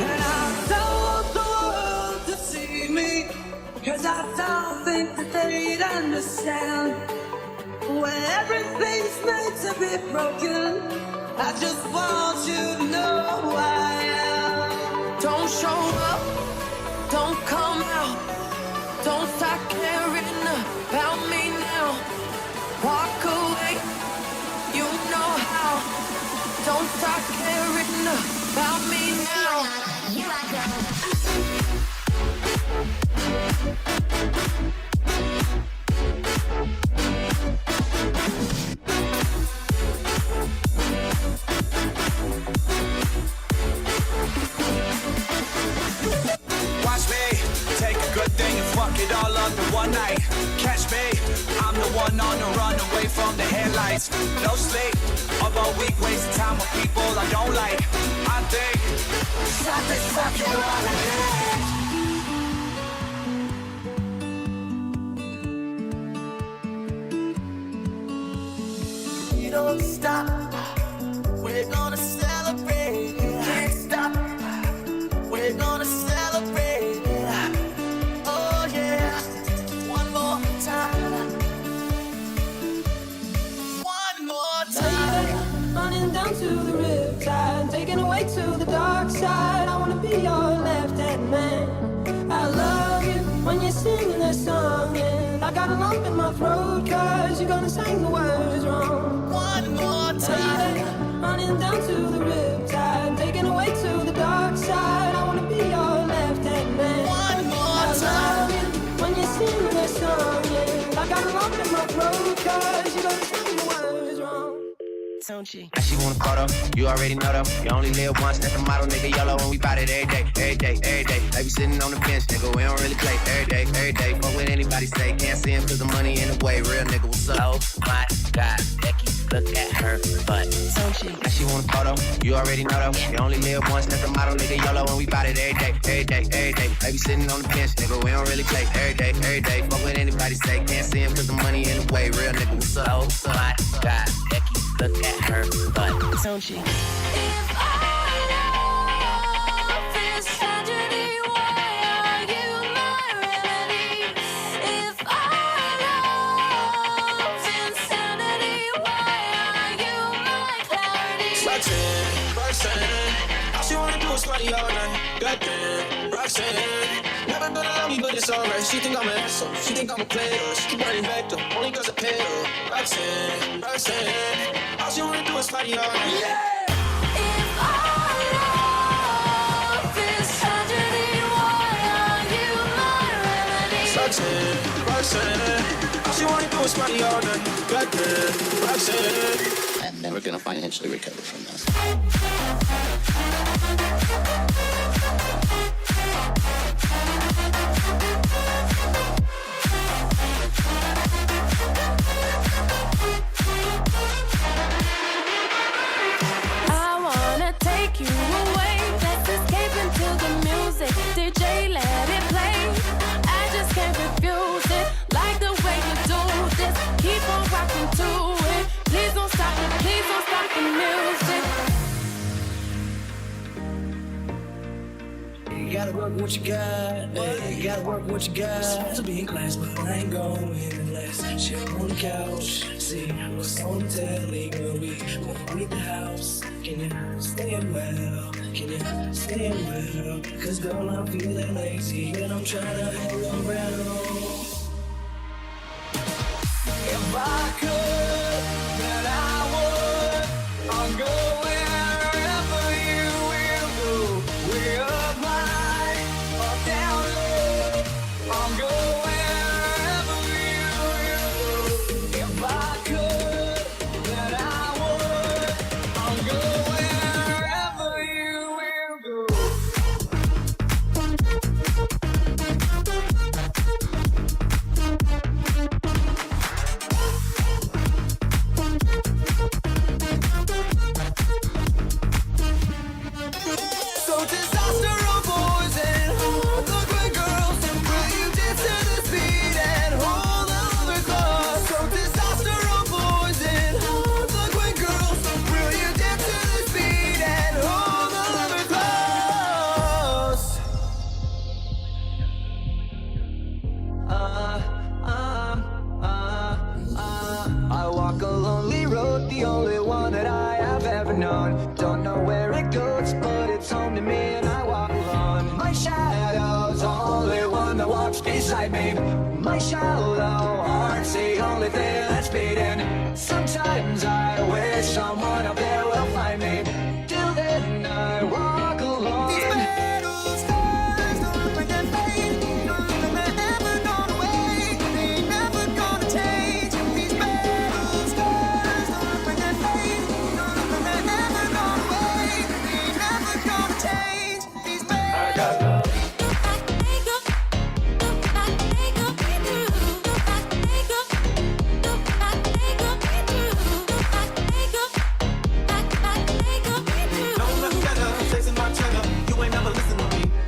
And I told the world to see me, 'cause I don't think that they'd understand. When everything's made to be broken, I just want you to know who I am. Don't show up, don't come out, don't start caring about me now. Walk away, you know how. Don't start caring about me now. Here I go. Watch me take a good thing and fuck it all under one night. Catch me, I'm the one on the run away from the headlights. No sleep, up all week, wasting time with people I don't like. I think something's fucking wrong with me. We don't stop, we're gonna celebrate. Can't stop, we're gonna celebrate. Oh yeah, one more time. One more time. Running down to the riptide, taken away to the dark side. I wanna be your left-hand man. I love you when you're singing that song, and I got a lump in my throat 'cause you're gonna sing the words wrong. One more time. Running down to the riptide, taken away to the dark side. I wanna be your left-hand man. One more I love you when you're singing that song, yeah. I got a lump in my throat 'cause you're gonna sing the words wrong. Now she want a photo, you already know though. You only live once, that's the motto, nigga. YOLO, and we bout it every day, every day, every day. They be sitting on the bench, nigga, we don't really play. Every day, every day. Fuck what anybody say, can't see him 'cause the money in the way. Real nigga, what's up? Oh my God, Becky, look at her butt. Now she want a photo, you already know though. You only live once, that's the motto, nigga. YOLO, and we bout it every day, every day, every day. They be sitting on the bench, nigga, we don't really play. Every day, every day. Fuck what anybody say, can't see him 'cause the money in the way. Real nigga, what's up? Oh my God, Becky, look at her butt. Don't she? If our love is tragedy, why are you my remedy? If our love is insanity, why are you my clarity? Roxanne, all she wanna do is party all night. Goddamn, Roxanne, never gonna love me, but it's alright. She think I'm an asshole, she think I'm a player. She keep running back though, only 'cause I pay her. Roxanne, all she wanna do is party all night. Yeah. If our love is tragedy, why are you my remedy? Roxanne, all she wanna do is party all night. Goddamn, Roxanne. I'm never gonna financially recover from this. Take you away, let's escape into the music. DJ, let it play. I just can't refuse it. Like the way you do this. Keep on rocking to it. Please don't stop it. Please don't stop the music. You gotta work what you got, hey, you gotta work what you got. Supposed to be in class, but I ain't going unless chill on the couch. See what's on the telly when we leave the house. Can you stay well? Can you stay well? 'Cause girl, I'm feeling lazy and I'm trying to hang around. If I could, then I would. I'll go wherever you will go. We're up high or down low. I'll go wherever you will go. If I could, then I would. I'll go wherever you will go. it's only me and I walk alone. My shadow's the only one that walks beside me. My shallow heart's the only thing that's beating. Sometimes I wish someone up there will find me. Till then I walk alone. These metal stars don't bring that fade. They're never gone away. They ain't never gonna change. These metal stars don't bring that fade. They're never gone away. They ain't never gonna change. These metal I got love.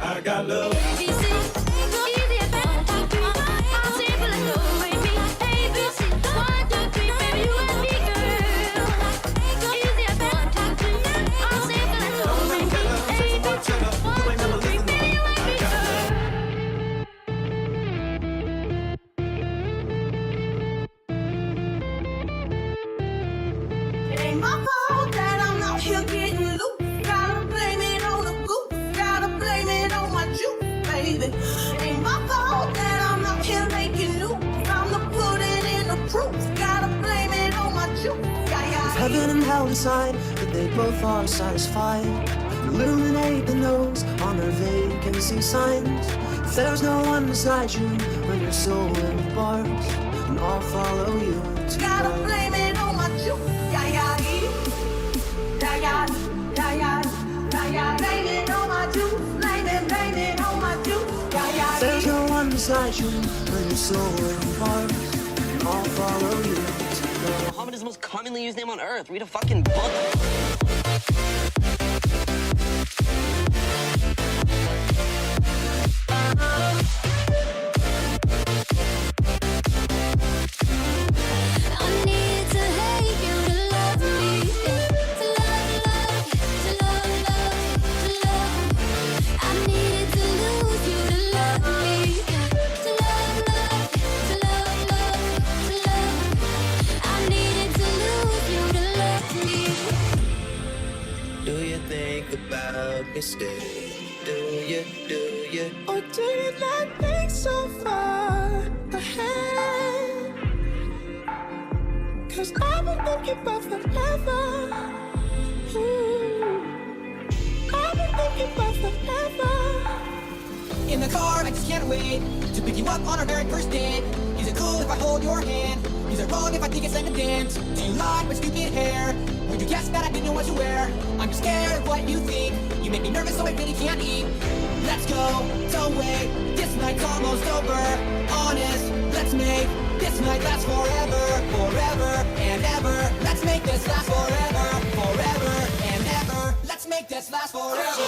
I got love. It ain't my fault that I'm out here getting loose. Gotta blame it on the goose. Gotta blame it on my juice, baby. It ain't my fault that I'm out here making news. I'm the pudding in the proof. Gotta blame it on my juice. Yeah. Heaven and hell inside, but they both are satisfied. Illuminate the nose on their vacancy signs. If there's no one beside you when your soul embarks, and I'll follow you to Gotta the blame it on my juice. Yeah. Blame it on my juice. Blame it on my juice. If there's no one beside you when your soul embarks, and I'll follow you to the Muhammad is the most commonly used name on earth. Read a fucking book. I need to hate you to love me, to love, to love. I needed to lose you to love me, to love. I needed to lose you to love me. Do you think about me still? Do you? Or do you not think so far ahead? 'Cause I've been thinking about forever. I've been thinking about forever. In the car, I just can't wait to pick you up on our very first date. Is it cool if I hold your hand? Is it wrong if I think it's like a dance? Do you like my stupid hair? Would you guess that I didn't know what to wear? I'm just scared of what you think. You make me nervous, so I really can't eat. Let's go, don't wait. This night's almost over. Honest, let's make this night last forever, forever and ever. Let's make this last forever, forever and ever. Let's make this last forever.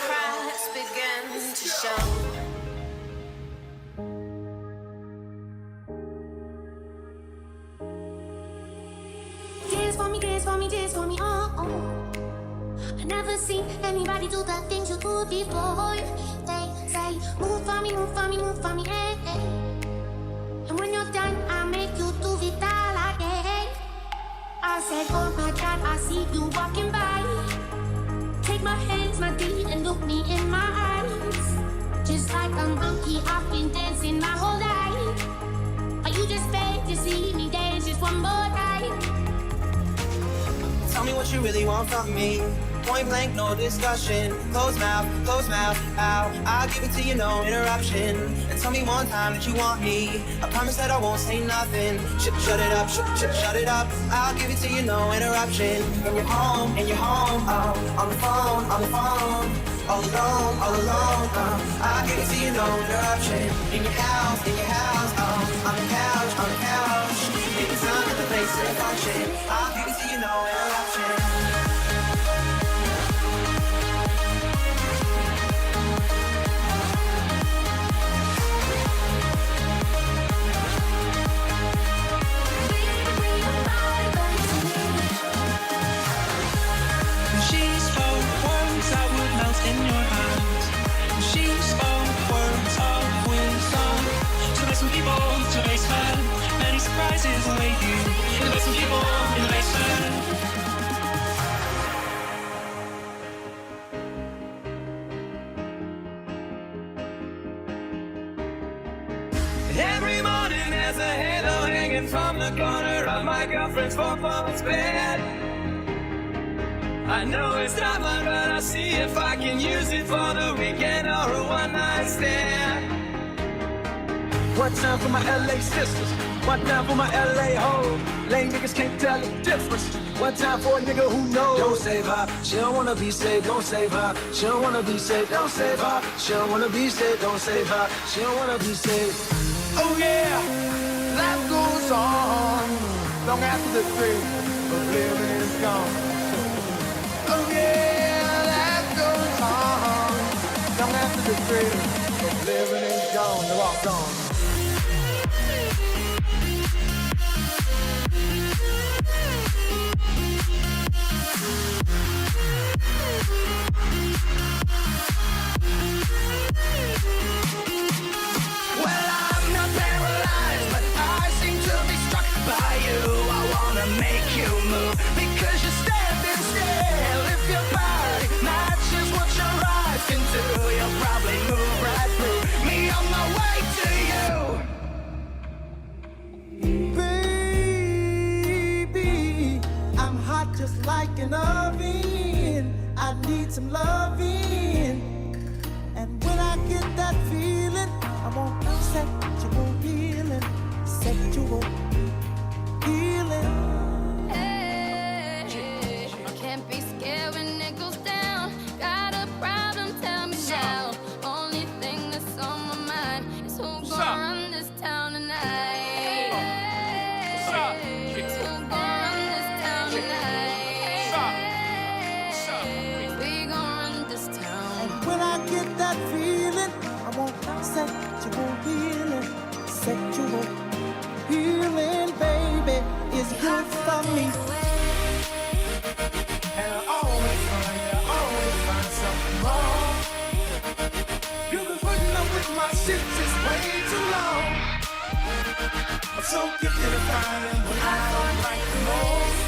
Cracks begin to show. Dance for me, oh. I never seen anybody do the things you do before. They say, move for me, hey, hey. And when you're done, I'll make you do it all again. I said, oh my God, I see you walking by. Take my hands, my deed, and look me in my eyes. Just like a monkey, I've been dancing my whole life. Are you just beg to see me dance just one more time? Tell me what you really want from me. Point blank, no discussion. Close mouth, ow. I'll give it to you, no interruption. And tell me one time that you want me. I promise that I won't say nothing. Shut it up, shut it up. I'll give it to you, no interruption. And you're home, oh. On the phone. All alone, I'll give it to you, no interruption. In your house, oh. On the couch. Maybe time at the place to function. I'll give it to you, no interruption. this is the way you make some people in the basement. Every morning there's a halo hanging from the corner of my girlfriend's four-post bed. I know it's not mine, but I'll see if I can use it for the weekend or a one-night stand. One time for my LA sisters, one time for my LA hoes. Lame niggas can't tell the difference. One time for a nigga who knows. Don't save her, she don't wanna be saved, don't save her. She don't wanna be saved, don't save her. She don't wanna be saved, don't save her. She don't wanna be saved. Oh yeah, life goes on long after the thrill of living is gone. Oh yeah, life goes on long after the thrill of living is gone. They're all gone. Well, I'm not paralyzed, but I seem to be struck by you. I wanna make you move because you're standing still. If your body matches what your eyes can do, you'll probably move right through me on my way to you. Baby, I'm hot just like an oven. I need some loving. And when I get that feeling, I want sexual healing. Sexual healing. Hey, can't be scared when it goes down. Got a problem, tell me now. Only thing that's on my mind is who gon' run this town tonight. Who gon' run this town tonight? We gon' run this town. And when I get that feeling, I want sexual healing. Sexual healing, baby, is good for me. And I always find something wrong. You've been putting up with my shit just way too long. I'm so gifted at finding what I don't like the most.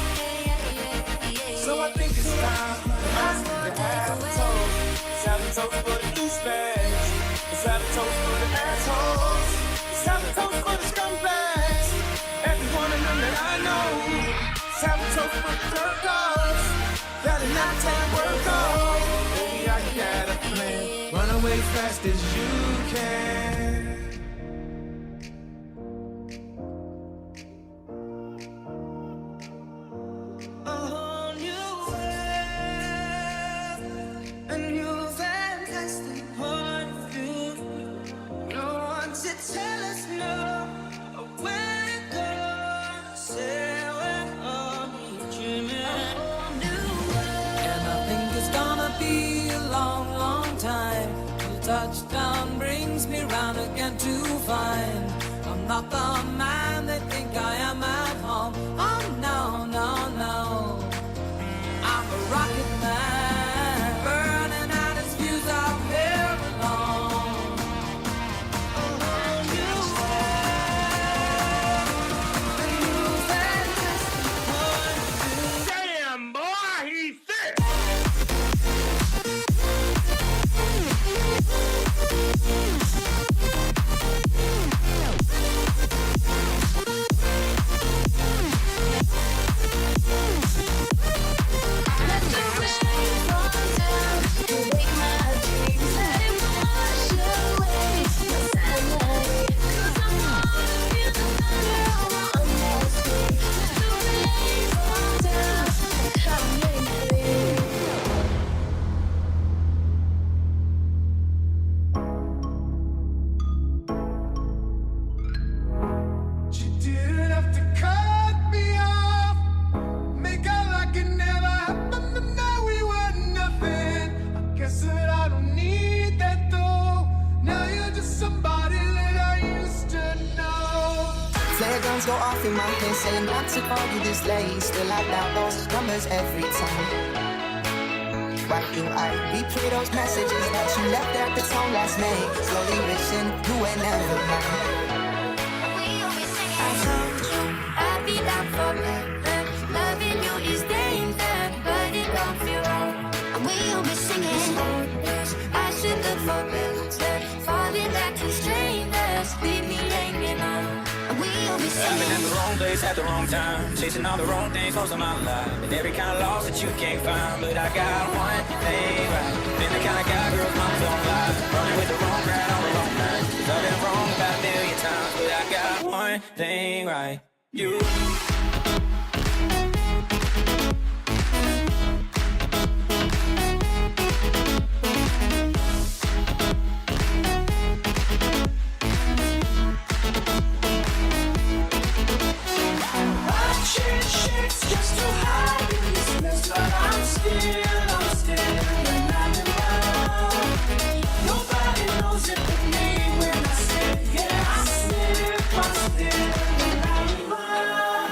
So I think it's time for us to have a toast. Let's have a toast for the douchebags. Let's have a toast for the assholes. Let's have a toast for the scumbags. Every one of them that I know. Let's have a toast for the turtles. That is not time work on. Baby, I got a plan. Run away fast as you can. A whole new world, a new fantastic point of view. No one to tell us no, or where to go. Say we're only dreaming. A whole new world. And I think it's gonna be a long, long time till touchdown brings me round again to find I'm not the man they think I am at home. Oh no, no, no. I'm a rocket man, burning out his fuse out here alone. A whole new world, a new fantastic point of view. Damn, boy, he's thick. Let the rain fall down to wake my dreams. Let it wash away my sanity. 'Cause I wanna feel the thunder on my screen. Let the rain fall down and come make me. She didn't have to cut me off, make out like it never happened, but now we were nothing. I guess that I don't need that though. Now you're just somebody that I used to know. Flare guns go off in my head, saying not to call you this late. Still I dial those numbers every time. Why do I replay those messages that you left at the tone last May? Slowly wishing you ain't never mine. We always sing I it. told you I've been in the wrong place at the wrong time, chasing all the wrong things most of my life, and every kind of loss that you can't find. But I got one thing right. Been the kind of guy girls moms don't lie, running with the wrong crowd on the wrong night. I've been wrong about a million times, but I got one thing right. You. Just to hide in this mess, but I'm still and I'm in love. Nobody knows it but me when I slip, yeah, I slip and I'm in love.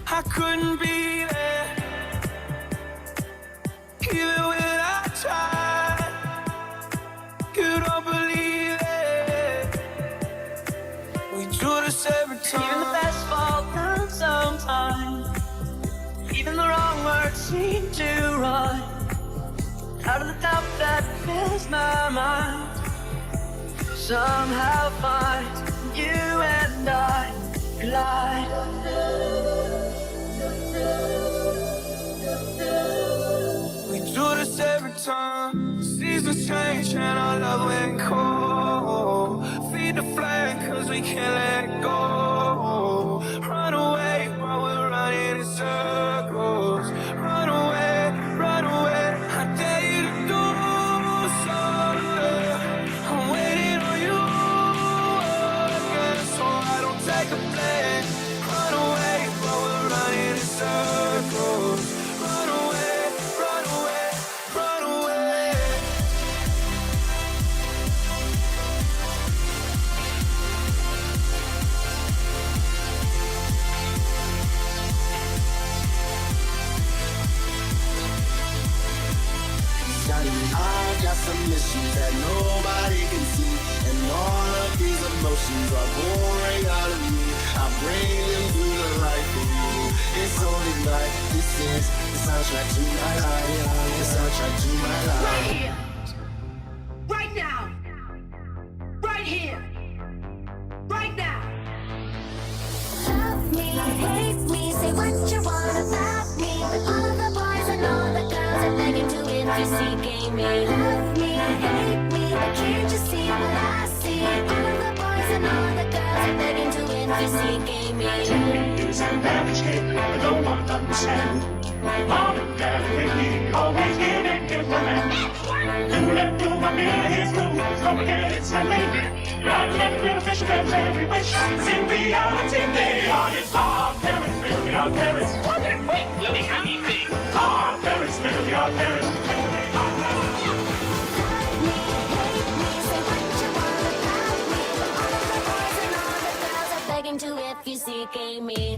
I couldn't be there, even when I tried. You don't believe it. We do this every time. Even the best fall down sometimes. Even the wrong words seem to run out of the doubt that fills my mind. Somehow find you and I collide. We do this every time. Seasons change and our love went cold. Feed the flame cause we can't let go. Run away while we're running in circles. Run away, run away. I dare you to do something. I'm waiting on you again, so I don't take a blame. Run away while we're running in circles. Run away, run away, run away. I got some issues that nobody can see, and all of these emotions are pouring out of me. I bring them through the light for you. It's only like this is the soundtrack to my life. The soundtrack to my life. Right here, right now, right here, right now. Love me, hate me, say what you want about me. But all the boys and all the girls are begging to NVDA me. Love me, hate me, but can't you see what I see? All the boys and all the girls are begging to NVDA me. It's a damage kid, I don't want to understand. Mom and dad with me, always giving diplomat. Do let do my mirror, here's cool, it's complicated, it's my lady. Rather than real official girls every wish. In reality, they are his our parents, really our parents. Wait, let me have me think. Our parents, really our parents. To NVDA me.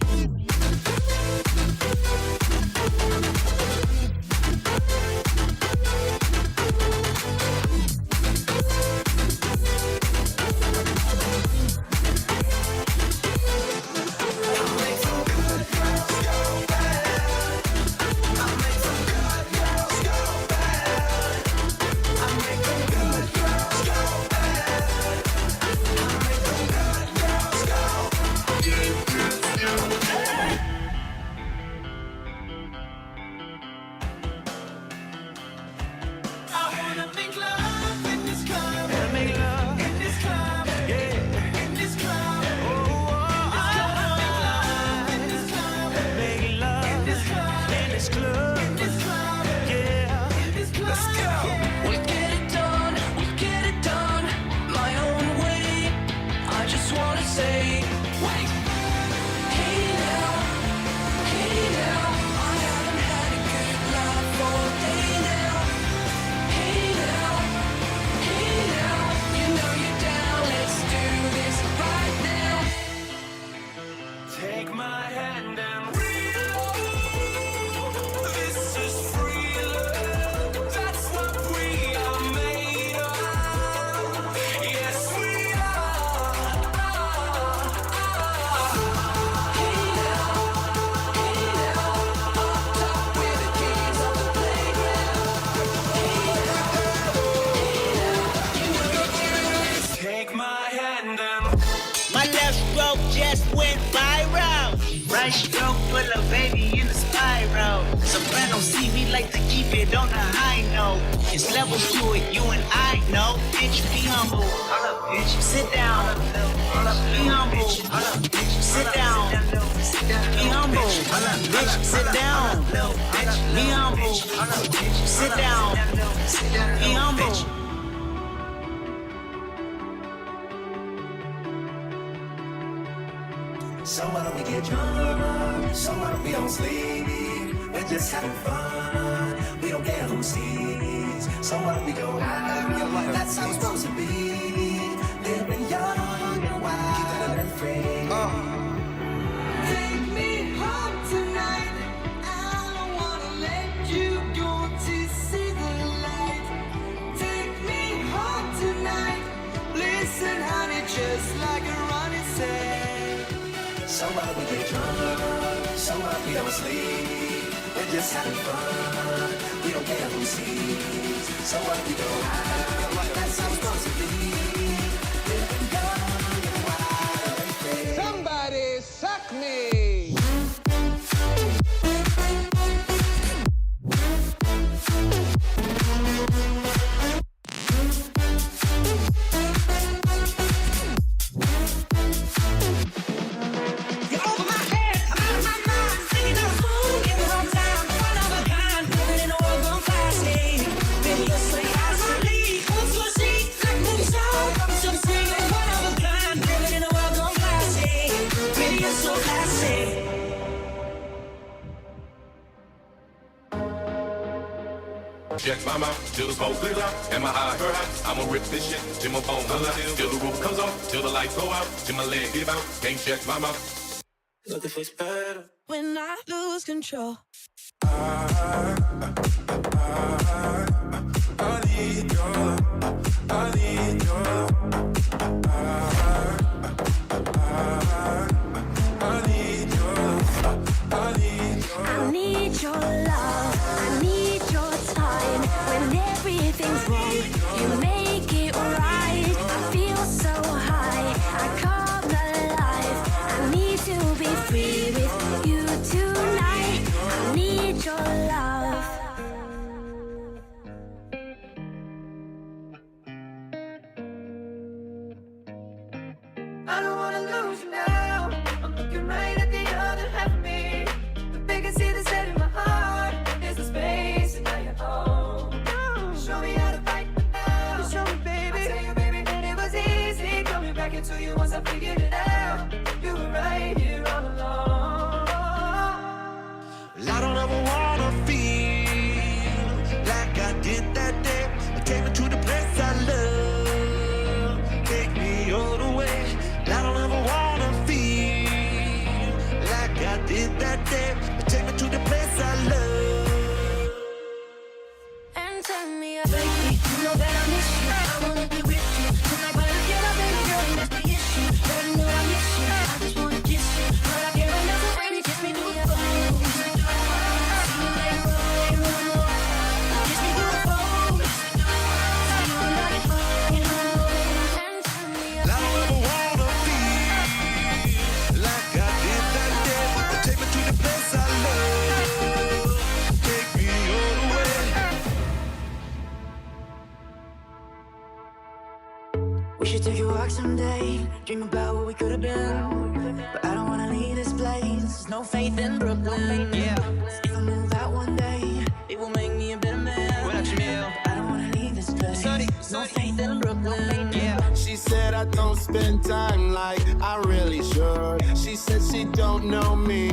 went viral. Right stroke put a baby in the spiral. Soprano see me like to keep it on the high note. It's levels to it, you and I know. Bitch, be humble. Hold up, bitch. Sit down. Hold up, be humble. Hold up, bitch. Sit down. Be humble. Hold up, bitch. Sit down. Be humble. Hold up, bitch. Sit down. Be humble. So why don't we get drunk? So why don't we don't sleep? We're just having fun. We don't care who sees. So why don't we go high? That's how it's supposed to be. Living young and wild, keep it free. Take me home tonight. I don't wanna let you go to see the light. Take me home tonight. Listen, honey, just like a running said. So why don't we get drunk? So why don't we don't sleep? We're just having fun. We don't care who sees. So why don't we go high? That's how it's supposed to be. Living young and wild and free. Somebody suck me. Check my mouth till the smoke clears out. Am I high? Her high. I'ma rip this shit till my phone comes out. Till the roof comes off, till the lights go out, till my leg give out. Can't check my mouth. Looking for better. When I lose control. I need your love. I need your love. I need your love. I need your love. I need your love. I need your time. When everything's wrong, you make it right. I feel so high. I come alive. I need to be free with you tonight. I need your love. I don't wanna lose you now. I'm looking right at the other half of me. The vacancy that's set in my heart is the space, and now you're home. Show me how to fight now. Show me, baby. I tell you, baby, that it was easy coming back into you once I figured it out. You were right here all along. I don't ever wanna feel like I did that day. Take me to the place I love. Take me all the way. I don't ever wanna feel like I did that day. Take me to the place I love. And turn me up. Baby, you know that I miss you. I wanna be with you. Tonight, but I get up, baby girl, and that's the issue. Let me know I miss you. I just wanna kiss you. But I can't remember when you kiss me through the phone. See you later on. Kiss me through the phone. See you when I get home. And turn me up. I don't ever wanna feel like I did that day. Take me to the place I love. Take me all the way. We should take a walk someday, dream about what we could have been. But I don't wanna leave this place. There's no faith in Brooklyn. Yeah. If I move out one day, it will make me a better man. What up, Jamil? I don't wanna leave this place. There's no faith in Brooklyn. Yeah. She said I don't spend time like I really should. She said she don't know me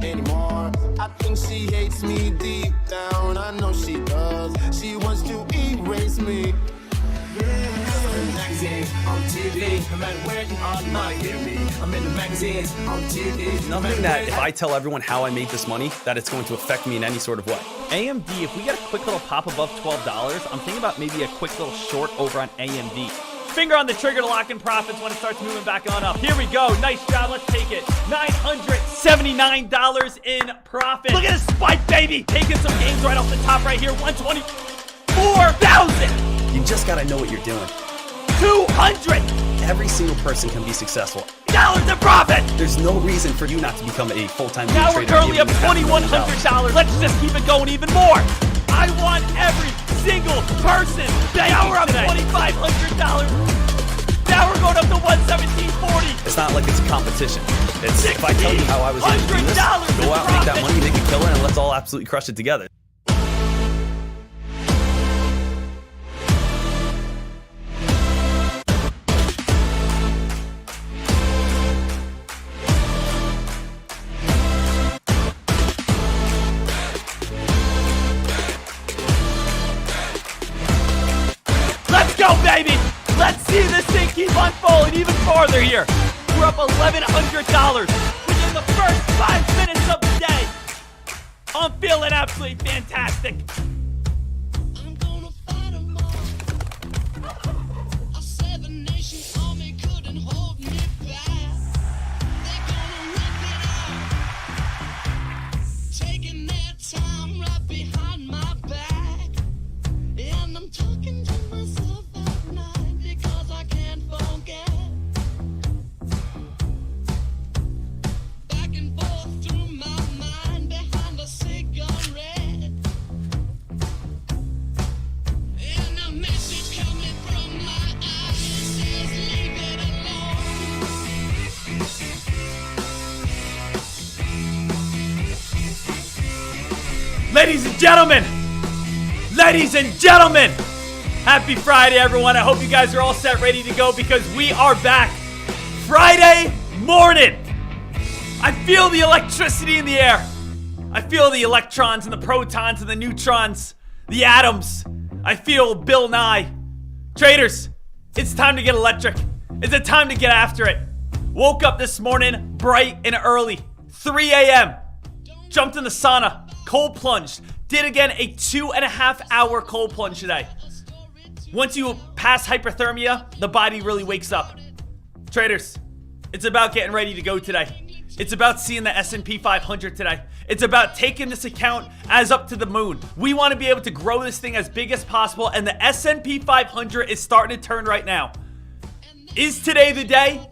anymore. I think she hates me deep down. I know she does. She wants to erase me. Magazines, on TV, no matter where you are, you might hear me. I'm in the magazines, on TV. Nothing that if I tell everyone how I made this money, that it's going to affect me in any sort of way. AMD, if we get a quick little pop above $12, I'm thinking about maybe a quick little short over on AMD. Finger on the trigger to lock in profits when it starts moving back on up. Here we go. Nice job. Let's take it. $979 in profit. Look at this spike, baby. Taking some gains right off the top right here. 124,000. You just gotta know what you're doing. 200. Every single person can be successful. Dollars in profit! There's no reason for you not to become a full-time trader. Now we're currently up $2,100. Let's just keep it going even more. I want every single person. Now we're up $2,500. Now we're going up to $117.40. It's not like it's a competition. It's if I tell you how I was able to do this, go out, make that money, make a killing, and let's all absolutely crush it together. Let's go, baby! Let's see this thing keep on falling even farther here. We're up $1,100 within the first 5 minutes of the day. I'm feeling absolutely fantastic. I'm gonna fight 'em all. A 7-nation army couldn't hold me back. They're gonna rip it out, taking their time right behind my back. And I'm talking to myself at night because I can't forget. Back and forth through my mind behind a cigarette. And a message coming from my eyes says leave it alone. Ladies and gentlemen, happy Friday, everyone. I hope you guys are all set, ready to go, because we are back Friday morning. I feel the electricity in the air. I feel the electrons and the protons and the neutrons, the atoms. I feel Bill Nye. Traders, it's time to get electric. It's a time to get after it. Woke up this morning bright and early, 3 a.m. Jumped in the sauna, cold plunged. Did again a 2.5 hour cold plunge today. Once you pass hyperthermia, the body really wakes up. Traders, it's about getting ready to go today. It's about seeing the S&P 500 today. It's about taking this account as up to the moon. We want to be able to grow this thing as big as possible, and the S&P 500 is starting to turn right now. Is today the day?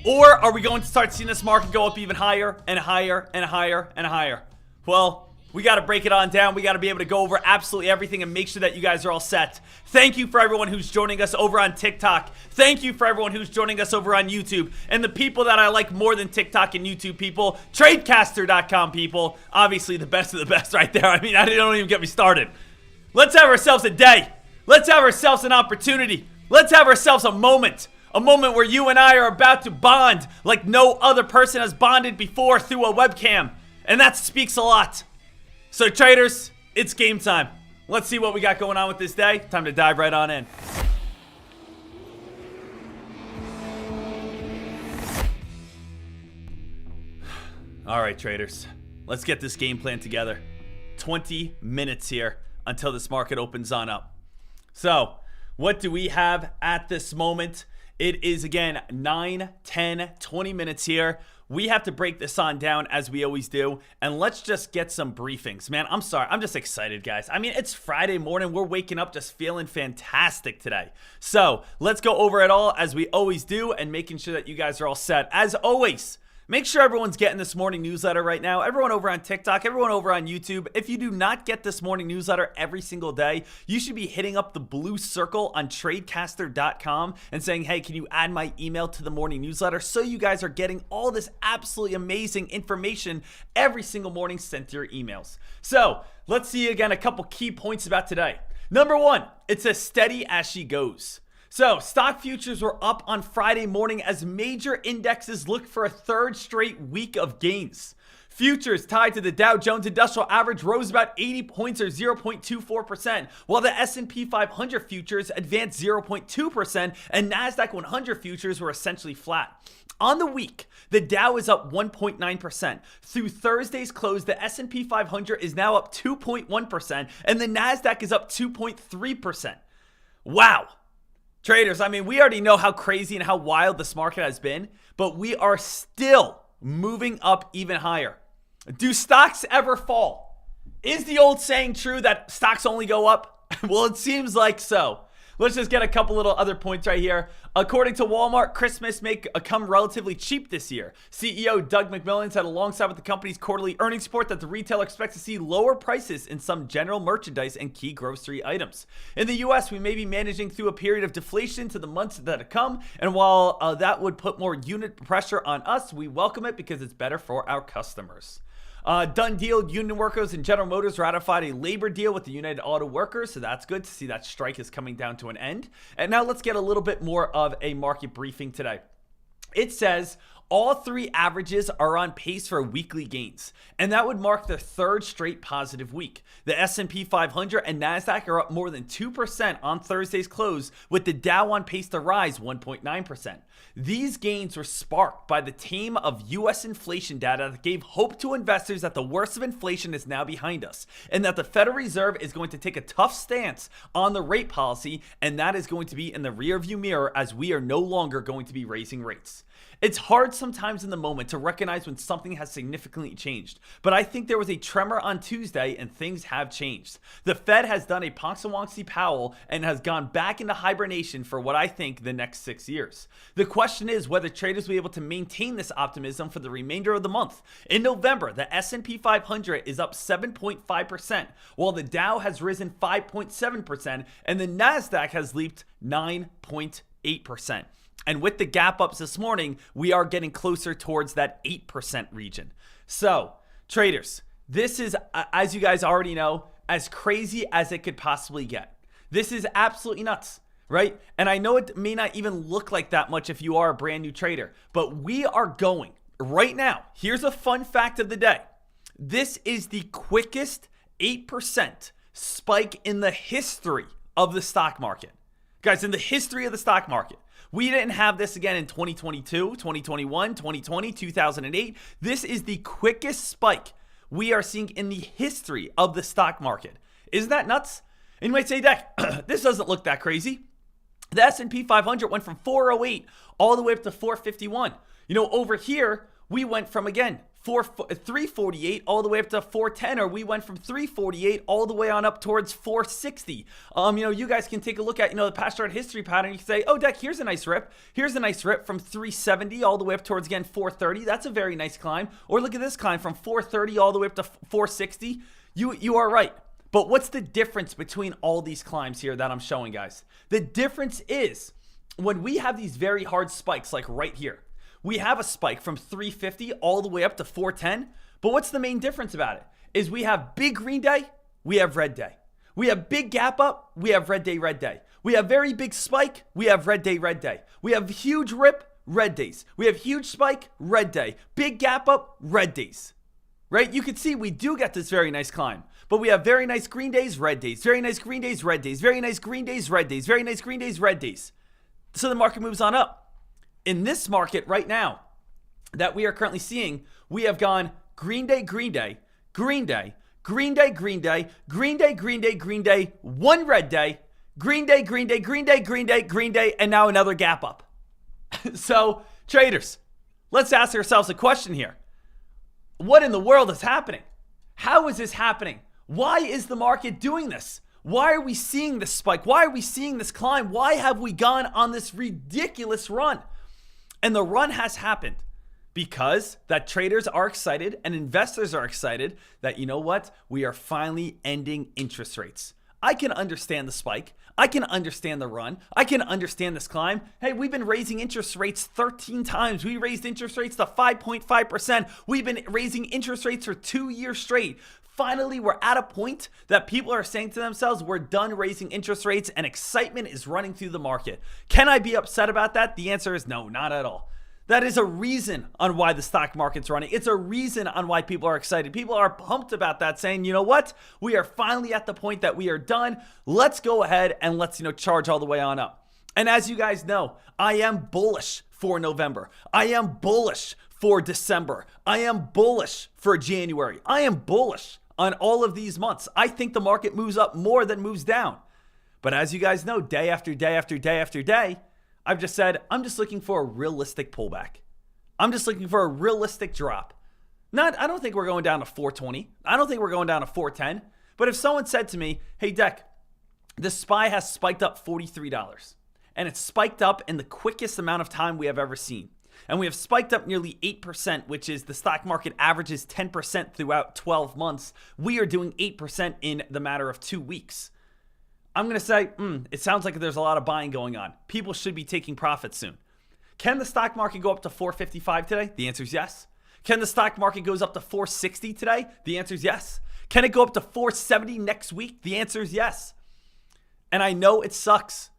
Or are we going to start seeing this market go up even higher and higher and higher and higher? Well, we got to break it on down. We got to be able to go over absolutely everything and make sure that you guys are all set. Thank you for everyone who's joining us over on TikTok. Thank you for everyone who's joining us over on YouTube. And the people that I like more than TikTok and YouTube people, Tradecaster.com people. Obviously the best of the best right there. I mean, don't even get me started. Let's have ourselves a day. Let's have ourselves an opportunity. Let's have ourselves a moment. A moment where you and I are about to bond like no other person has bonded before through a webcam. And that speaks a lot. So traders, it's game time. Let's see what we got going on with this day. Time to dive right on in. All right, traders, let's get this game plan together. 20 minutes here until this market opens on up. So what do we have at this moment? It is, again, 9, 10, 20 minutes here. We have to break this on down as we always do, and let's just get some briefings. Man, I'm sorry. I'm just excited, guys. I mean, it's Friday morning. We're waking up just feeling fantastic today. So let's go over it all as we always do and making sure that you guys are all set. As always, make sure everyone's getting this morning newsletter right now. Everyone over on TikTok, everyone over on YouTube. If you do not get this morning newsletter every single day, you should be hitting up the blue circle on Tradecaster.com and saying, hey, can you add my email to the morning newsletter, so you guys are getting all this absolutely amazing information every single morning sent to your emails. So let's see again a couple key points about today. Number one, it's as steady as she goes. So, stock futures were up on Friday morning as major indexes look for a third straight week of gains. Futures tied to the Dow Jones Industrial Average rose about 80 points or 0.24%, while the S&P 500 futures advanced 0.2% and NASDAQ 100 futures were essentially flat. On the week, the Dow is up 1.9%. Through Thursday's close, the S&P 500 is now up 2.1% and the NASDAQ is up 2.3%. Wow. Traders, I mean, we already know how crazy and how wild this market has been, but we are still moving up even higher. Do stocks ever fall? Is the old saying true that stocks only go up? Well, it seems like so. Let's just get a couple little other points right here. According to Walmart, Christmas may come relatively cheap this year. CEO Doug McMillon said alongside with the company's quarterly earnings report that the retailer expects to see lower prices in some general merchandise and key grocery items. In the U.S., we may be managing through a period of deflation to the months that have come, and while that would put more unit pressure on us, we welcome it because it's better for our customers. Done deal. Union workers and General Motors ratified a labor deal with the United Auto Workers, so that's good to see that strike is coming down to an end. And now let's get a little bit more of a market briefing today. It says all three averages are on pace for weekly gains, and that would mark the third straight positive week. The S&P 500 and NASDAQ are up more than 2% on Thursday's close, with the Dow on pace to rise 1.9%. These gains were sparked by the tame of U.S. inflation data that gave hope to investors that the worst of inflation is now behind us, and that the Federal Reserve is going to take a tough stance on the rate policy, and that is going to be in the rearview mirror as we are no longer going to be raising rates. It's hard sometimes in the moment to recognize when something has significantly changed, but I think there was a tremor on Tuesday and things have changed. The Fed has done a Ponksawonksy Powell and has gone back into hibernation for what I think the next 6 years. The question is whether traders will be able to maintain this optimism for the remainder of the month. In November, the S&P 500 is up 7.5%, while the Dow has risen 5.7% and the NASDAQ has leaped 9.8%. And with the gap ups this morning, we are getting closer towards that 8% region. So, traders, this is, as you guys already know, as crazy as it could possibly get. This is absolutely nuts, right? And I know it may not even look like that much if you are a brand new trader, but we are going right now. Here's a fun fact of the day. This is the quickest 8% spike in the history of the stock market. Guys, in the history of the stock market. We didn't have this again in 2022, 2021, 2020, 2008. This is the quickest spike we are seeing in the history of the stock market. Isn't that nuts? And you might say, Dek, this doesn't look that crazy. The S&P 500 went from 408 all the way up to 451. You know, over here, we went from, again, 348 all the way up to 410, or we went from 348 all the way on up towards 460. You guys can take a look at, the past chart history pattern. You can say, oh, Dek, here's a nice rip. Here's a nice rip from 370 all the way up towards, again, 430. That's a very nice climb. Or look at this climb from 430 all the way up to 460. You are right. But what's the difference between all these climbs here that I'm showing, guys? The difference is when we have these very hard spikes, like right here, we have a spike from 350 all the way up to 410. But what's the main difference about it? Is we have big green day, we have red day. We have big gap up, we have red day, red day. We have very big spike, we have red day, red day. We have huge rip, red days. We have huge spike, red day. Big gap up, red days. Right? You can see we do get this very nice climb. But we have very nice green days, red days. Very nice green days, red days. Very nice green days, red days. Very nice green days, red days. So the market moves on up. In this market right now that we are currently seeing, we have gone green day, green day, green day, green day, green day, green day, green day, green day, one red day, green day, green day, green day, green day, green day, and now another gap up. So, traders, let's ask ourselves a question here. What in the world is happening? How is this happening? Why is the market doing this? Why are we seeing this spike? Why are we seeing this climb? Why have we gone on this ridiculous run? And the run has happened because that traders are excited and investors are excited that, you know what, we are finally ending interest rates. I can understand the spike. I can understand the run. I can understand this climb. Hey, we've been raising interest rates 13 times. We raised interest rates to 5.5%. We've been raising interest rates for 2 years straight. Finally, we're at a point that people are saying to themselves, we're done raising interest rates and excitement is running through the market. Can I be upset about that? The answer is no, not at all. That is a reason on why the stock market's running. It's a reason on why people are excited. People are pumped about that, saying, you know what? We are finally at the point that we are done. Let's go ahead and let's, charge all the way on up. And as you guys know, I am bullish for November. I am bullish for December. I am bullish for January. I am bullish on all of these months. I think the market moves up more than moves down. But as you guys know, day after day after day after day, I've just said, I'm just looking for a realistic pullback. I'm just looking for a realistic drop. I don't think we're going down to 420. I don't think we're going down to 410. But if someone said to me, hey, Dek, the SPY has spiked up $43. And it's spiked up in the quickest amount of time we have ever seen. And we have spiked up nearly 8%, which is the stock market averages 10% throughout 12 months. We are doing 8% in the matter of 2 weeks. I'm going to say, it sounds like there's a lot of buying going on. People should be taking profits soon. Can the stock market go up to 455 today? The answer is yes. Can the stock market goes up to 460 today? The answer is yes. Can it go up to 470 next week? The answer is yes. And I know it sucks,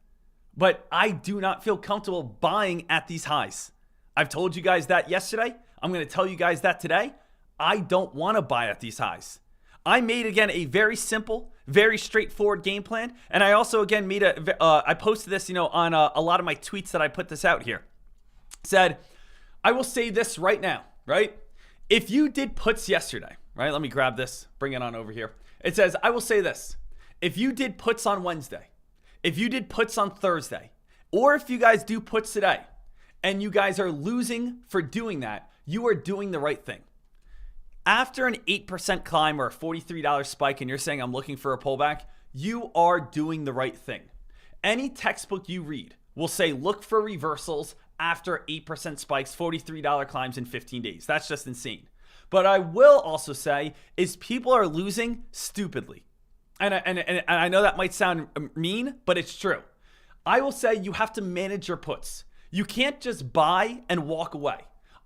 but I do not feel comfortable buying at these highs. I've told you guys that yesterday. I'm going to tell you guys that today. I don't want to buy at these highs. I made, again, a very simple, very straightforward game plan. And I also, again, made I posted this, on a lot of my tweets that I put this out here. Said, I will say this right now, right? If you did puts yesterday, right? Let me grab this, bring it on over here. It says, I will say this. If you did puts on Wednesday, if you did puts on Thursday, or if you guys do puts today, and you guys are losing for doing that, you are doing the right thing. After an 8% climb or a $43 spike and you're saying I'm looking for a pullback, you are doing the right thing. Any textbook you read will say look for reversals after 8% spikes, $43 climbs in 15 days. That's just insane. But I will also say is people are losing stupidly. And I know that might sound mean, but it's true. I will say you have to manage your puts. You can't just buy and walk away.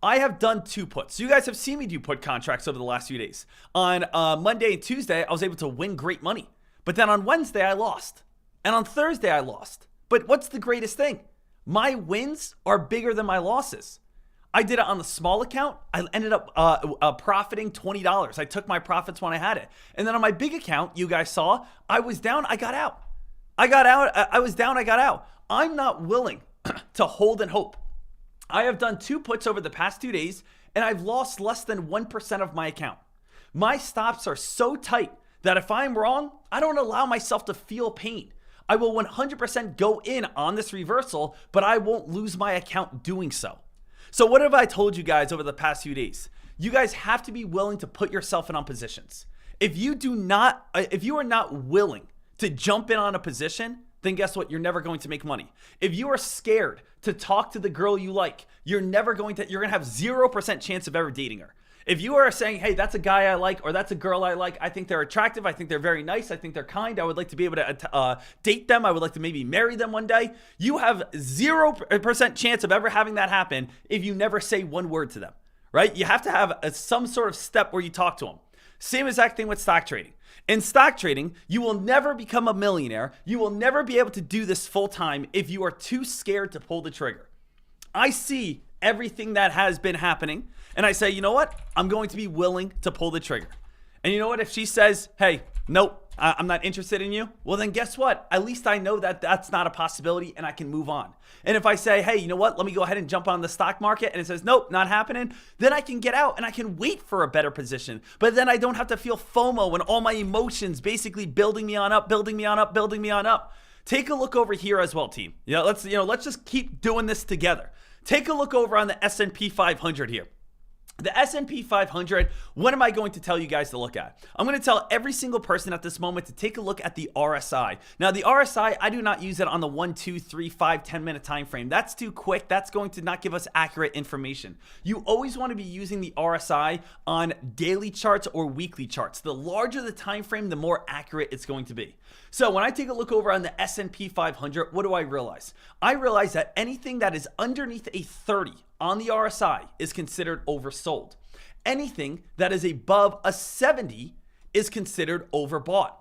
I have done 2 puts. You guys have seen me do put contracts over the last few days. On Monday and Tuesday, I was able to win great money. But then on Wednesday, I lost. And on Thursday, I lost. But what's the greatest thing? My wins are bigger than my losses. I did it on the small account. I ended up profiting $20. I took my profits when I had it. And then on my big account, you guys saw, I was down, I got out. I was down, I got out. I'm not willing to hold and hope. I have done 2 puts over the past 2 days, and I've lost less than 1% of my account. My stops are so tight that if I'm wrong, I don't allow myself to feel pain. I will 100% go in on this reversal, but I won't lose my account doing so. So what have I told you guys over the past few days? You guys have to be willing to put yourself in on positions. If you are not willing to jump in on a position, then guess what? You're never going to make money. If you are scared to talk to the girl you like, you're going to have 0% chance of ever dating her. If you are saying, hey, that's a guy I like, or that's a girl I like, I think they're attractive, I think they're very nice, I think they're kind, I would like to be able to date them, I would like to maybe marry them one day, you have 0% chance of ever having that happen if you never say one word to them, right? You have to have some sort of step where you talk to them. Same exact thing with stock trading. In stock trading, you will never become a millionaire. You will never be able to do this full time if you are too scared to pull the trigger. I see everything that has been happening, and I say, you know what? I'm going to be willing to pull the trigger. And you know what? If she says, hey, nope, I'm not interested in you, well, then guess what? At least I know that that's not a possibility and I can move on. And if I say, hey, you know what? Let me go ahead and jump on the stock market, and it says, nope, not happening, then I can get out and I can wait for a better position. But then I don't have to feel FOMO and all my emotions basically building me on up. Take a look over here as well, team. Let's just keep doing this together. Take a look over on the S&P 500 here. The S&P 500, what am I going to tell you guys to look at? I'm going to tell every single person at this moment to take a look at the RSI. Now, the RSI, I do not use it on the 1, 2, 3, 5, 10 minute time frame. That's too quick. That's going to not give us accurate information. You always want to be using the RSI on daily charts or weekly charts. The larger the time frame, the more accurate it's going to be. So when I take a look over on the S&P 500, what do I realize? I realize that anything that is underneath a 30 on the RSI is considered oversold. Anything that is above a 70 is considered overbought.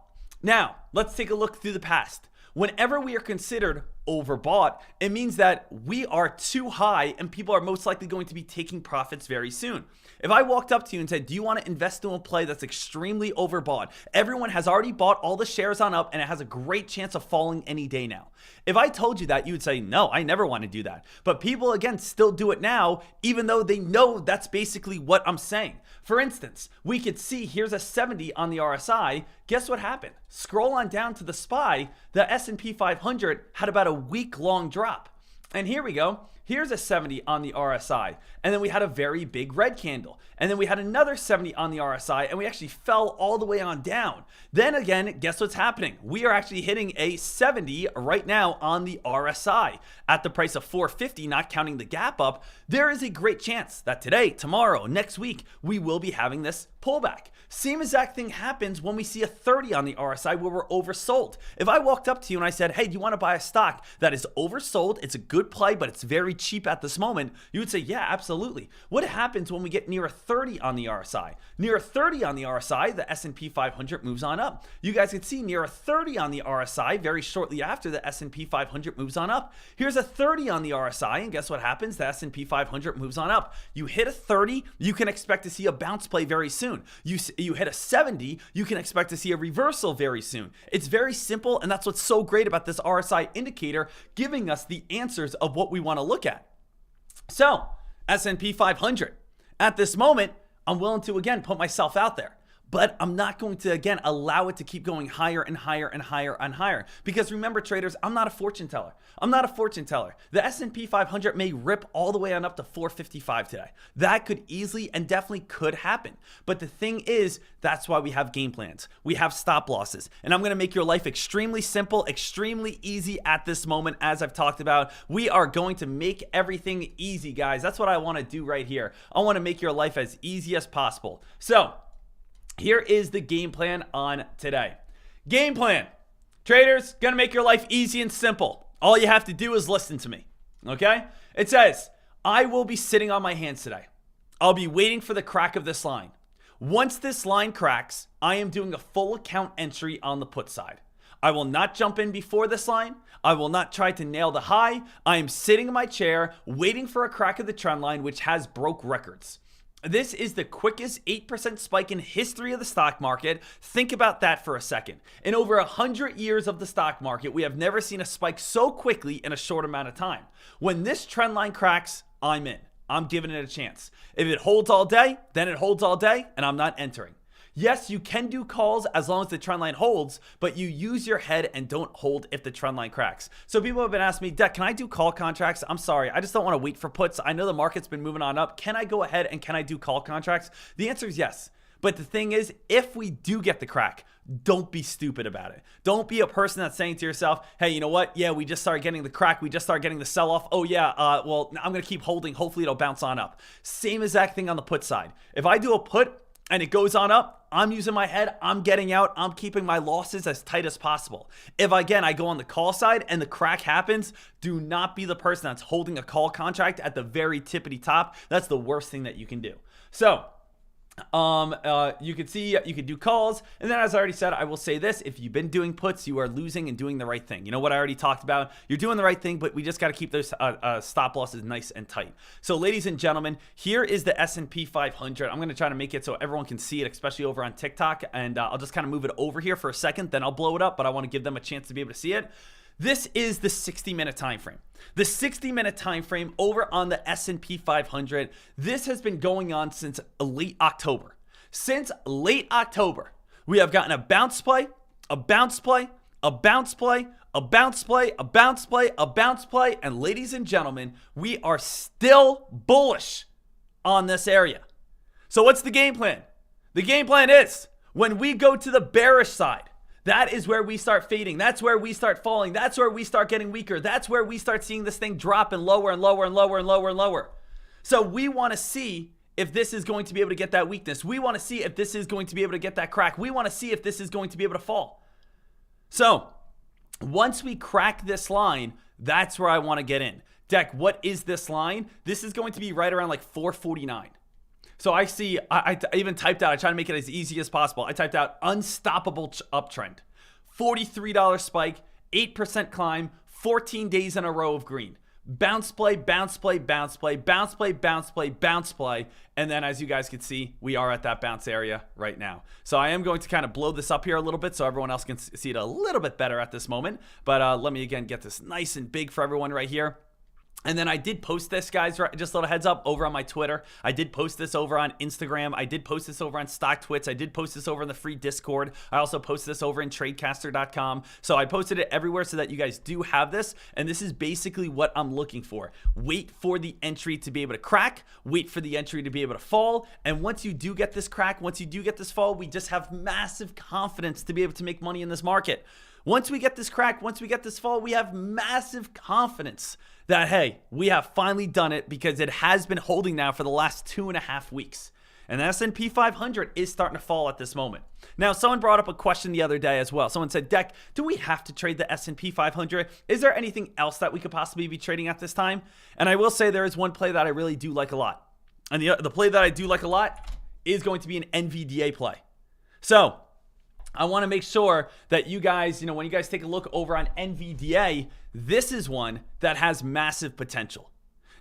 Now, let's take a look through the past. Whenever we are considered overbought, it means that we are too high and people are most likely going to be taking profits very soon. If I walked up to you and said, do you want to invest in a play that's extremely overbought? Everyone has already bought all the shares on up and it has a great chance of falling any day now. If I told you that, you would say, no, I never want to do that. But people, again, still do it now, even though they know that's basically what I'm saying. For instance, we could see here's a 70 on the RSI. Guess what happened? Scroll on down to the SPY. The S&P 500 had about a week-long drop. And here we go. Here's a 70 on the RSI. And then we had a very big red candle. And then we had another 70 on the RSI, and we actually fell all the way on down. Then again, guess what's happening? We are actually hitting a 70 right now on the RSI at the price of 450, not counting the gap up. There is a great chance that today, tomorrow, next week, we will be having this pullback. Same exact thing happens when we see a 30 on the RSI where we're oversold. If I walked up to you and I said, hey, do you want to buy a stock that is oversold? It's a good play, but it's very cheap at this moment. You would say, yeah, absolutely. What happens when we get near a 30 on the RSI? Near a 30 on the RSI, the S&P 500 moves on up. You guys can see near a 30 on the RSI very shortly after the S&P 500 moves on up. Here's a 30 on the RSI, and guess what happens? The S&P 500 moves on up. You hit a 30, you can expect to see a bounce play very soon. You hit a 70, you can expect to see a reversal very soon. It's very simple, and that's what's so great about this RSI indicator, giving us the answers of what we want to look at. So, S&P 500. At this moment, I'm willing to, again, put myself out there. But I'm not going to, again, allow it to keep going higher and higher and higher and higher. Because remember, traders, I'm not a fortune teller. I'm not a fortune teller. The S&P 500 may rip all the way on up to 455 today. That could easily and definitely could happen. But the thing is, that's why we have game plans. We have stop losses. And I'm going to make your life extremely simple, extremely easy at this moment, as I've talked about. We are going to make everything easy, guys. That's what I want to do right here. I want to make your life as easy as possible. So, here is the game plan on today. Game plan. Traders, gonna make your life easy and simple. All you have to do is listen to me, okay? It says, I will be sitting on my hands today. I'll be waiting for the crack of this line. Once this line cracks, I am doing a full account entry on the put side. I will not jump in before this line. I will not try to nail the high. I am sitting in my chair, waiting for a crack of the trend line, which has broke records. This is the quickest 8% spike in history of the stock market. Think about that for a second. In over 100 years of the stock market, we have never seen a spike so quickly in a short amount of time. When this trend line cracks, I'm in. I'm giving it a chance. If it holds all day, then it holds all day, and I'm not entering. Yes, you can do calls as long as the trend line holds, but you use your head and don't hold if the trend line cracks. So people have been asking me, Dek, can I do call contracts? I'm sorry, I just don't want to wait for puts. I know the market's been moving on up. Can I go ahead and can I do call contracts? The answer is yes. But the thing is, if we do get the crack, don't be stupid about it. Don't be a person that's saying to yourself, hey, you know what? Yeah, we just started getting the crack. We just started getting the sell-off. Oh, yeah, well, I'm going to keep holding. Hopefully, it'll bounce on up. Same exact thing on the put side. If I do a put and it goes on up, I'm using my head, I'm getting out, I'm keeping my losses as tight as possible. If, again, I go on the call side and the crack happens, do not be the person that's holding a call contract at the very tippity top. That's the worst thing that you can do. So, you could see, you could do calls. And then as I already said, I will say this, if you've been doing puts, you are losing and doing the right thing. You know what I already talked about? You're doing the right thing, but we just got to keep those stop losses nice and tight. So ladies and gentlemen, here is the S&P 500. I'm going to try to make it so everyone can see it, especially over on TikTok. And I'll just kind of move it over here for a second, then I'll blow it up, but I want to give them a chance to be able to see it. This is the 60-minute time frame. The 60-minute time frame over on the S&P 500. This has been going on since late October. Since late October, we have gotten a bounce play, a bounce play, a bounce play, a bounce play, a bounce play, a bounce play, and ladies and gentlemen, we are still bullish on this area. So what's the game plan? The game plan is when we go to the bearish side, that is where we start fading. That's where we start falling. That's where we start getting weaker. That's where we start seeing this thing drop and lower and lower and lower and lower and lower. So we want to see if this is going to be able to get that weakness. We want to see if this is going to be able to get that crack. We want to see if this is going to be able to fall. So once we crack this line, that's where I want to get in. Dek, what is this line? This is going to be right around like 449. So I see, I even typed out, I try to make it as easy as possible. I typed out unstoppable uptrend, $43 spike, 8% climb, 14 days in a row of green. Bounce play, bounce play, bounce play, bounce play, bounce play, bounce play. And then as you guys can see, we are at that bounce area right now. So I am going to kind of blow this up here a little bit so everyone else can see it a little bit better at this moment. But let me again get this nice and big for everyone right here. And then I did post this, guys, just a little heads up, over on my Twitter. I did post this over on Instagram. I did post this over on Stock Twits. I did post this over in the free Discord. I also posted this over in tradecaster.com. So I posted it everywhere so that you guys do have this. And this is basically what I'm looking for. Wait for the entry to be able to crack. Wait for the entry to be able to fall. And once you do get this crack, once you do get this fall, we just have massive confidence to be able to make money in this market. Once we get this crack, once we get this fall, we have massive confidence that, hey, we have finally done it, because it has been holding now for the last 2.5 weeks. And the S&P 500 is starting to fall at this moment. Now, someone brought up a question the other day as well. Someone said, Dek, do we have to trade the S&P 500? Is there anything else that we could possibly be trading at this time? And I will say there is one play that I really do like a lot. And the play that I do like a lot is going to be an NVDA play. So I want to make sure that you guys, when you guys take a look over on NVDA, this is one that has massive potential.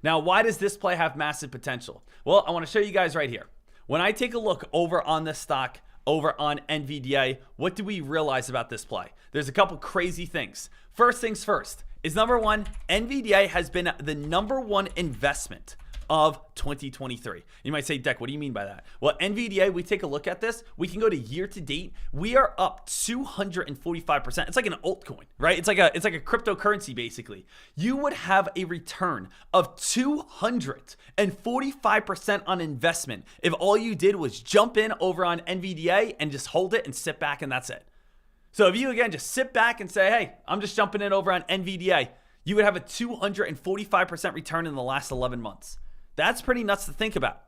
Now, why does this play have massive potential? Well, I want to show you guys right here. When I take a look over on this stock, over on NVDA, what do we realize about this play? There's a couple crazy things. First things first is, number one, NVDA has been the number one investment of 2023. You might say, Dek, what do you mean by that? Well, NVDA, we take a look at this. We can go to year to date. We are up 245%. It's like an altcoin, right? It's like a cryptocurrency, basically. You would have a return of 245% on investment if all you did was jump in over on NVDA and just hold it and sit back, and that's it. So if you, again, just sit back and say, hey, I'm just jumping in over on NVDA, you would have a 245% return in the last 11 months. That's pretty nuts to think about.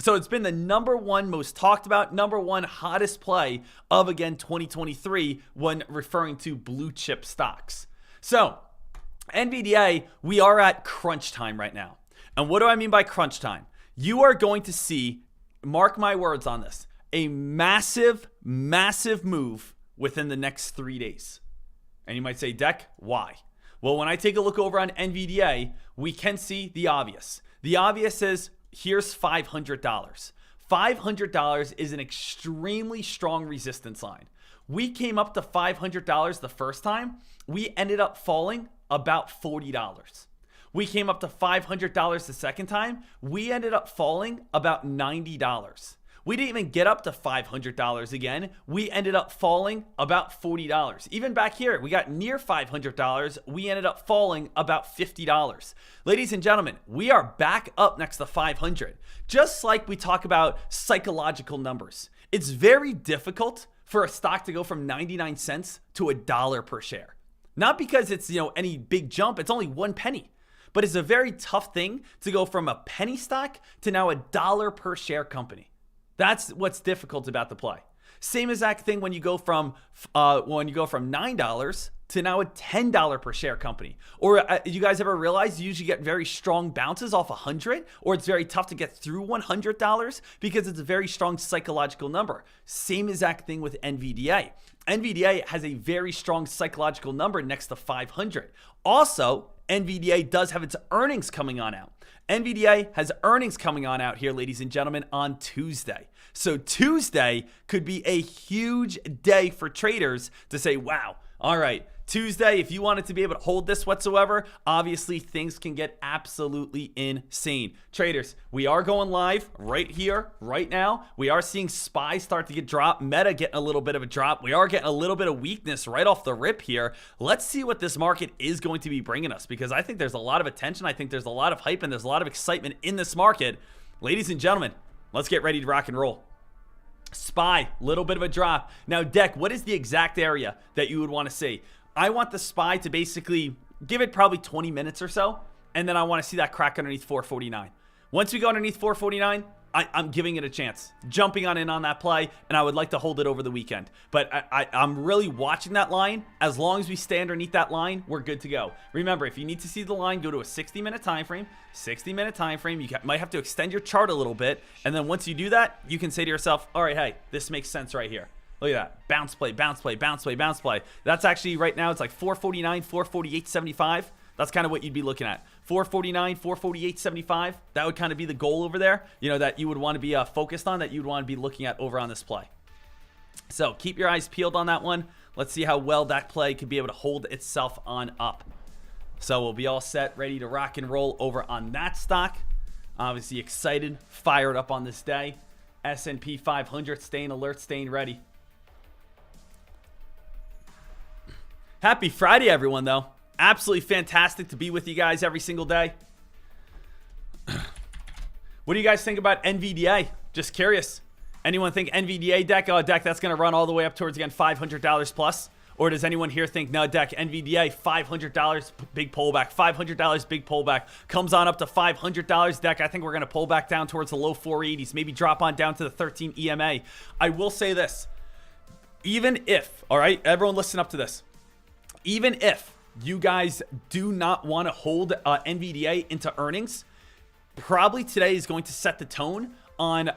So it's been the number one most talked about, number one hottest play of, again, 2023 when referring to blue chip stocks. So NVDA, we are at crunch time right now. And what do I mean by crunch time? You are going to see, mark my words on this, a massive, massive move within the next 3 days. And you might say, Dek, why? Well, when I take a look over on NVDA, we can see the obvious. The obvious is, here's $500. $500 is an extremely strong resistance line. We came up to $500 the first time. We ended up falling about $40. We came up to $500 the second time. We ended up falling about $90. We didn't even get up to $500 again. We ended up falling about $40. Even back here, we got near $500. We ended up falling about $50. Ladies and gentlemen, we are back up next to 500. Just like we talk about psychological numbers. It's very difficult for a stock to go from 99 cents to $1 per share. Not because it's, any big jump. It's only 1 penny. But it's a very tough thing to go from a penny stock to now $1 per share company. That's what's difficult about the play. Same exact thing when you go from $9 to now a $10 per share company. Or you guys ever realize you usually get very strong bounces off 100, or it's very tough to get through $100 because it's a very strong psychological number. Same exact thing with NVDA. NVDA has a very strong psychological number next to 500. Also, NVDA does have its earnings coming on out. NVDA has earnings coming on out here, ladies and gentlemen, on Tuesday. So Tuesday could be a huge day for traders to say, wow, all right, Tuesday, if you wanted to be able to hold this whatsoever, obviously things can get absolutely insane. Traders, we are going live right here, right now. We are seeing SPY start to get dropped. Meta getting a little bit of a drop. We are getting a little bit of weakness right off the rip here. Let's see what this market is going to be bringing us, because I think there's a lot of attention. I think there's a lot of hype and there's a lot of excitement in this market. Ladies and gentlemen, let's get ready to rock and roll. SPY, little bit of a drop. Now, Dek, what is the exact area that you would want to see? I want the SPY to basically give it probably 20 minutes or so, and then I want to see that crack underneath 449. Once we go underneath 449, I'm giving it a chance, jumping on in on that play, and I would like to hold it over the weekend. But I'm really watching that line. As long as we stay underneath that line, we're good to go. Remember, if you need to see the line, go to a 60-minute time frame. 60-minute time frame. You might have to extend your chart a little bit, and then once you do that, you can say to yourself, all right, hey, this makes sense right here. Look at that. Bounce play, bounce play, bounce play, bounce play. That's actually right now, it's like 449, 448.75. That's kind of what you'd be looking at. 449, 448.75. That would kind of be the goal over there, that you would want to be focused on, that you'd want to be looking at over on this play. So keep your eyes peeled on that one. Let's see how well that play could be able to hold itself on up. So we'll be all set, ready to rock and roll over on that stock. Obviously excited, fired up on this day. S&P 500 staying alert, staying ready. Happy Friday, everyone, though. Absolutely fantastic to be with you guys every single day. What do you guys think about NVDA? Just curious. Anyone think NVDA deck? Oh, deck, that's going to run all the way up towards, again, $500 plus? Or does anyone here think, no, deck, NVDA, $500, big pullback, $500, big pullback, comes on up to $500, deck, I think we're going to pull back down towards the low 480s, maybe drop on down to the 13 EMA. I will say this, even if, all right, everyone listen up to this, even if you guys do not want to hold NVDA into earnings, probably today is going to set the tone on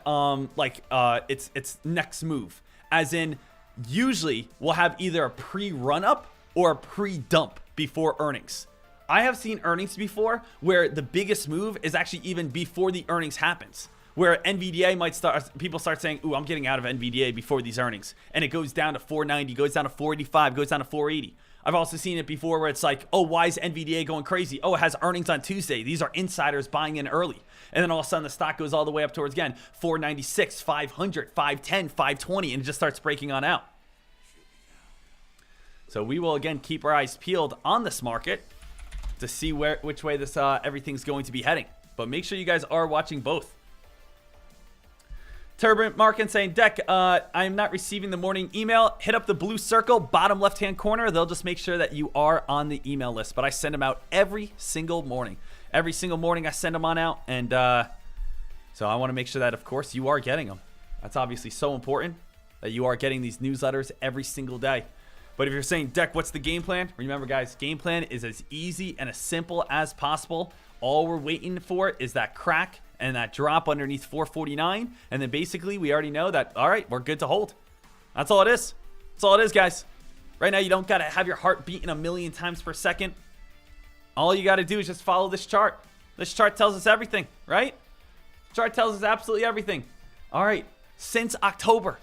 its next move. As in, usually we'll have either a pre-run up or a pre-dump before earnings. I have seen earnings before where the biggest move is actually even before the earnings happens. Where NVDA might start, people start saying, ooh, I'm getting out of NVDA before these earnings. And it goes down to 490, goes down to 485, goes down to 480. I've also seen it before where it's like, oh, why is NVDA going crazy? Oh, it has earnings on Tuesday. These are insiders buying in early. And then all of a sudden the stock goes all the way up towards, again, 496, 500, 510, 520, and it just starts breaking on out. So we will, again, keep our eyes peeled on this market to see which way this everything's going to be heading. But make sure you guys are watching both. Turbulent Markin saying, Deck, I am not receiving the morning email. Hit up the blue circle, bottom left-hand corner. They'll just make sure that you are on the email list. But I send them out every single morning. Every single morning I send them on out. And so I want to make sure that, of course, you are getting them. That's obviously so important that you are getting these newsletters every single day. But if you're saying, Deck, what's the game plan? Remember, guys, game plan is as easy and as simple as possible. All we're waiting for is that crack and that drop underneath 449. And then basically we already know that, all right, we're good to hold. That's all it is. That's all it is, guys. Right now, you don't got to have your heart beating a million times per second. All you got to do is just follow this chart. This chart tells us everything, right? Chart tells us absolutely everything. All right. Since October,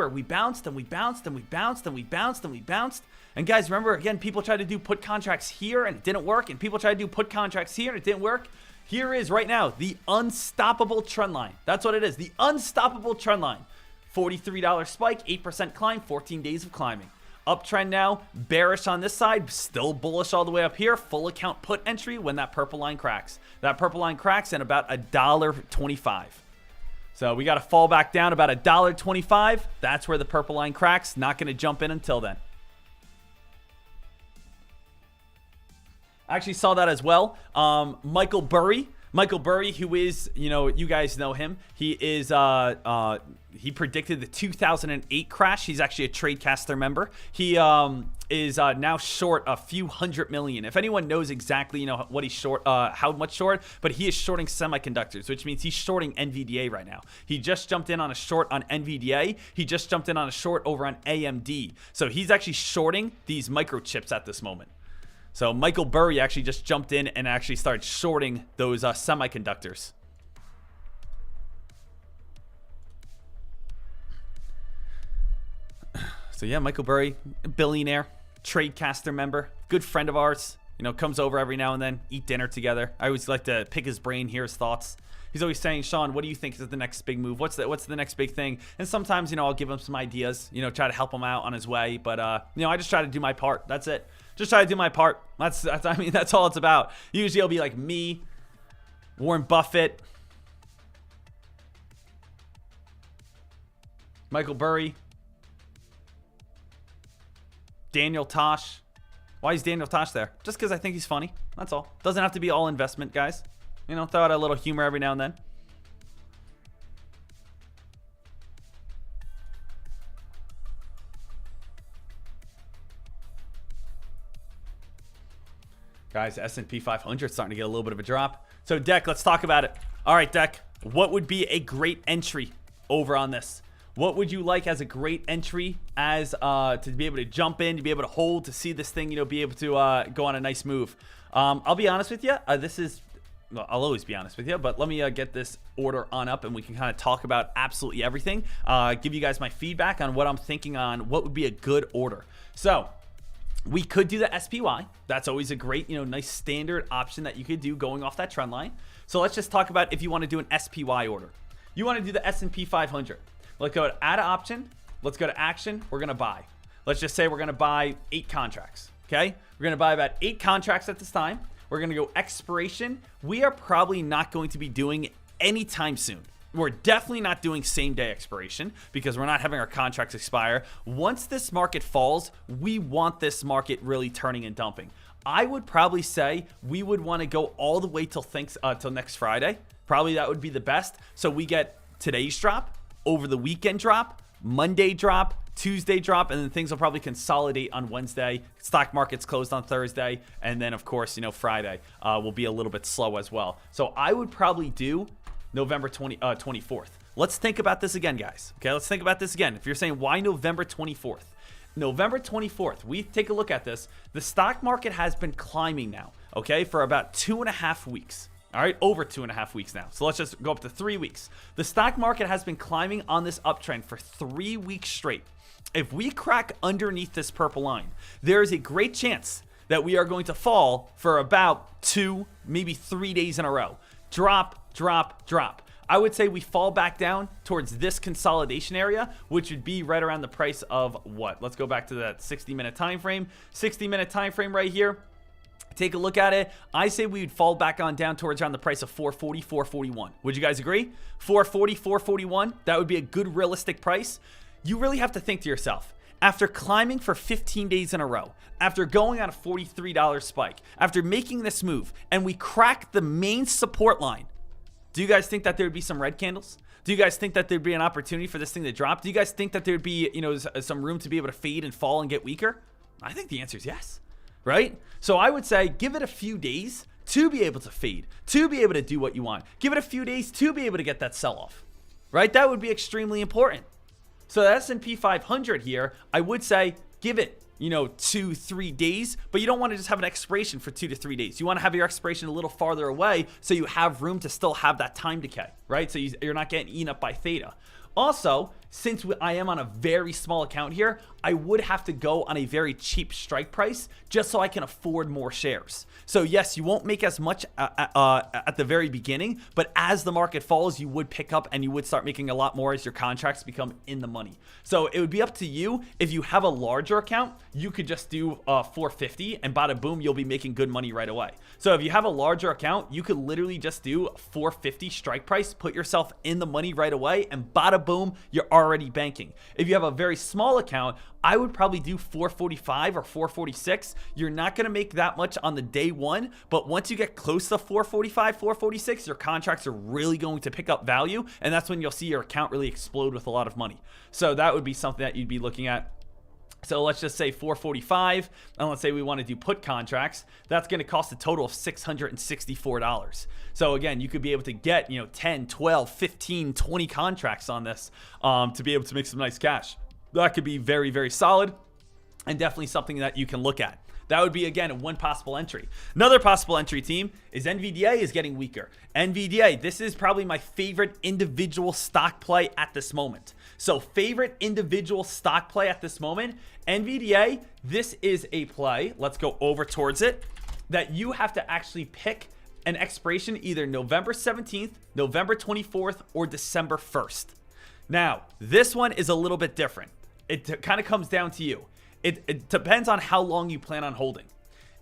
we bounced and we bounced and we bounced and we bounced and we bounced. And guys, remember, again, people tried to do put contracts here and it didn't work. And people tried to do put contracts here and it didn't work. Here is right now the unstoppable trend line. That's what it is. The unstoppable trend line. $43 spike, 8% climb, 14 days of climbing. Uptrend now, bearish on this side, still bullish all the way up here. Full account put entry when that purple line cracks. That purple line cracks in about $1.25. So we got to fall back down about $1.25. That's where the purple line cracks. Not going to jump in until then. I actually saw that as well. Michael Burry, who is, you guys know him. He is, he predicted the 2008 crash. He's actually a TradeCaster member. He is now short a few $100 million. If anyone knows exactly, what he's short, how much short, but he is shorting semiconductors, which means he's shorting NVDA right now. He just jumped in on a short on NVDA. He just jumped in on a short over on AMD. So he's actually shorting these microchips at this moment. So Michael Burry actually just jumped in and actually started shorting those semiconductors. So yeah, Michael Burry, billionaire, TradeCaster member, good friend of ours. Comes over every now and then, eat dinner together. I always like to pick his brain, hear his thoughts. He's always saying, Sean, what do you think is the next big move? What's the next big thing? And sometimes, I'll give him some ideas, try to help him out on his way. But, I just try to do my part. That's it. Just try to do my part. That's all it's about. Usually it'll be like me, Warren Buffett, Michael Burry, Daniel Tosh. Why is Daniel Tosh there? Just because I think he's funny. That's all. Doesn't have to be all investment, guys. Throw out a little humor every now and then. Guys, S&P 500 starting to get a little bit of a drop. So, Deck, let's talk about it. All right, Deck, what would be a great entry over on this? What would you like as a great entry as to be able to jump in, to be able to hold, to see this thing, be able to go on a nice move? I'll be honest with you. I'll always be honest with you, but let me get this order on up and we can kind of talk about absolutely everything. Give you guys my feedback on what I'm thinking on what would be a good order. So, We could do the SPY. That's always a great, nice standard option that you could do going off that trend line. So let's just talk about if you want to do an SPY order. You want to do the S&P 500. Let's go to add option. Let's go to action. We're going to buy. Let's just say we're going to buy 8 contracts. Okay. We're going to buy about 8 contracts at this time. We're going to go expiration. We are probably not going to be doing anytime soon. We're definitely not doing same day expiration because we're not having our contracts expire. Once this market falls, we want this market really turning and dumping. I would probably say we would want to go all the way till next Friday. Probably that would be the best. So we get today's drop, over the weekend drop, Monday drop, Tuesday drop, and then things will probably consolidate on Wednesday. Stock market's closed on Thursday, and then of course, Friday will be a little bit slow as well. So I would probably do November 24th. Let's think about this again, guys. Okay, let's think about this again. If you're saying why November 24th? November 24th, we take a look at this. The stock market has been climbing now, okay, for about 2.5 weeks. All right, over 2.5 weeks now. So let's just go up to 3 weeks. The stock market has been climbing on this uptrend for 3 weeks straight. If we crack underneath this purple line, there is a great chance that we are going to fall for about 2, maybe 3 days in a row. Drop, drop, drop. I would say we fall back down towards this consolidation area, which would be right around the price of what? Let's go back to that 60-minute time frame. 60-minute time frame right here. Take a look at it. I say we would fall back on down towards around the price of 440, 441. Would you guys agree? 440, 441. That would be a good realistic price. You really have to think to yourself, after climbing for 15 days in a row, after going on a $43 spike, after making this move, and we crack the main support line, do you guys think that there would be some red candles? Do you guys think that there'd be an opportunity for this thing to drop? Do you guys think that there'd be, some room to be able to fade and fall and get weaker? I think the answer is yes, right? So I would say give it a few days to be able to fade, to be able to do what you want. Give it a few days to be able to get that sell-off, right? That would be extremely important. So the S&P 500 here, I would say give it, 2-3 days, but you don't want to just have an expiration for 2 to 3 days. You want to have your expiration a little farther away so you have room to still have that time decay, right? So you're not getting eaten up by theta. Also, since I am on a very small account here, I would have to go on a very cheap strike price just so I can afford more shares. So yes, you won't make as much at the very beginning, but as the market falls, you would pick up and you would start making a lot more as your contracts become in the money. So it would be up to you. If you have a larger account, you could just do 450 and bada boom, you'll be making good money right away. So if you have a larger account, you could literally just do 450 strike price, put yourself in the money right away, and bada boom, you're already banking. If you have a very small account, I would probably do 445 or 446. You're not going to make that much on the day one, but once you get close to 445, 446, your contracts are really going to pick up value, and that's when you'll see your account really explode with a lot of money. So that would be something that you'd be looking at. So let's just say 445, and let's say we want to do put contracts. That's going to cost a total of $664. So again, you could be able to get 10, 12, 15, 20 contracts on this to be able to make some nice cash. That could be very, very solid and definitely something that you can look at. That would be, again, one possible entry. Another possible entry team is NVDA is getting weaker. NVDA, this is probably my favorite individual stock play at this moment. So favorite individual stock play at this moment, NVDA, this is a play. Let's go over towards it. That you have to actually pick an expiration either November 17th, November 24th, or December 1st. Now, this one is a little bit different. It kind of comes down to you. It depends on how long you plan on holding.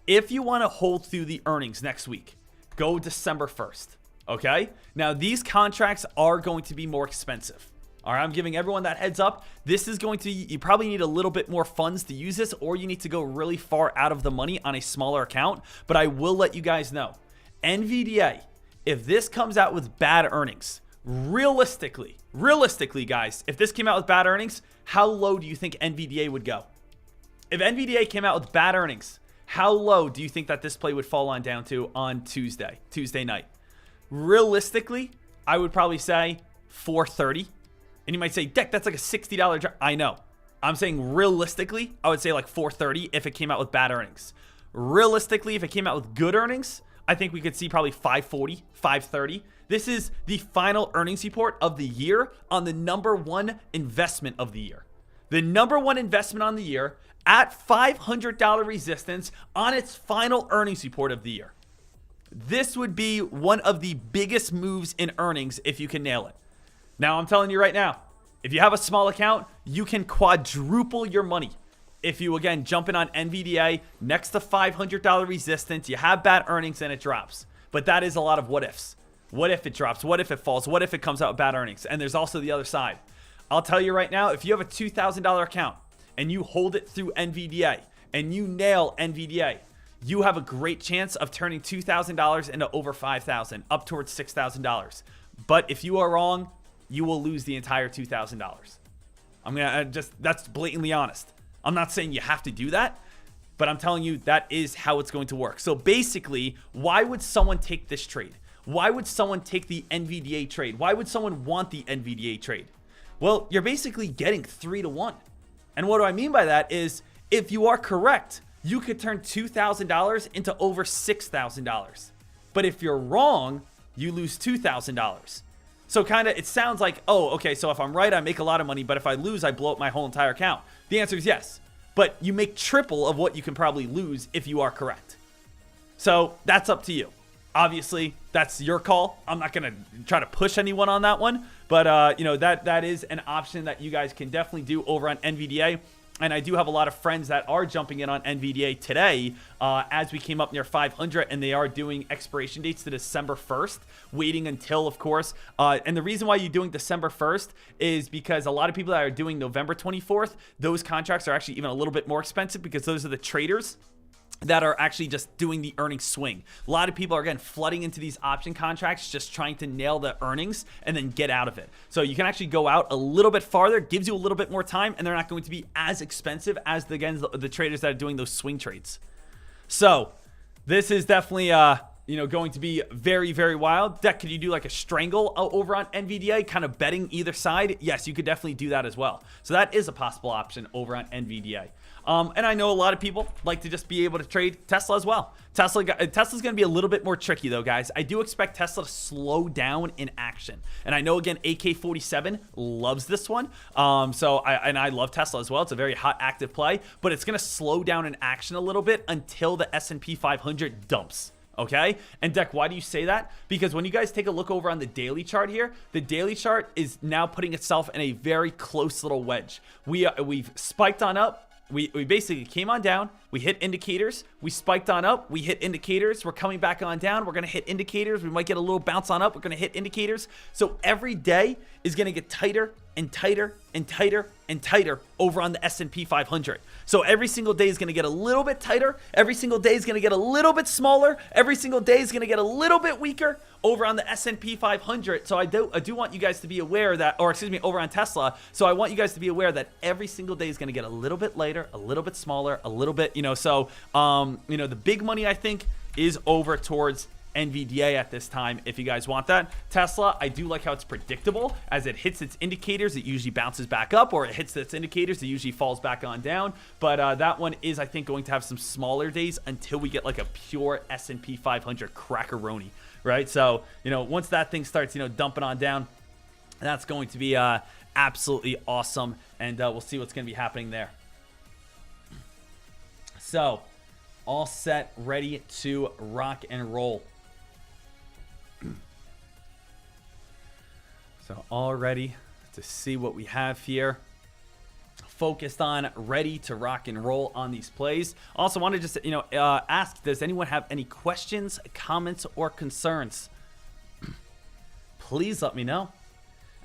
If you want to hold through the earnings next week, go December 1st, okay? Now, these contracts are going to be more expensive. All right, I'm giving everyone that heads up. This is going to, you probably need a little bit more funds to use this, or you need to go really far out of the money on a smaller account, but I will let you guys know. NVDA, if this comes out with bad earnings, realistically, guys, if this came out with bad earnings, how low do you think NVDA would go? If NVDA came out with bad earnings, how low do you think that this play would fall on down to on Tuesday night? Realistically, I would probably say 430. And you might say, Dek, that's like a $60 drop. I know. I'm saying realistically, I would say like 430 if it came out with bad earnings. Realistically, if it came out with good earnings, I think we could see probably 540, 530. This is the final earnings report of the year on the number one investment of the year. The number one investment on the year, at $500 resistance on its final earnings report of the year. This would be one of the biggest moves in earnings if you can nail it. Now, I'm telling you right now, if you have a small account, you can quadruple your money. If you, again, jump in on NVDA next to $500 resistance, you have bad earnings and it drops. But that is a lot of what ifs. What if it drops? What if it falls? What if it comes out with bad earnings? And there's also the other side. I'll tell you right now, if you have a $2,000 account and you hold it through NVDA and you nail NVDA, you have a great chance of turning $2,000 into over $5,000, up towards $6,000. But if you are wrong, you will lose the entire $2,000. I'm going to that's blatantly honest. I'm not saying you have to do that, but I'm telling you that is how it's going to work. So basically, why would someone take this trade? Why would someone take the NVDA trade? Why would someone want the NVDA trade? Well, you're basically getting 3-to-1. And what do I mean by that is if you are correct, you could turn $2,000 into over $6,000. But if you're wrong, you lose $2,000. So kind of, it sounds like, oh, okay, so if I'm right, I make a lot of money, but if I lose, I blow up my whole entire account. The answer is yes. But you make triple of what you can probably lose if you are correct. So that's up to you. Obviously, that's your call. I'm not going to try to push anyone on that one. But, that is an option that you guys can definitely do over on NVDA. And I do have a lot of friends that are jumping in on NVDA today as we came up near 500, and they are doing expiration dates to December 1st, waiting until, of course. And the reason why you're doing December 1st is because a lot of people that are doing November 24th, those contracts are actually even a little bit more expensive because those are the traders that are actually just doing the earnings swing. A lot of people are, again, flooding into these option contracts, just trying to nail the earnings and then get out of it. So you can actually go out a little bit farther, gives you a little bit more time, and they're not going to be as expensive as, the traders that are doing those swing trades. So this is definitely, going to be very, very wild. Dek, could you do like a strangle over on NVDA, kind of betting either side? Yes, you could definitely do that as well. So that is a possible option over on NVDA. And I know a lot of people like to just be able to trade Tesla as well. Tesla's going to be a little bit more tricky though, guys. I do expect Tesla to slow down in action. And I know, again, AK-47 loves this one. I love Tesla as well. It's a very hot, active play. But it's going to slow down in action a little bit until the S&P 500 dumps. Okay? And Dek, why do you say that? Because when you guys take a look over on the daily chart here, the daily chart is now putting itself in a very close little wedge. We've spiked on up. We basically came on down, we hit indicators, we spiked on up, we hit indicators, we're coming back on down, we're going to hit indicators, we might get a little bounce on up, we're going to hit indicators. So every day is going to get tighter and tighter and tighter and tighter over on the S&P 500. So every single day is going to get a little bit tighter, every single day is going to get a little bit smaller, every single day is going to get a little bit weaker over on the S&P 500. So I do want you guys to be aware that, over on Tesla. So I want you guys to be aware that every single day is going to get a little bit lighter, a little bit smaller, a little bit, the big money, I think, is over towards NVDA at this time if you guys want that. Tesla, I do like how it's predictable. As it hits its indicators, it usually bounces back up, or it hits its indicators, it usually falls back on down. But that one is, I think, going to have some smaller days until we get like a pure S&P 500 crackeroni, right? So, once that thing starts, dumping on down, that's going to be absolutely awesome. And we'll see what's going to be happening there. So, all set, ready to rock and roll. So all ready to see what we have here. Focused on, ready to rock and roll on these plays. Also want to just, ask, does anyone have any questions, comments, or concerns? Please let me know.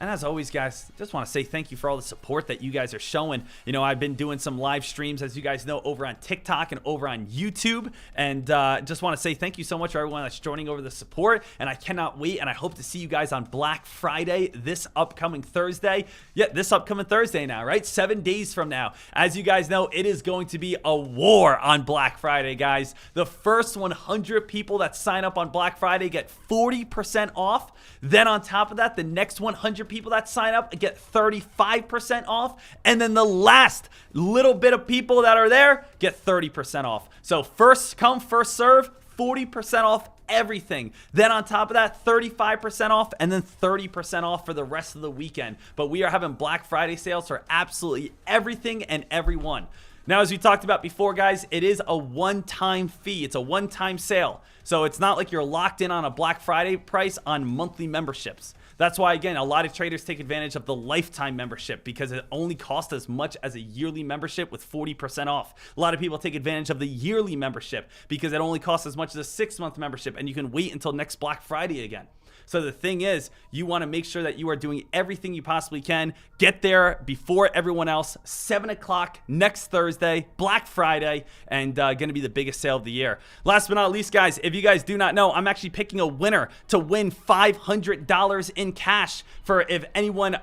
And as always, guys, just want to say thank you for all the support that you guys are showing. I've been doing some live streams, as you guys know, over on TikTok and over on YouTube. And just want to say thank you so much for everyone that's joining over the support. And I cannot wait. And I hope to see you guys on Black Friday this upcoming Thursday. Yeah, this upcoming Thursday now, right? 7 days from now. As you guys know, it is going to be a war on Black Friday, guys. The first 100 people that sign up on Black Friday get 40% off. Then on top of that, the next 100 people that sign up get 35% off. And then the last little bit of people that are there get 30% off. So first come, first serve, 40% off everything. Then on top of that, 35% off, and then 30% off for the rest of the weekend. But we are having Black Friday sales for absolutely everything and everyone. Now, as we talked about before, guys, it is a one-time fee. It's a one-time sale. So it's not like you're locked in on a Black Friday price on monthly memberships. That's why, again, a lot of traders take advantage of the lifetime membership because it only costs as much as a yearly membership with 40% off. A lot of people take advantage of the yearly membership because it only costs as much as a 6-month membership, and you can wait until next Black Friday again. So the thing is, you want to make sure that you are doing everything you possibly can. Get there before everyone else. 7 o'clock next Thursday, Black Friday, and going to be the biggest sale of the year. Last but not least, guys, if you guys do not know, I'm actually picking a winner to win $500 in cash for if anyone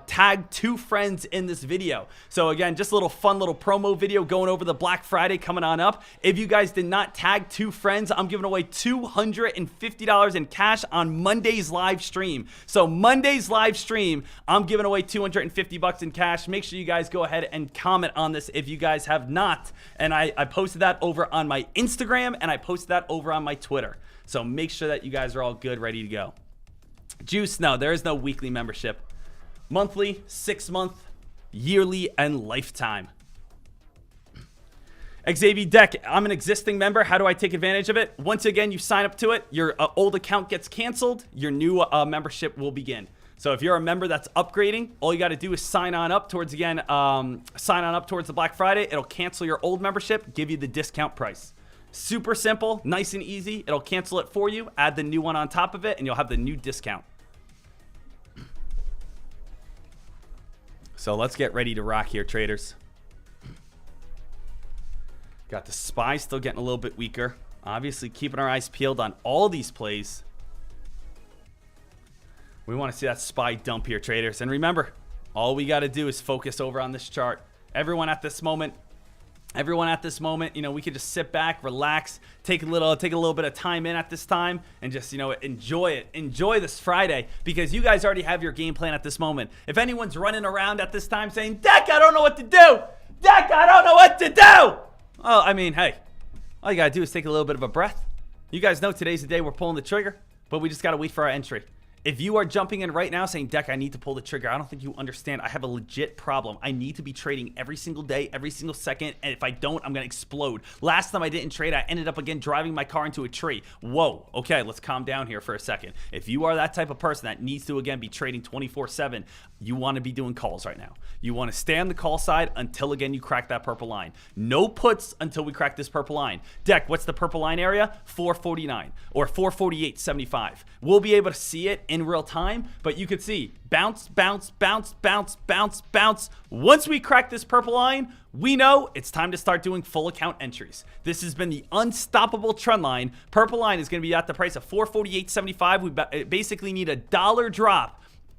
tagged 2 friends in this video. So again, just a little fun little promo video going over the Black Friday coming on up. If you guys did not tag 2 friends, I'm giving away $250 in cash on Monday's live stream. So Monday's live stream, I'm giving away $250 in cash. Make sure you guys go ahead and comment on this if you guys have not. And I posted that over on my Instagram, and I posted that over on my Twitter. So make sure that you guys are all good, ready to go. Juice, no, there is no weekly membership. Monthly, 6-month, yearly, and lifetime. Xavier Deck, I'm an existing member. How do I take advantage of it? Once again, you sign up to it. Your old account gets canceled. Your new membership will begin. So if you're a member that's upgrading, all you got to do is sign on up towards the Black Friday. It'll cancel your old membership, give you the discount price. Super simple, nice and easy. It'll cancel it for you, add the new one on top of it, and you'll have the new discount. So let's get ready to rock here, traders. Got the SPY still getting a little bit weaker. Obviously, keeping our eyes peeled on all these plays. We want to see that SPY dump here, traders. And remember, all we got to do is focus over on this chart. Everyone at this moment, you know, we could just sit back, relax, take a little bit of time in at this time, and just, you know, enjoy it. Enjoy this Friday, because you guys already have your game plan at this moment. If anyone's running around at this time saying, Deck, I don't know what to do. Deck, I don't know what to do. Well, I mean, hey, all you got to do is take a little bit of a breath. You guys know today's the day we're pulling the trigger, but we just got to wait for our entry. If you are jumping in right now saying, Deck, I need to pull the trigger, I don't think you understand. I have a legit problem. I need to be trading every single day, every single second, and if I don't, I'm going to explode. Last time I didn't trade, I ended up again driving my car into a tree. Whoa, okay, let's calm down here for a second. If you are that type of person that needs to, again, be trading 24/7, you want to be doing calls right now. You want to stay on the call side until, again, you crack that purple line. No puts until we crack this purple line. Deck, what's the purple line area? 449 or 448.75. We'll be able to see it in real time, but you could see bounce, bounce, bounce, bounce, bounce, bounce. Once we crack this purple line, we know it's time to start doing full account entries. This has been the unstoppable trend line. Purple line is going to be at the price of 448.75. We basically need a $1 drop,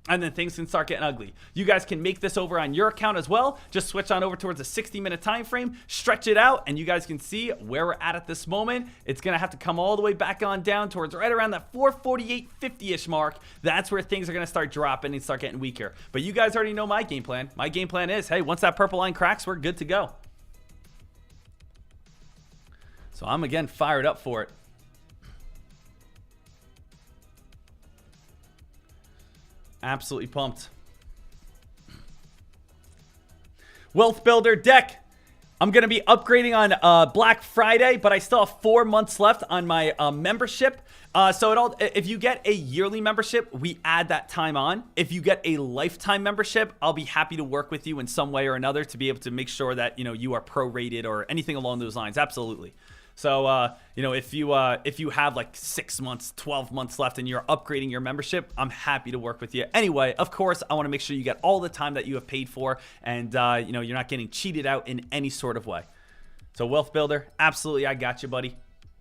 and then things can start getting ugly. You guys can make this over on your account as well. Just switch on over towards a 60-minute time frame, stretch it out, and you guys can see where we're at this moment. It's going to have to come all the way back on down towards right around that 448.50-ish mark. That's where things are going to start dropping and start getting weaker. But you guys already know my game plan. My game plan is, hey, once that purple line cracks, we're good to go. So I'm, again, fired up for it. Absolutely pumped. Wealth Builder Deck. I'm going to be upgrading on Black Friday, but I still have 4 months left on my membership. So if you get a yearly membership, we add that time on. If you get a lifetime membership, I'll be happy to work with you in some way or another to be able to make sure that, you know, you are prorated or anything along those lines. Absolutely. So, you know, if you have like 6 months, 12 months left and you're upgrading your membership, I'm happy to work with you. Anyway, of course, I want to make sure you get all the time that you have paid for, and, you know, you're not getting cheated out in any sort of way. So Wealth Builder, absolutely, I got you, buddy.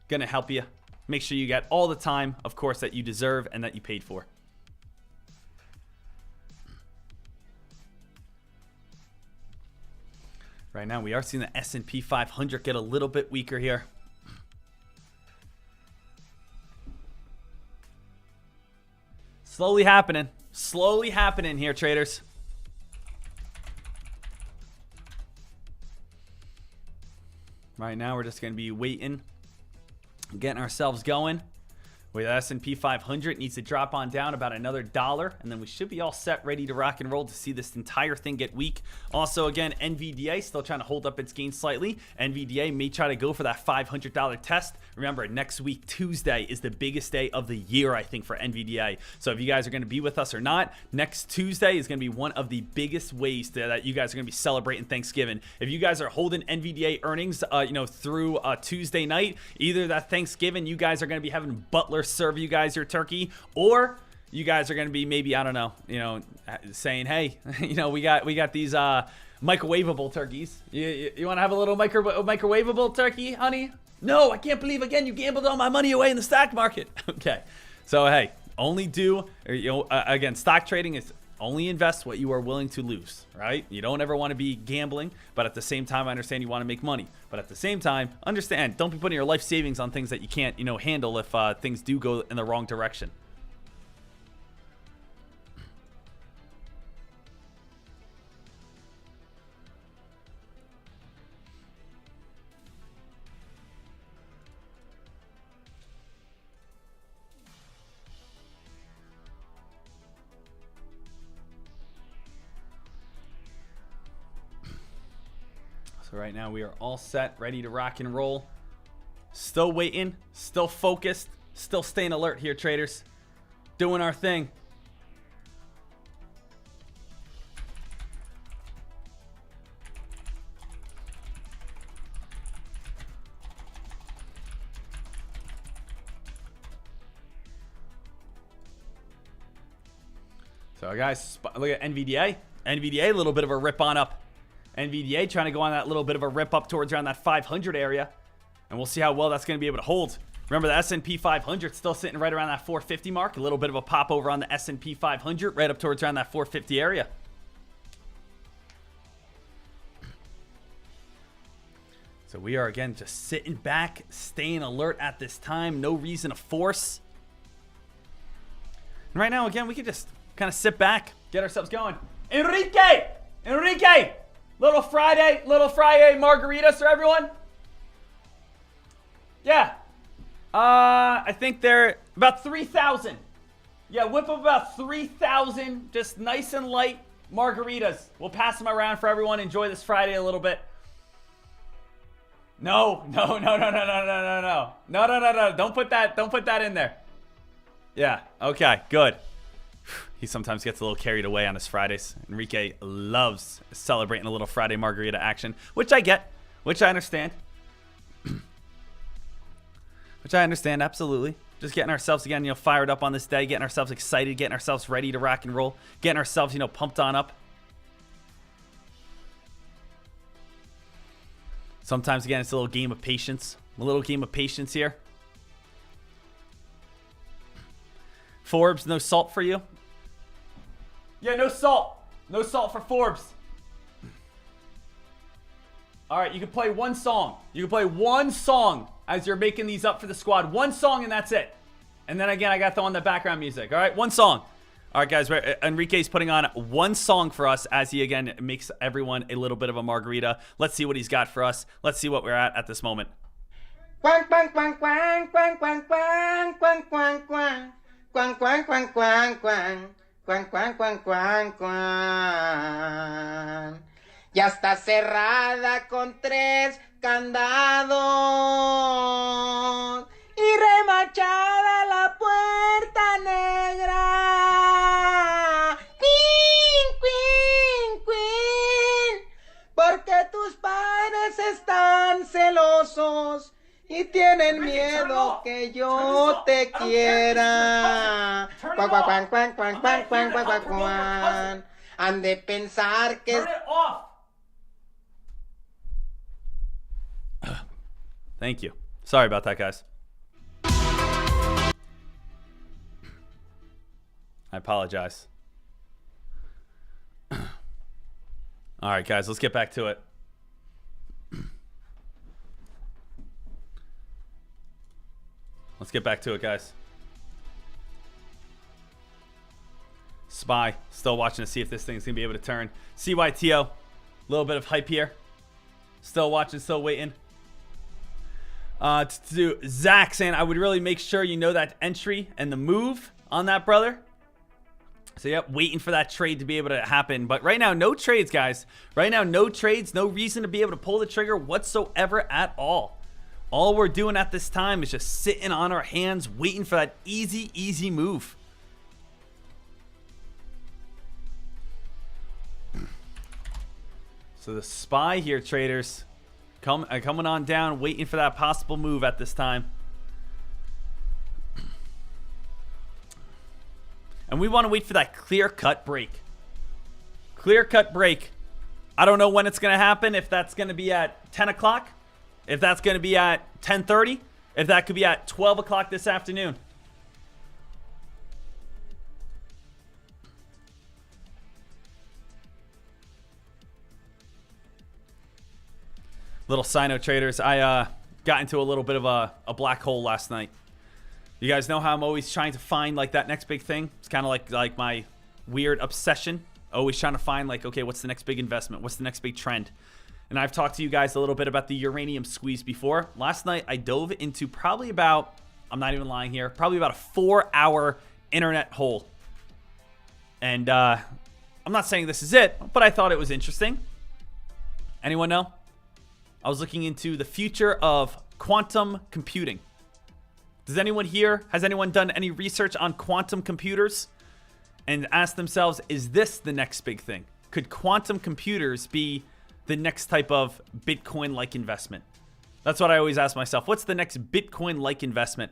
Gonna help you. Make sure you get all the time, of course, that you deserve and that you paid for. Right now, we are seeing the S&P 500 get a little bit weaker here. Slowly happening here, traders. Right now, we're just going to be waiting, getting ourselves going. Where the S&P 500 needs to drop on down about another $1, and then we should be all set, ready to rock and roll to see this entire thing get weak. Also, again, NVDA still trying to hold up its gains slightly. NVDA may try to go for that $500 test. Remember, next week, Tuesday, is the biggest day of the year, I think, for NVDA. So if you guys are going to be with us or not, next Tuesday is going to be one of the biggest ways that you guys are going to be celebrating Thanksgiving. If you guys are holding NVDA earnings, through Tuesday night, either that Thanksgiving, you guys are going to be having Butler serve you guys your turkey, or you guys are going to be maybe, I don't know, saying, hey, we got these microwavable turkeys. You want to have a little microwavable turkey, honey? No, I can't believe, again, you gambled all my money away in the stock market. Okay. So, hey, only again, stock trading is only invest what you are willing to lose, right? You don't ever want to be gambling, but at the same time, I understand you want to make money. But at the same time, understand, don't be putting your life savings on things that you can't, handle if things do go in the wrong direction. So right now we are all set, ready to rock and roll. Still waiting, still focused, still staying alert here, traders. Doing our thing. So guys, look at NVDA. NVDA, a little bit of a rip on up. NVDA trying to go on that little bit of a rip up towards around that 500 area. And we'll see how well that's going to be able to hold. Remember, the S&P 500 still sitting right around that 450 mark. A little bit of a pop over on the S&P 500 right up towards around that 450 area. So we are, again, just sitting back, staying alert at this time. No reason to force. And right now, again, we can just kind of sit back, get ourselves going. Enrique! Little Friday margaritas for everyone. Yeah. I think they're about 3,000. Yeah, whip up about 3,000, just nice and light margaritas. We'll pass them around for everyone. Enjoy this Friday a little bit. No. Don't put that in there. Yeah, okay, good. He sometimes gets a little carried away on his Fridays. Enrique loves celebrating a little Friday margarita action, which I get, which I understand. Absolutely. Just getting ourselves, again, fired up on this day, getting ourselves excited, getting ourselves ready to rock and roll, getting ourselves, pumped on up. Sometimes, again, it's a little game of patience. Here. Forbes, no salt for you? Yeah, no salt. No salt for Forbes. All right, you can play one song. As you're making these up for the squad. One song and that's it. And then again, I got the background music. All right, one song. All right, guys, Enrique's putting on one song for us as he, again, makes everyone a little bit of a margarita. Let's see what he's got for us. Let's see what we're at this moment. Quang, quang, quang, quang, quang, quang, quang, quang, quang, quang. Quang, quang, quang, quang, quang. Quang, quang, quang, quang, quang. Ya está cerrada con 3 candados y remachada la puerta negra. Queen, queen, queen, porque tus padres están celosos y tienen miedo que yo te quiera. Cuan, cuan, cuan, cuan, cuan, cuan, cuan, cuan, cuan, cuan. Han de pensar que... Thank you. Sorry about that, guys. I apologize. All right, guys, let's get back to it. Let's get back to it, guys. Spy, still watching to see if this thing's going to be able to turn. CYTO, a little bit of hype here. Still watching, still waiting. To Zach saying, I would really make sure you know that entry and the move on that, brother. So, yep, waiting for that trade to be able to happen. But right now, no trades, guys. Right now, no trades. No reason to be able to pull the trigger whatsoever at all. All we're doing at this time is just sitting on our hands, waiting for that easy move. So the SPY here, traders, coming on down, waiting for that possible move at this time. And we want to wait for that clear-cut break. Clear-cut break. I don't know when it's going to happen, if that's going to be at 10 o'clock, if that's going to be at 10:30, if that could be at 12 o'clock this afternoon. Little side note, traders, I got into a little bit of a black hole last night. You guys know how I'm always trying to find like that next big thing? It's kind of like my weird obsession. Always trying to find like, okay, what's the next big investment? What's the next big trend? And I've talked to you guys a little bit about the uranium squeeze before. Last night, I dove into probably about, I'm not even lying here, probably about a 4-hour internet hole. And I'm not saying this is it, but I thought it was interesting. Anyone know? I was looking into the future of quantum computing. Does anyone here, has anyone done any research on quantum computers and asked themselves, is this the next big thing? Could quantum computers be the next type of Bitcoin-like investment? That's what I always ask myself. What's the next Bitcoin-like investment?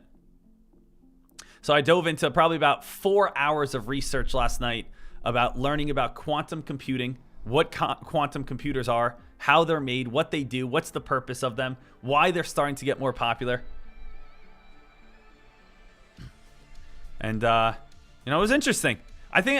So I dove into probably about 4 hours of research last night about learning about quantum computing, what quantum computers are, how they're made, what they do, what's the purpose of them, why they're starting to get more popular. And, you know, it was interesting. I think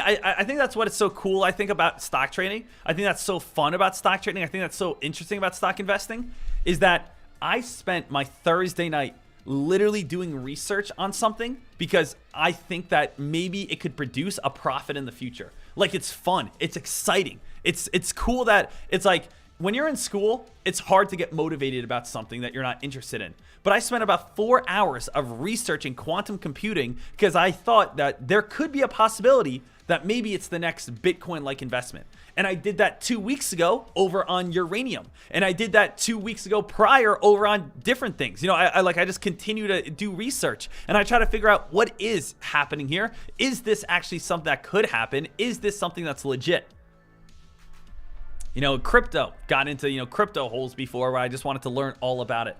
that's what is so cool, I think, about stock trading. I think that's so fun about stock trading. I think that's so interesting about stock investing is that I spent my Thursday night literally doing research on something because I think that maybe it could produce a profit in the future. Like, it's fun. It's exciting. It's cool that it's like when you're in school, it's hard to get motivated about something that you're not interested in. But I spent about 4 hours of researching quantum computing because I thought that there could be a possibility that maybe it's the next Bitcoin-like investment. And I did that 2 weeks ago over on uranium. And I did that 2 weeks ago prior over on different things. You know, I just continue to do research and I try to figure out what is happening here. Is this actually something that could happen? Is this something that's legit? You know, crypto, got into, you know, crypto holes before where I just wanted to learn all about it.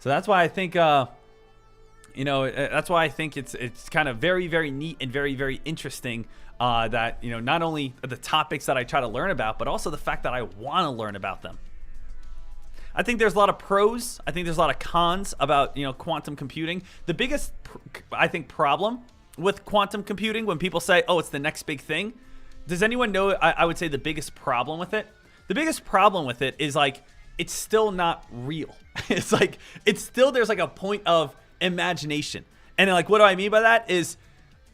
So that's why I think, you know, that's why I think it's kind of very, very neat and very, very interesting that, you know, not only the topics that I try to learn about, but also the fact that I want to learn about them. I think there's a lot of pros. I think there's a lot of cons about, you know, quantum computing. The biggest, I think, problem with quantum computing when people say, oh, it's the next big thing. Does anyone know, I would say the biggest problem with it? The biggest problem with it is like, it's still not real. It's like, it's still, there's like a point of imagination. And like, what do I mean by that is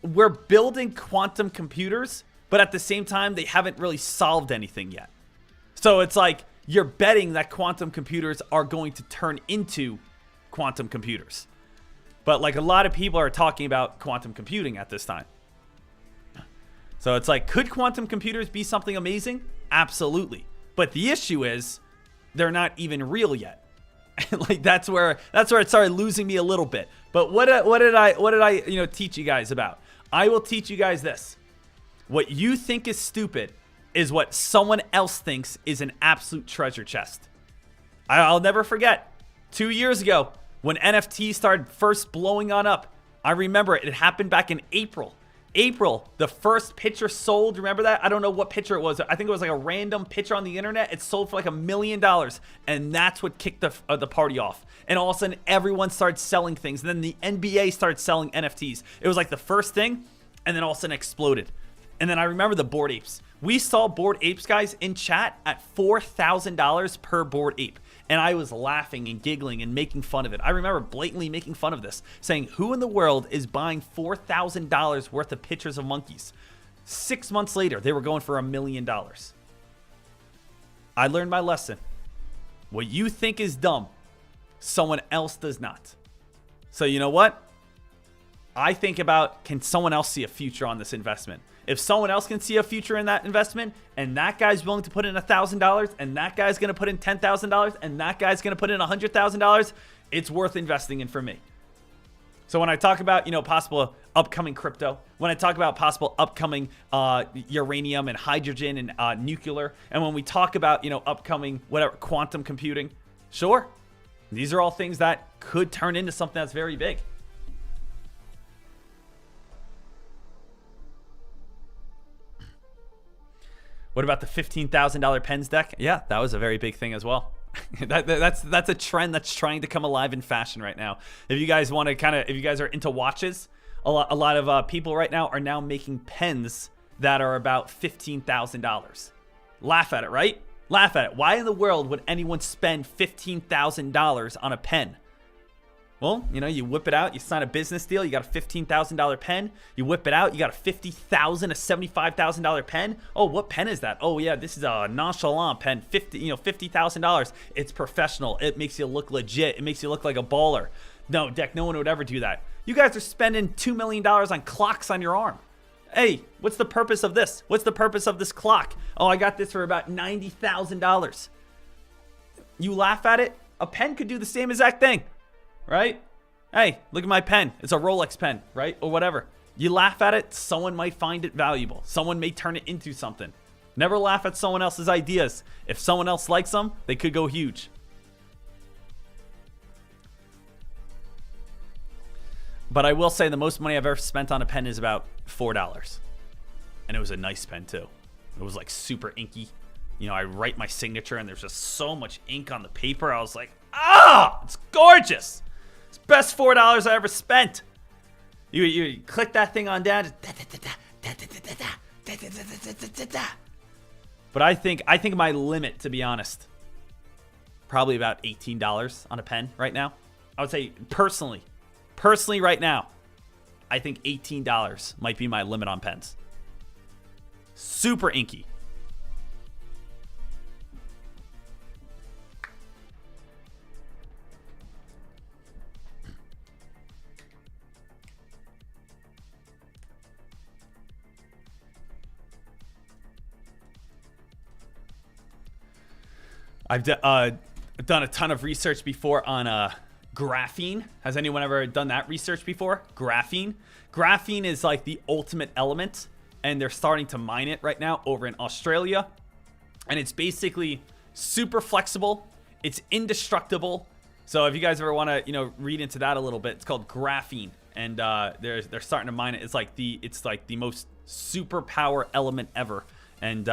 we're building quantum computers, but at the same time, they haven't really solved anything yet. So it's like, you're betting that quantum computers are going to turn into quantum computers. But like a lot of people are talking about quantum computing at this time. So it's like, could quantum computers be something amazing? Absolutely. But the issue is they're not even real yet. Like that's where it started losing me a little bit. But what did I you know, teach you guys about? I will teach you guys this. What you think is stupid is what someone else thinks is an absolute treasure chest. I'll never forget 2 years ago when NFTs started first blowing on up. I remember it happened back in April, the first picture sold. Remember that? I don't know what picture it was. I think it was like a random picture on the internet. It sold for like $1 million. And that's what kicked the party off. And all of a sudden, everyone started selling things. And then the NBA started selling NFTs. It was like the first thing, and then all of a sudden exploded. And then I remember the Bored Apes. We saw Bored Apes, guys, in chat at $4,000 per Bored Ape. And I was laughing and giggling and making fun of it. I remember blatantly making fun of this, saying, who in the world is buying $4,000 worth of pictures of monkeys? 6 months later, they were going for $1 million. I learned my lesson. What you think is dumb Someone else does not. So you know what? I think about, can someone else see a future on this investment? If someone else can see a future in that investment, and that guy's willing to put in $1,000, and that guy's going to put in $10,000, and that guy's going to put in $100,000, it's worth investing in for me. So when I talk about, possible upcoming crypto, when I talk about possible upcoming uranium and hydrogen and nuclear, and when we talk about, upcoming whatever, quantum computing, sure, these are all things that could turn into something that's very big. What about the $15,000 pens deck? Yeah, that was a very big thing as well. That's a trend that's trying to come alive in fashion right now. If you guys want to if you guys are into watches, a lot of people right now are now making pens that are about $15,000. Laugh at it, right? Laugh at it. Why in the world would anyone spend $15,000 on a pen? Well, you whip it out, you sign a business deal, you got a $15,000 pen, you whip it out, you got a $50,000, a $75,000 pen. Oh, what pen is that? Oh yeah, this is a nonchalant pen, $50,000. It's professional. It makes you look legit. It makes you look like a baller. No, Deck, no one would ever do that. You guys are spending $2 million on clocks on your arm. Hey, what's the purpose of this? What's the purpose of this clock? Oh, I got this for about $90,000. You laugh at it? A pen could do the same exact thing. Right? Hey, look at my pen. It's a Rolex pen, right? Or whatever. You laugh at it, someone might find it valuable. Someone may turn it into something. Never laugh at someone else's ideas. If someone else likes them, they could go huge. But I will say the most money I've ever spent on a pen is about $4. And it was a nice pen too. It was like super inky. I write my signature and there's just so much ink on the paper. I was like, it's gorgeous. It's the best $4 I ever spent. You click that thing on down. But I think my limit, to be honest, probably about $18 on a pen right now. I would say personally right now, I think $18 might be my limit on pens. Super inky. I've done a ton of research before on graphene. Has anyone ever done that research before? Graphene. Graphene is like the ultimate element, and they're starting to mine it right now over in Australia. And it's basically super flexible. It's indestructible. So if you guys ever want to, read into that a little bit, it's called graphene, and they're starting to mine it. It's like the most superpower element ever, and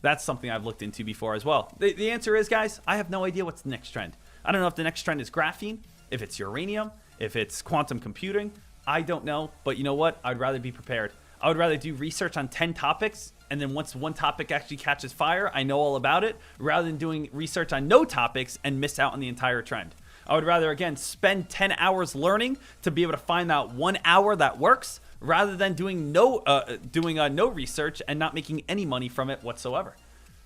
that's something I've looked into before as well. The answer is, guys, I have no idea what's the next trend. I don't know if the next trend is graphene, if it's uranium, if it's quantum computing. I don't know, but you know what? I'd rather be prepared. I would rather do research on 10 topics, and then once one topic actually catches fire, I know all about it, rather than doing research on no topics and miss out on the entire trend. I would rather, again, spend 10 hours learning to be able to find that 1 hour that works, rather than doing no research and not making any money from it whatsoever.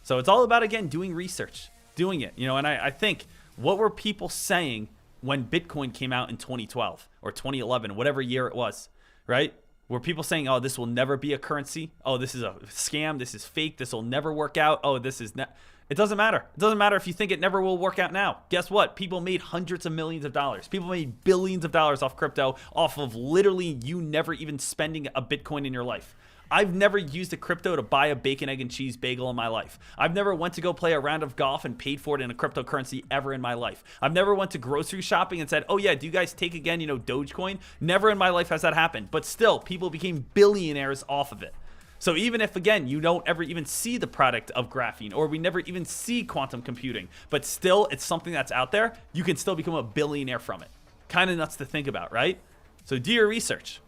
So it's all about, again, doing research, doing it. And I think, what were people saying when Bitcoin came out in 2012 or 2011, whatever year it was, right? Were people saying, oh, this will never be a currency? Oh, this is a scam. This is fake. This will never work out. Oh, this is not. It doesn't matter. It doesn't matter if you think it never will work out now. Guess what? People made hundreds of millions of dollars. People made billions of dollars off crypto, off of literally you never even spending a Bitcoin in your life. I've never used a crypto to buy a bacon, egg, and cheese bagel in my life. I've never went to go play a round of golf and paid for it in a cryptocurrency ever in my life. I've never went to grocery shopping and said, oh yeah, do you guys take again, Dogecoin? Never in my life has that happened. But still, people became billionaires off of it. So even if, again, you don't ever even see the product of graphene, or we never even see quantum computing, but still it's something that's out there, you can still become a billionaire from it. Kind of nuts to think about, right? So do your research.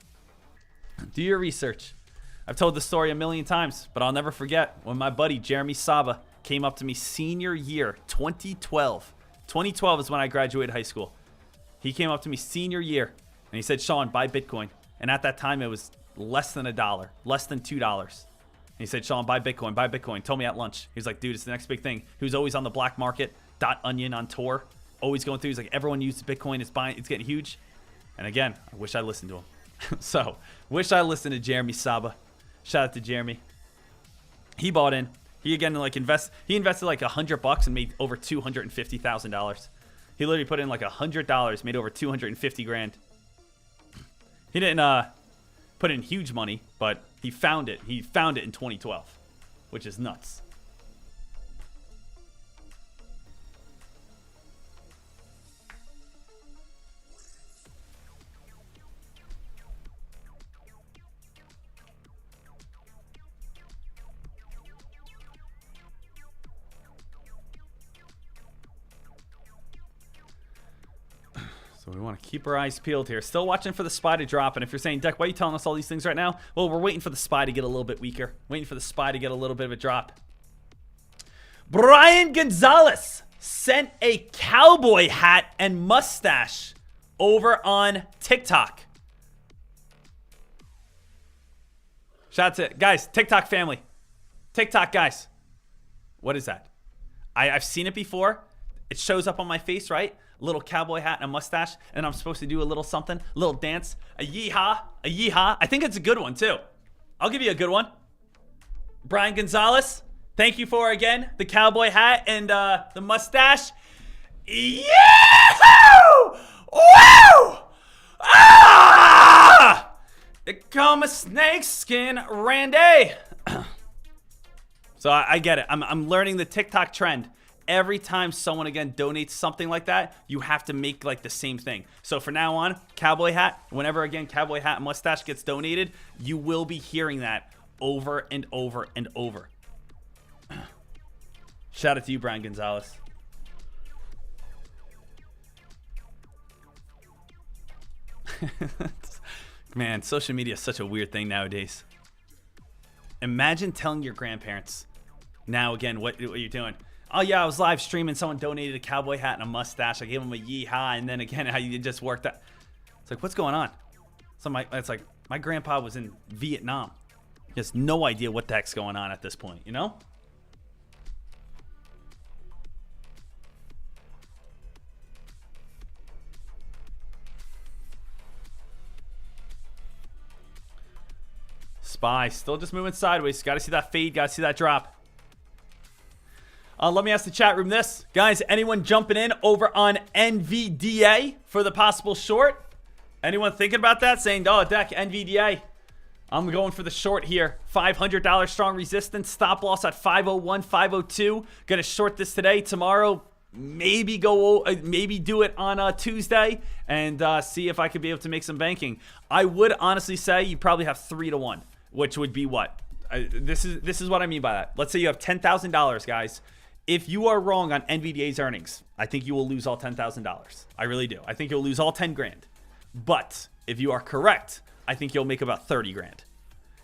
Do your research. I've told this story a million times, but I'll never forget when my buddy Jeremy Saba came up to me senior year, 2012. 2012 is when I graduated high school. He came up to me senior year, and he said, Sean, buy Bitcoin. And at that time, it was less than $1, less than $2. And he said, Sean, buy Bitcoin, buy Bitcoin. Told me at lunch. He was like, dude, it's the next big thing. He was always on the black market, .onion on tour. always going through. He's like, everyone uses Bitcoin. It's buying. It's getting huge. And again, I wish I listened to him. So, wish I listened to Jeremy Saba. Shout out to Jeremy. He bought in. He again like He invested like $100 and made over $250,000. He literally put in like $100, made over 250 grand. He didn't put in huge money, but he found it. He found it in 2012, which is nuts. So we want to keep our eyes peeled here. Still watching for the SPY to drop. And if you're saying, Deck, why are you telling us all these things right now? Well, we're waiting for the SPY to get a little bit weaker. Waiting for the SPY to get a little bit of a drop. Brian Gonzalez sent a cowboy hat and mustache over on TikTok. Shout out to, guys, TikTok family. TikTok guys. What is that? I've seen it before. It shows up on my face, right? A little cowboy hat and a mustache, and I'm supposed to do a little something, a little dance, a yeehaw, a yeehaw. I think it's a good one, too. I'll give you a good one. Brian Gonzalez, thank you for, again, the cowboy hat and the mustache. Yahoo! Woo! Ah! It come a snake skin, Randy. So I get it. I'm learning the TikTok trend. Every time someone, again, donates something like that, you have to make, like, the same thing. So, for now on, cowboy hat, whenever, again, cowboy hat and mustache gets donated, you will be hearing that over and over and over. Shout out to you, Brian Gonzalez. Man, social media is such a weird thing nowadays. Imagine telling your grandparents, now, again, what you're doing. Oh, yeah, I was live streaming. Someone donated a cowboy hat and a mustache. I gave him a yeehaw, and then again, how you just worked out. It's like, what's going on? So it's like, my grandpa was in Vietnam. He has no idea what the heck's going on at this point, you know? SPY still just moving sideways. Got to see that fade. Got to see that drop. Let me ask the chat room this. Guys, anyone jumping in over on NVDA for the possible short? Anyone thinking about that? Saying, oh, Deck, NVDA. I'm going for the short here. $500 strong resistance. Stop loss at 501, 502. Going to short this today. Tomorrow, maybe do it on Tuesday and see if I could be able to make some banking. I would honestly say you probably have 3-1, which would be what? This is what I mean by that. Let's say you have $10,000, guys. If you are wrong on NVDA's earnings, I think you will lose all $10,000. I really do. I think you'll lose all 10 grand. But if you are correct, I think you'll make about 30 grand.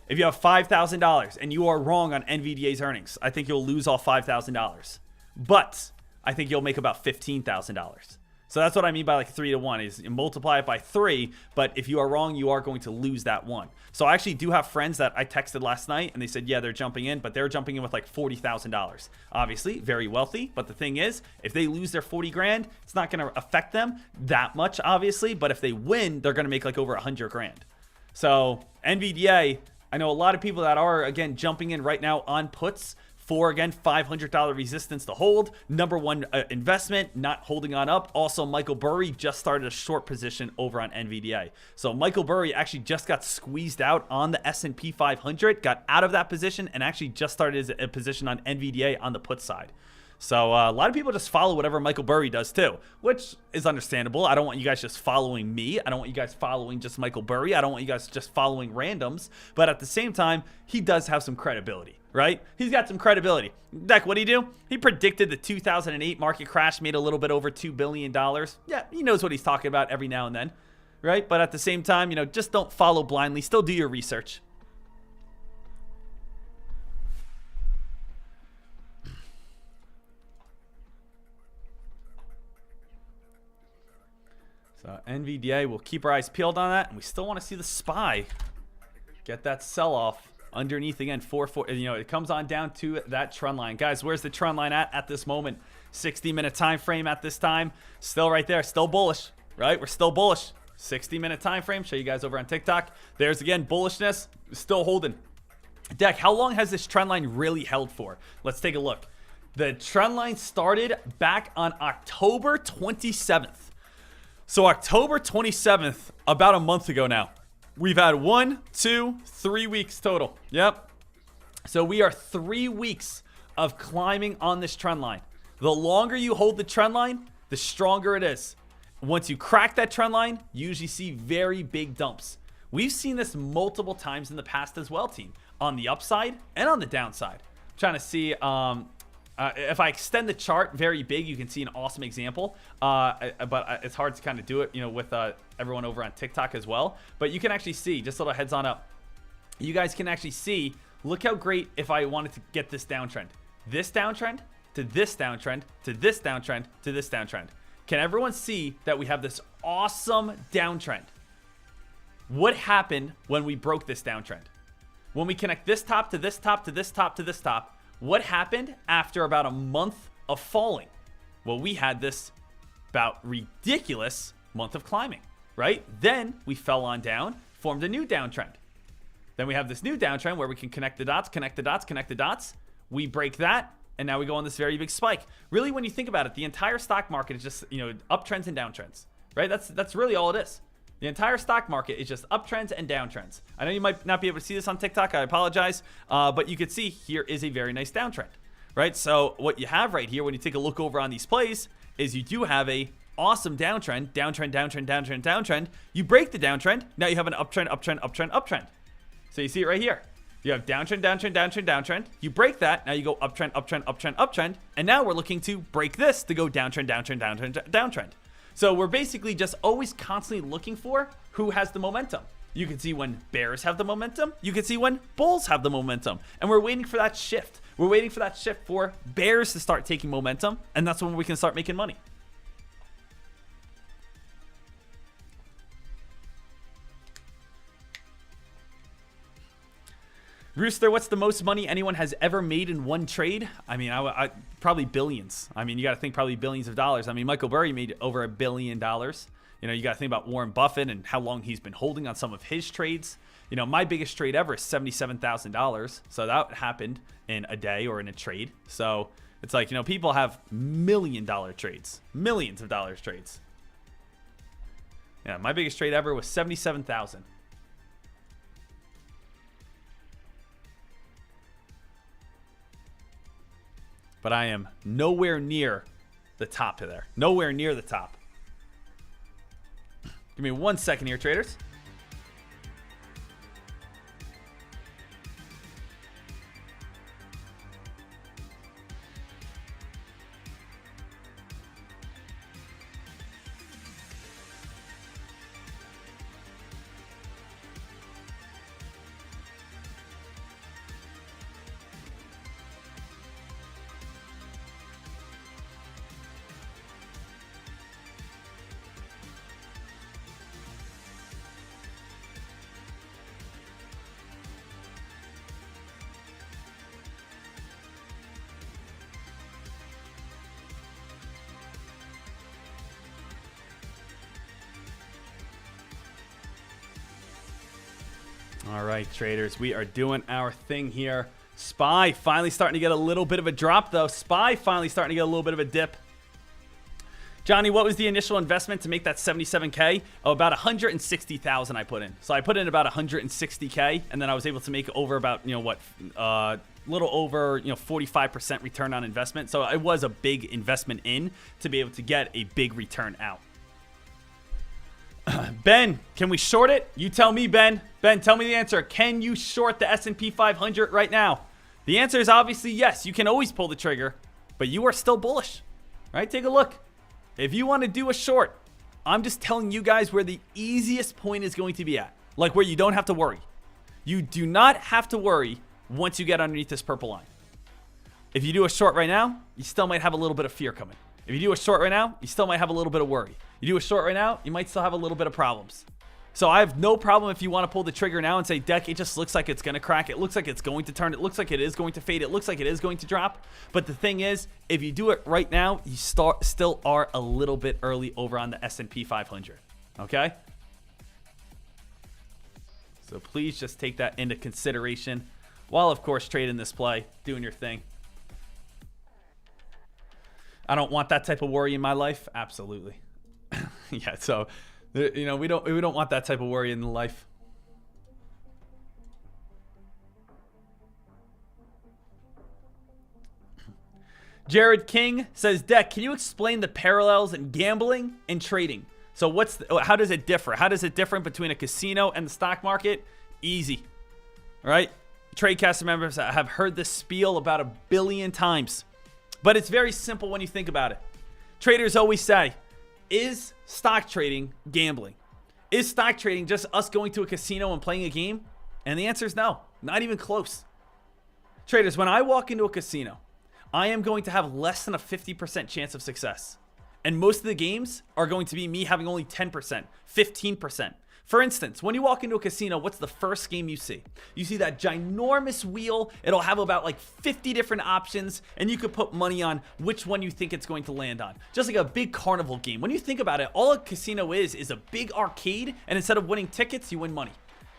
If you have $5,000 and you are wrong on NVDA's earnings, I think you'll lose all $5,000. But I think you'll make about $15,000. So that's what I mean by like 3-1 is you multiply it by 3. But if you are wrong, you are going to lose that one. So I actually do have friends that I texted last night and they said, yeah, they're jumping in, but they're jumping in with like $40,000. Obviously, very wealthy. But the thing is, if they lose their 40 grand, it's not going to affect them that much, obviously. But if they win, they're going to make like over 100 grand. So NVDA, I know a lot of people that are, again, jumping in right now on puts for, again, $500 resistance to hold. Number one investment, not holding on up. Also, Michael Burry just started a short position over on NVDA. So Michael Burry actually just got squeezed out on the S&P 500, got out of that position, and actually just started a position on NVDA on the put side. So a lot of people just follow whatever Michael Burry does too, which is understandable. I don't want you guys just following me. I don't want you guys following just Michael Burry. I don't want you guys just following randoms. But at the same time, he does have some credibility, right? He's got some credibility. Deck, what did he do? He predicted the 2008 market crash, made a little bit over $2 billion. Yeah, he knows what he's talking about every now and then, right? But at the same time, just don't follow blindly. Still do your research. So NVDA, we'll keep our eyes peeled on that, and we still want to see the SPY get that sell-off. underneath again, 4. You know, it comes on down to that trend line. Guys, where's the trend line at this moment? 60-minute time frame at this time. Still right there. Still bullish, right? We're still bullish. 60-minute time frame. Show you guys over on TikTok. There's again bullishness. Still holding. Dek, how long has this trend line really held for? Let's take a look. The trend line started back on October 27th. So October 27th, about a month ago now. We've had 1, 2, 3 weeks total. Yep. So we are 3 weeks of climbing on this trend line. The longer you hold the trend line, the stronger it is. Once you crack that trend line, you usually see very big dumps. We've seen this multiple times in the past as well, team. On the upside and on the downside. I'm trying to see if I extend the chart very big, you can see an awesome example. But it's hard to kind of do it, you know, with everyone over on TikTok as well. But you can actually see, just a little heads on up. You guys can actually see, look how great if I wanted to get this downtrend. This downtrend to this downtrend to this downtrend to this downtrend. Can everyone see that we have this awesome downtrend? What happened when we broke this downtrend? When we connect this top to this top to this top to this top, what happened after about a month of falling? Well, we had this about ridiculous month of climbing, right? Then we fell on down, formed a new downtrend. Then we have this new downtrend where we can connect the dots, connect the dots, connect the dots. We break that, and now we go on this very big spike. Really, when you think about it, the entire stock market is just, you know, uptrends and downtrends, right? That's really all it is. The entire stock market is just uptrends and downtrends. I know you might not be able to see this on TikTok. I apologize. But you can see here is a very nice downtrend, right? So what you have right here when you take a look over on these plays is you do have a awesome downtrend, downtrend, downtrend, downtrend, downtrend. You break the downtrend. Now you have an uptrend, uptrend, uptrend, uptrend. So you see it right here. You have downtrend, downtrend, downtrend, downtrend. You break that. Now you go uptrend, uptrend, uptrend, uptrend. And now we're looking to break this to go downtrend, downtrend, downtrend, downtrend. So we're basically just always constantly looking for who has the momentum. You can see when bears have the momentum. You can see when bulls have the momentum. And we're waiting for that shift. We're waiting for that shift for bears to start taking momentum. And that's when we can start making money. Rooster, what's the most money anyone has ever made in one trade? I mean, I probably billions. I mean, you got to think probably billions of dollars. I mean, Michael Burry made over $1 billion. You know, you got to think about Warren Buffett and how long he's been holding on some of his trades. You know, my biggest trade ever is $77,000. So that happened in a day or in a trade. So it's like, you know, people have $1 million trades, millions of dollars trades. Yeah, my biggest trade ever was $77,000. But I am nowhere near the top of there. Nowhere near the top. Give me 1 second here, traders. All right, traders, we are doing our thing here. SPY finally starting to get a little bit of a drop, though. SPY finally starting to get a little bit of a dip. Johnny, what was the initial investment to make that 77K? Oh, about 160,000 I put in. So I put in about 160K, and then I was able to make over about, you know, what, little over, you know, 45% return on investment. So it was a big investment in to be able to get a big return out. Ben, can we short it? You tell me, Ben. Ben, tell me the answer. Can you short the S&P 500 right now? The answer is obviously yes. You can always pull the trigger, but you are still bullish. All right, take a look. If you want to do a short, I'm just telling you guys where the easiest point is going to be at. Like where you don't have to worry. You do not have to worry once you get underneath this purple line. If you do a short right now, you still might have a little bit of fear coming. If you do a short right now, you still might have a little bit of worry. You do a short right now, you might still have a little bit of problems. So I have no problem if you want to pull the trigger now and say, Deck, it just looks like it's going to crack. It looks like it's going to turn. It looks like it is going to fade. It looks like it is going to drop. But the thing is, if you do it right now, you still are a little bit early over on the S&P 500. Okay? So please just take that into consideration while, of course, trading this play, doing your thing. I don't want that type of worry in my life. Absolutely. Yeah, so... You know, we don't want that type of worry in life. Jared King says, Deck, can you explain the parallels in gambling and trading? So how does it differ? How does it differ between a casino and the stock market? Easy, right? Tradecast members have heard this spiel about 1 billion times, but it's very simple when you think about it. Traders always say, is stock trading gambling? Is stock trading just us going to a casino and playing a game? And the answer is no, not even close. Traders, when I walk into a casino, I am going to have less than a 50% chance of success. And most of the games are going to be me having only 10%, 15%. For instance, when you walk into a casino, what's the first game you see? You see that ginormous wheel. It'll have about like 50 different options, and you could put money on which one you think it's going to land on. Just like a big carnival game. When you think about it, all a casino is a big arcade, and instead of winning tickets, you win money.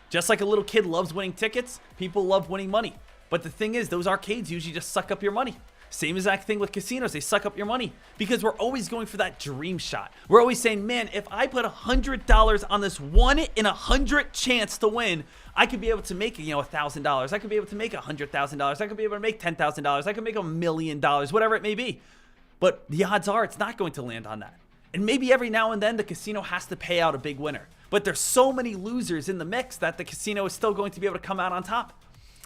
Just like a little kid loves winning tickets, people love winning money. But the thing is, those arcades usually just suck up your money. Same exact thing with casinos. They suck up your money because we're always going for that dream shot. We're always saying, man, if I put $100 on this 1 in 100 chance to win, I could be able to make, $1,000. I could be able to make $100,000. I could be able to make $10,000. I could make $1 million, whatever it may be. But the odds are it's not going to land on that. And maybe every now and then the casino has to pay out a big winner. But there's so many losers in the mix that the casino is still going to be able to come out on top.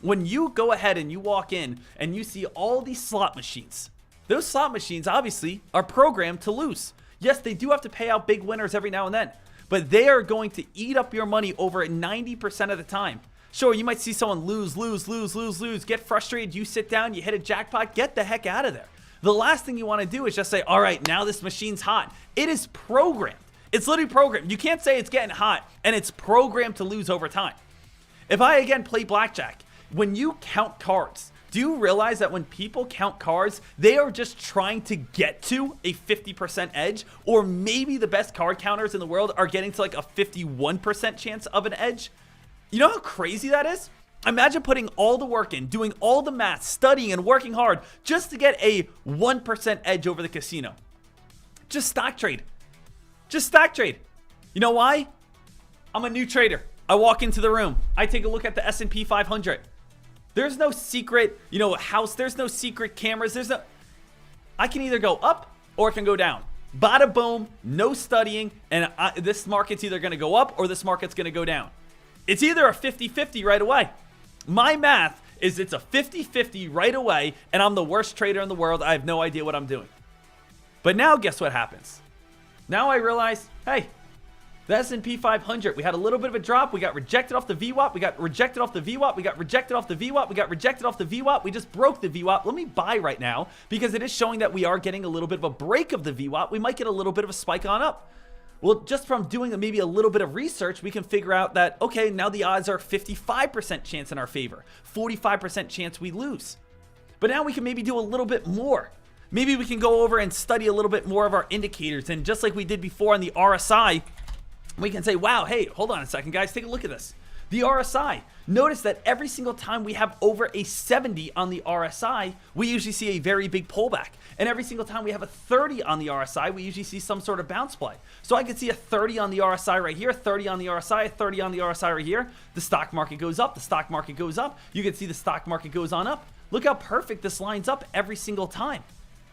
When you go ahead and you walk in and you see all these slot machines, those slot machines obviously are programmed to lose. Yes, they do have to pay out big winners every now and then, but they are going to eat up your money over 90% of the time. Sure, you might see someone lose, get frustrated, you sit down, you hit a jackpot, get the heck out of there. The last thing you want to do is just say, all right, now this machine's hot. It is programmed. It's literally programmed. You can't say it's getting hot and it's programmed to lose over time. If I again play blackjack, when you count cards, do you realize that when people count cards, they are just trying to get to a 50% edge? Or maybe the best card counters in the world are getting to like a 51% chance of an edge? You know how crazy that is? Imagine putting all the work in, doing all the math, studying and working hard just to get a 1% edge over the casino. Just stock trade. Just stock trade. You know why? I'm a new trader. I walk into the room. I take a look at the S&P 500. There's no secret, house. There's no secret cameras. I can either go up or it can go down. Bada boom, no studying, and this market's either going to go up or this market's going to go down. It's either a 50-50 right away. My math is it's a 50-50 right away, and I'm the worst trader in the world. I have no idea what I'm doing. But now guess what happens? Now I realize, hey, the S&P 500, we had a little bit of a drop. We got rejected off the VWAP. We got rejected off the VWAP. We got rejected off the VWAP. We got rejected off the VWAP. We just broke the VWAP. Let me buy right now because it is showing that we are getting a little bit of a break of the VWAP. We might get a little bit of a spike on up. Well, just from doing maybe a little bit of research, we can figure out that, okay, now the odds are 55% chance in our favor, 45% chance we lose. But now we can maybe do a little bit more. Maybe we can go over and study a little bit more of our indicators. And just like we did before on the RSI, we can say, wow, hey, hold on a second, guys. Take a look at this. The RSI. Notice that every single time we have over a 70 on the RSI, we usually see a very big pullback. And every single time we have a 30 on the RSI, we usually see some sort of bounce play. So I could see a 30 on the RSI right here, 30 on the RSI, a 30 on the RSI right here. The stock market goes up. The stock market goes up. You can see the stock market goes on up. Look how perfect this lines up every single time.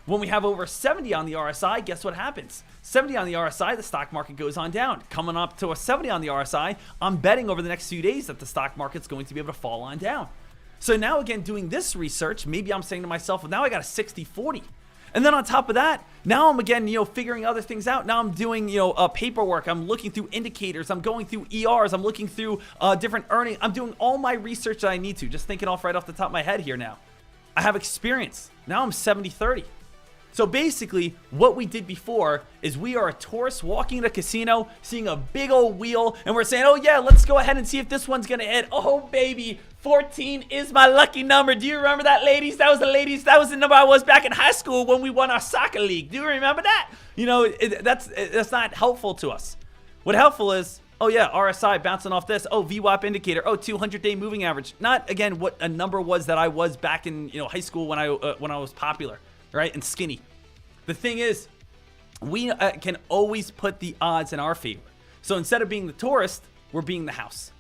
When we have over 70 on the RSI, guess what happens? 70 on the RSI, the stock market goes on down. Coming up to a 70 on the RSI, I'm betting over the next few days that the stock market's going to be able to fall on down. So now again, doing this research, maybe I'm saying to myself, well, now I got a 60-40. And then on top of that, now I'm again, figuring other things out. Now I'm doing, paperwork. I'm looking through indicators. I'm going through ERs. I'm looking through different earnings. I'm doing all my research that I need to. Just thinking off right off the top of my head here now. I have experience. Now I'm 70-30. So basically, what we did before is we are a tourist walking in a casino, seeing a big old wheel, and we're saying, oh yeah, let's go ahead and see if this one's gonna hit. Oh baby, 14 is my lucky number. Do you remember that, ladies? That was the number I was back in high school when we won our soccer league. Do you remember that? You know, that's not helpful to us. What helpful is, oh yeah, RSI bouncing off this. Oh, VWAP indicator. Oh, 200-day moving average. Not, again, what a number was that I was back in, high school when I was popular, right, and skinny. The thing is, we can always put the odds in our favor. So instead of being the tourist, we're being the house.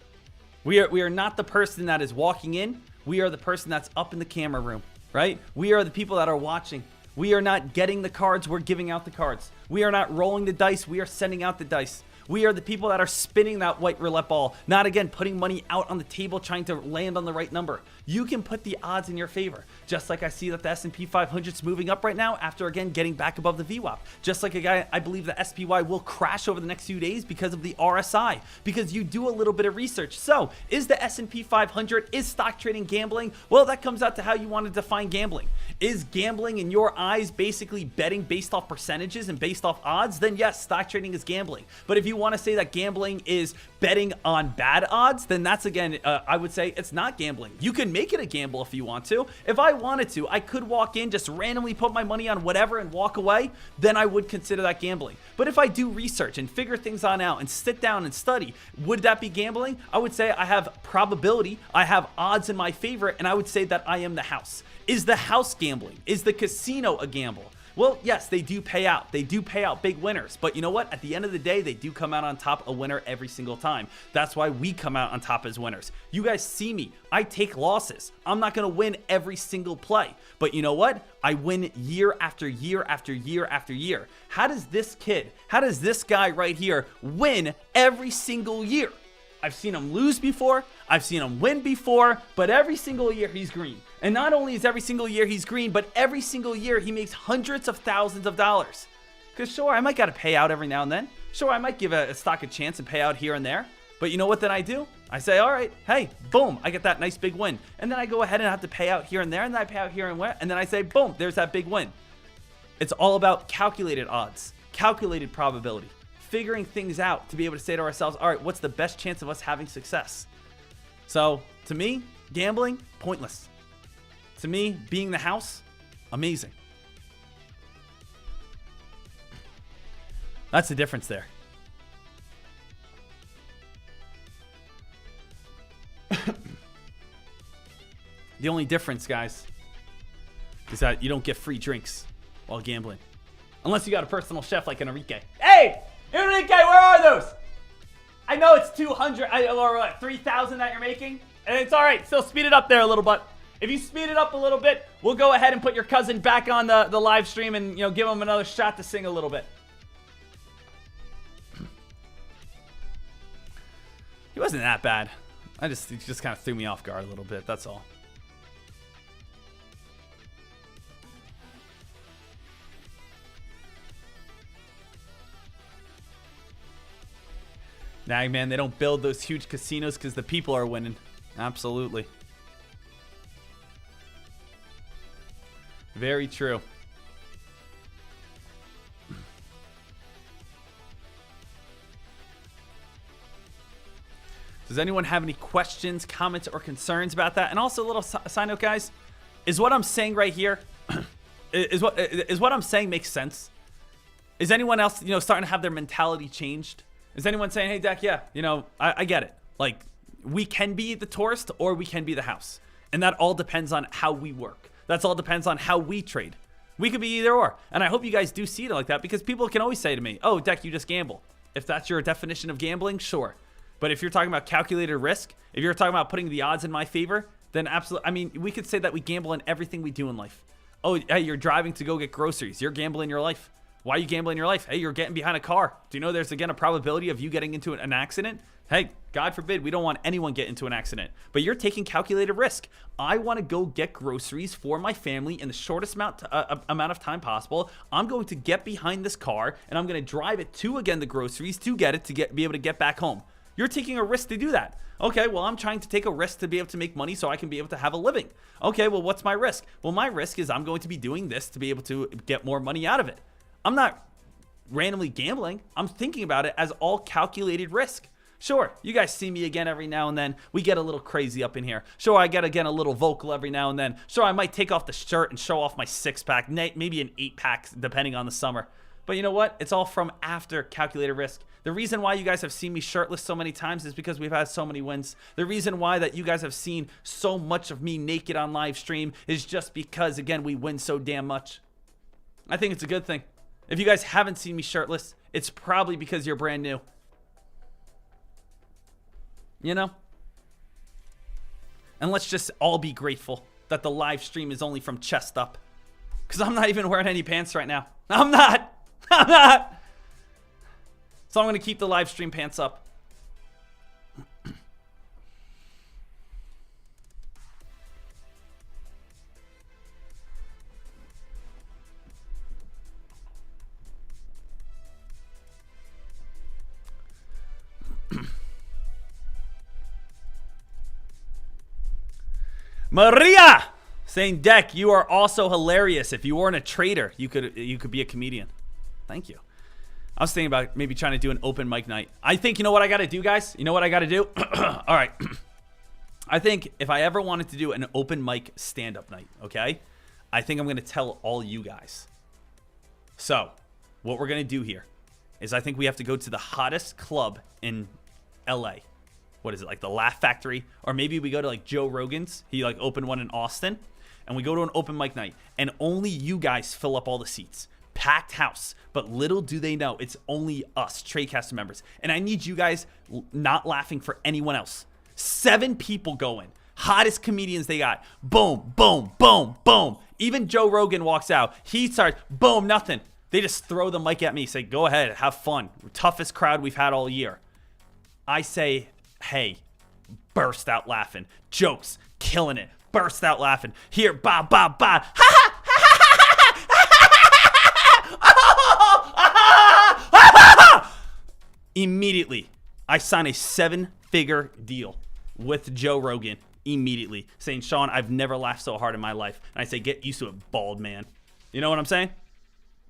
We are not the person that is walking in. We are the person that's up in the camera room, right? We are the people that are watching. We are not getting the cards. We're giving out the cards. We are not rolling the dice. We are sending out the dice. We are the people that are spinning that white roulette ball, not, again, putting money out on the table trying to land on the right number. You can put the odds in your favor. Just like I see that the S&P 500 is moving up right now after, again, getting back above the VWAP. Just like I believe the SPY will crash over the next few days because of the RSI, because you do a little bit of research. So, is the S&P 500, is stock trading gambling? Well, that comes out to how you want to define gambling. Is gambling, in your eyes, basically betting based off percentages and based off odds? Then yes, stock trading is gambling. But if you want to say that gambling is betting on bad odds, then that's, again, I would say it's not gambling. You can make it a gamble if you want to. If I wanted to, I could walk in, just randomly put my money on whatever and walk away. Then I would consider that gambling. But if I do research and figure things on out and sit down and study, would that be gambling? I would say I have probability, I have odds in my favor, and I would say that I am the house. Is the house gambling? Is the casino a gamble? Well, yes, they do pay out. They do pay out big winners. But you know what? At the end of the day, they do come out on top a winner every single time. That's why we come out on top as winners. You guys see me. I take losses. I'm not going to win every single play. But you know what? I win year after year after year after year. How does this guy right here win every single year? I've seen him lose before. I've seen him win before. But every single year, he's green. And not only is every single year he's green, but every single year he makes hundreds of thousands of dollars. Because sure, I might got to pay out every now and then. Sure, I might give a stock a chance and pay out here and there. But you know what then I do? I say, all right, hey, boom, I get that nice big win. And then I go ahead and have to pay out here and there, and then I pay out here and where, and then I say, boom, there's that big win. It's all about calculated odds, calculated probability, figuring things out to be able to say to ourselves, all right, what's the best chance of us having success? So, to me, gambling, pointless. To me, being the house, amazing. That's the difference there. The only difference, guys, is that you don't get free drinks while gambling. Unless you got a personal chef like an Enrique. Hey! Enrique, where are those? I know it's 200 or what, 3,000 that you're making. And it's all right. Still speed it up there a little bit. If you speed it up a little bit, we'll go ahead and put your cousin back on the live stream and, give him another shot to sing a little bit. He wasn't that bad. He just kind of threw me off guard a little bit. That's all. Nah, man, they don't build those huge casinos because the people are winning. Absolutely. Very true. Does anyone have any questions, comments, or concerns about that? And also, a little side note, guys, is what I'm saying right here, is what I'm saying makes sense? Is anyone else, starting to have their mentality changed? Is anyone saying, hey, Dek, yeah, I get it. Like, we can be the tourist or we can be the house. And that all depends on how we work. That's all depends on how we trade. We could be either or. And I hope you guys do see it like that, because people can always say to me, oh, Dek, you just gamble. If that's your definition of gambling, sure. But if you're talking about calculated risk, if you're talking about putting the odds in my favor, then absolutely. I mean, we could say that we gamble in everything we do in life. Oh, hey, you're driving to go get groceries. You're gambling your life. Why are you gambling your life? Hey, you're getting behind a car. Do you know there's, again, a probability of you getting into an accident? Hey, God forbid, we don't want anyone get into an accident. But you're taking calculated risk. I want to go get groceries for my family in the shortest amount of time possible. I'm going to get behind this car, and I'm going to drive it to, again, the groceries to get it, be able to get back home. You're taking a risk to do that. Okay, well, I'm trying to take a risk to be able to make money so I can be able to have a living. Okay, well, what's my risk? Well, my risk is I'm going to be doing this to be able to get more money out of it. I'm not randomly gambling. I'm thinking about it as all calculated risk. Sure, you guys see me again every now and then. We get a little crazy up in here. Sure, I get again a little vocal every now and then. Sure, I might take off the shirt and show off my 6-pack, maybe an 8-pack, depending on the summer. But you know what? It's all from after calculated risk. The reason why you guys have seen me shirtless so many times is because we've had so many wins. The reason why that you guys have seen so much of me naked on live stream is just because, again, we win so damn much. I think it's a good thing. If you guys haven't seen me shirtless, it's probably because you're brand new. You know? And let's just all be grateful that the live stream is only from chest up. Because I'm not even wearing any pants right now. I'm not. So I'm going to keep the live stream pants up. Maria saying, Deck, you are also hilarious. If you weren't a trader, you could be a comedian. Thank you. I was thinking about maybe trying to do an open mic night. I think, you know what I got to do, guys? You know what I got to do? All right. I think if I ever wanted to do an open mic stand-up night, okay, I think I'm going to tell all you guys. So what we're going to do here is I think we have to go to the hottest club in LA. What is it, like the Laugh Factory? Or maybe we go to like Joe Rogan's. He like opened one in Austin. And we go to an open mic night. And only you guys fill up all the seats. Packed house. But little do they know, it's only us, Tradecast members. And I need you guys not laughing for anyone else. 7 people going. Hottest comedians they got. Boom, boom, boom, boom. Even Joe Rogan walks out. He starts, boom, nothing. They just throw the mic at me. Say, go ahead, have fun. Toughest crowd we've had all year. I say, hey, burst out laughing. Jokes, killing it. Burst out laughing. Here, ba, ba, ba. Ha, ha, ha, ha, ha, ha, ha. Immediately, I sign a 7-figure deal with Joe Rogan. Immediately. Saying, Sean, I've never laughed so hard in my life. And I say, get used to it, bald man. You know what I'm saying?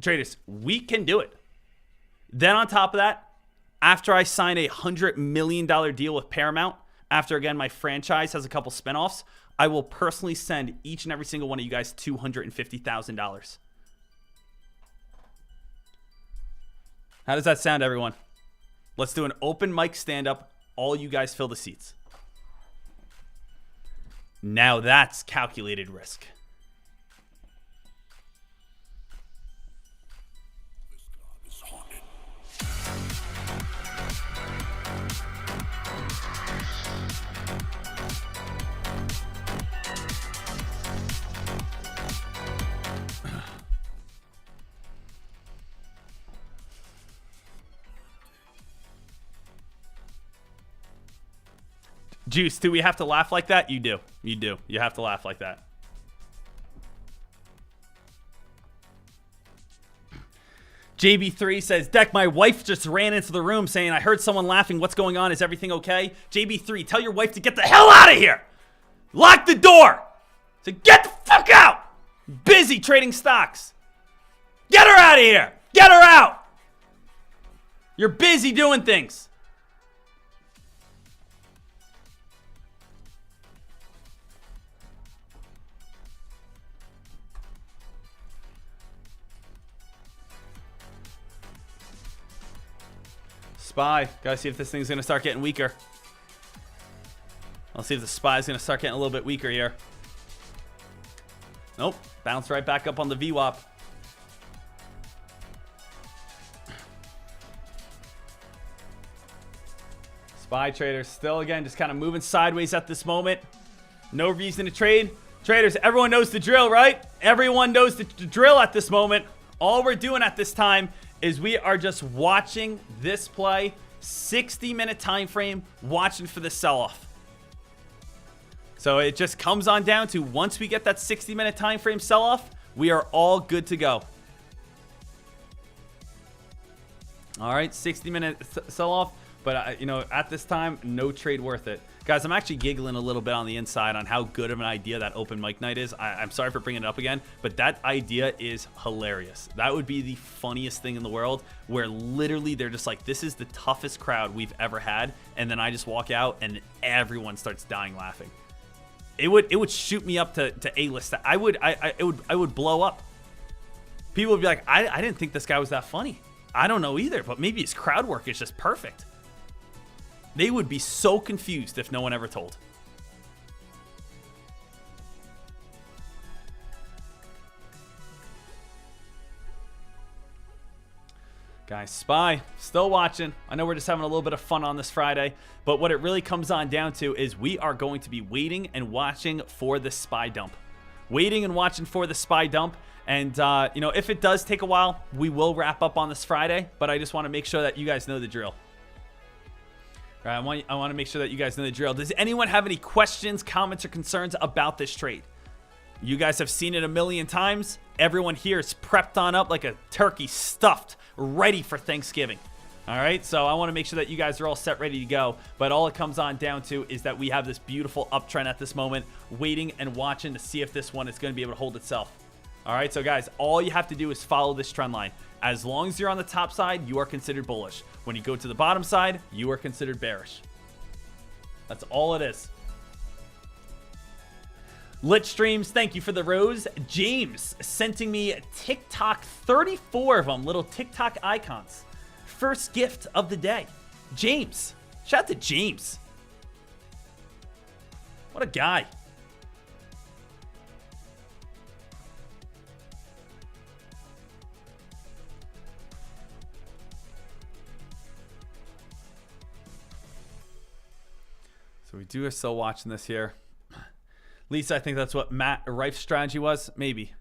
Traders, we can do it. Then on top of that, after I sign a $100 million deal with Paramount, after, again, my franchise has a couple spinoffs, I will personally send each and every single one of you guys $250,000. How does that sound, everyone? Let's do an open mic stand-up. All you guys fill the seats. Now that's calculated risk. Juice, do we have to laugh like that? You do. You do. You have to laugh like that. JB3 says, Deck, my wife just ran into the room saying, I heard someone laughing. What's going on? Is everything okay? JB3, tell your wife to get the hell out of here. Lock the door. Say, get the fuck out. Busy trading stocks. Get her out of here. Get her out. You're busy doing things. Spy. Gotta see if this thing's gonna start getting weaker. I'll see if the spy's gonna start getting a little bit weaker here. Nope. Bounce right back up on the VWAP. Spy traders still, again, just kind of moving sideways at this moment. No reason to trade. Traders, everyone knows the drill, right? Everyone knows the drill at this moment. All we're doing at this time is we are just watching this play, 60-minute time frame, watching for the sell-off. So it just comes on down to once we get that 60-minute time frame sell-off, we are all good to go. All right, 60-minute sell-off. But, you know, at this time, no trade worth it. Guys, I'm actually giggling a little bit on the inside on how good of an idea that open mic night is. I'm sorry for bringing it up again, but that idea is hilarious. That would be the funniest thing in the world, where literally they're just like, this is the toughest crowd we've ever had, and then I just walk out and everyone starts dying laughing. It would shoot me up to A-list. I would blow up. People would be like, I didn't think this guy was that funny. I don't know either, but maybe his crowd work is just perfect. They would be so confused if no one ever told. Guys, Spy, still watching. I know we're just having a little bit of fun on this Friday, but what it really comes on down to is we are going to be waiting and watching for the Spy dump. Waiting and watching for the Spy dump. And, you know, if it does take a while, we will wrap up on this Friday, but I just want to make sure that you guys know the drill. All right, I want to make sure that you guys know the drill. Does anyone have any questions, comments, or concerns about this trade? You guys have seen it a million times. Everyone here is prepped on up like a turkey stuffed, ready for Thanksgiving. All right, so I want to make sure that you guys are all set, ready to go. But all it comes on down to is that we have this beautiful uptrend at this moment, waiting and watching to see if this one is going to be able to hold itself. All right, so guys, all you have to do is follow this trend line. As long as you're on the top side, you are considered bullish. When you go to the bottom side, you are considered bearish. That's all it is. Lit Streams, thank you for the rose. James sending me TikTok, 34 of them, little TikTok icons. First gift of the day. James. Shout out to James. What a guy. So we are still watching this here. At least I think that's what Matt Rife's strategy was. Maybe.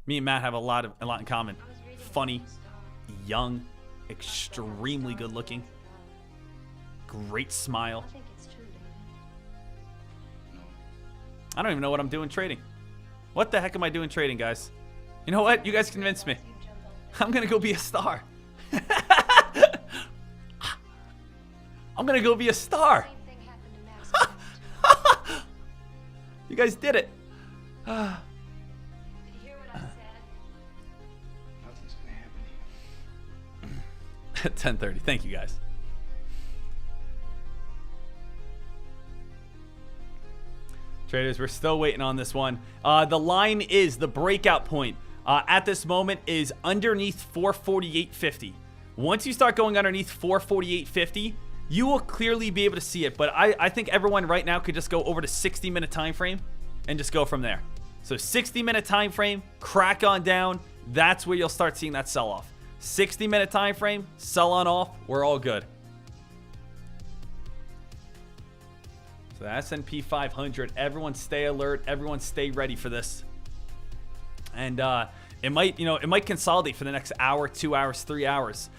Me and Matt have a lot in common. Funny, young, extremely good looking, great smile. I don't even know what I'm doing trading. What the heck am I doing trading, guys? You know what? You guys convinced me. I'm gonna go be a star. I'm gonna go be a star. You guys did it. Did you hear what I said? Nothing's gonna happen At 10:30. Thank you, guys. Traders, we're still waiting on this one. The line is the breakout point at this moment is underneath 448.50. Once you start going underneath 448.50, you will clearly be able to see it, but I think everyone right now could just go over to 60-minute time frame and just go from there. So 60-minute time frame, crack on down, that's where you'll start seeing that sell-off. 60-minute time frame, sell on off, we're all good. So the S&P 500, everyone stay alert, everyone stay ready for this. And it might consolidate for the next hour, 2 hours, 3 hours.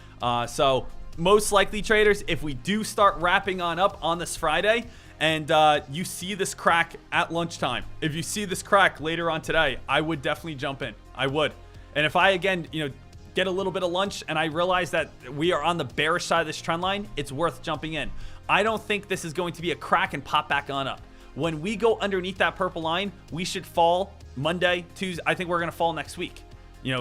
So most likely, traders, if we do start wrapping on up on this Friday and you see this crack at lunchtime, if you see this crack later on today, I would definitely jump in. I would. And if I, again, get a little bit of lunch and I realize that we are on the bearish side of this trend line, it's worth jumping in. I don't think this is going to be a crack and pop back on up. When we go underneath that purple line, we should fall Monday, Tuesday. I think we're going to fall next week.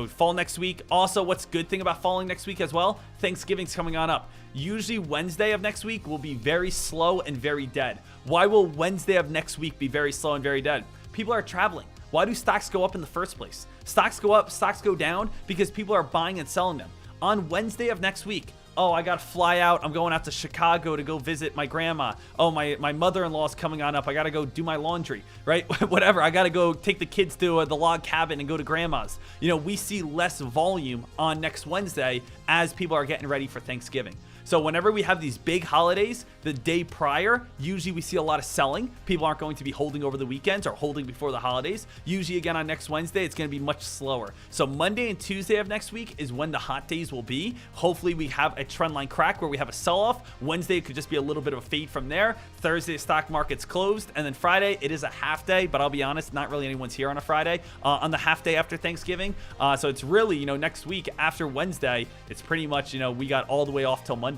Fall next week. Also, what's good thing about falling next week as well? Thanksgiving's coming on up. Usually Wednesday of next week will be very slow and very dead. Why will Wednesday of next week be very slow and very dead? People are traveling. Why do stocks go up in the first place? Stocks go up, stocks go down because people are buying and selling them. On Wednesday of next week, oh, I got to fly out. I'm going out to Chicago to go visit my grandma. Oh, my mother-in-law's coming on up. I got to go do my laundry, right? Whatever. I got to go take the kids to the log cabin and go to grandma's. We see less volume on next Wednesday as people are getting ready for Thanksgiving. So whenever we have these big holidays, the day prior, usually we see a lot of selling. People aren't going to be holding over the weekends or holding before the holidays. Usually, again, on next Wednesday, it's going to be much slower. So Monday and Tuesday of next week is when the hot days will be. Hopefully, we have a trend line crack where we have a sell-off. Wednesday, it could just be a little bit of a fade from there. Thursday, the stock market's closed. And then Friday, it is a half day. But I'll be honest, not really anyone's here on a Friday on the half day after Thanksgiving. So it's really, next week after Wednesday, it's pretty much, we got all the way off till Monday.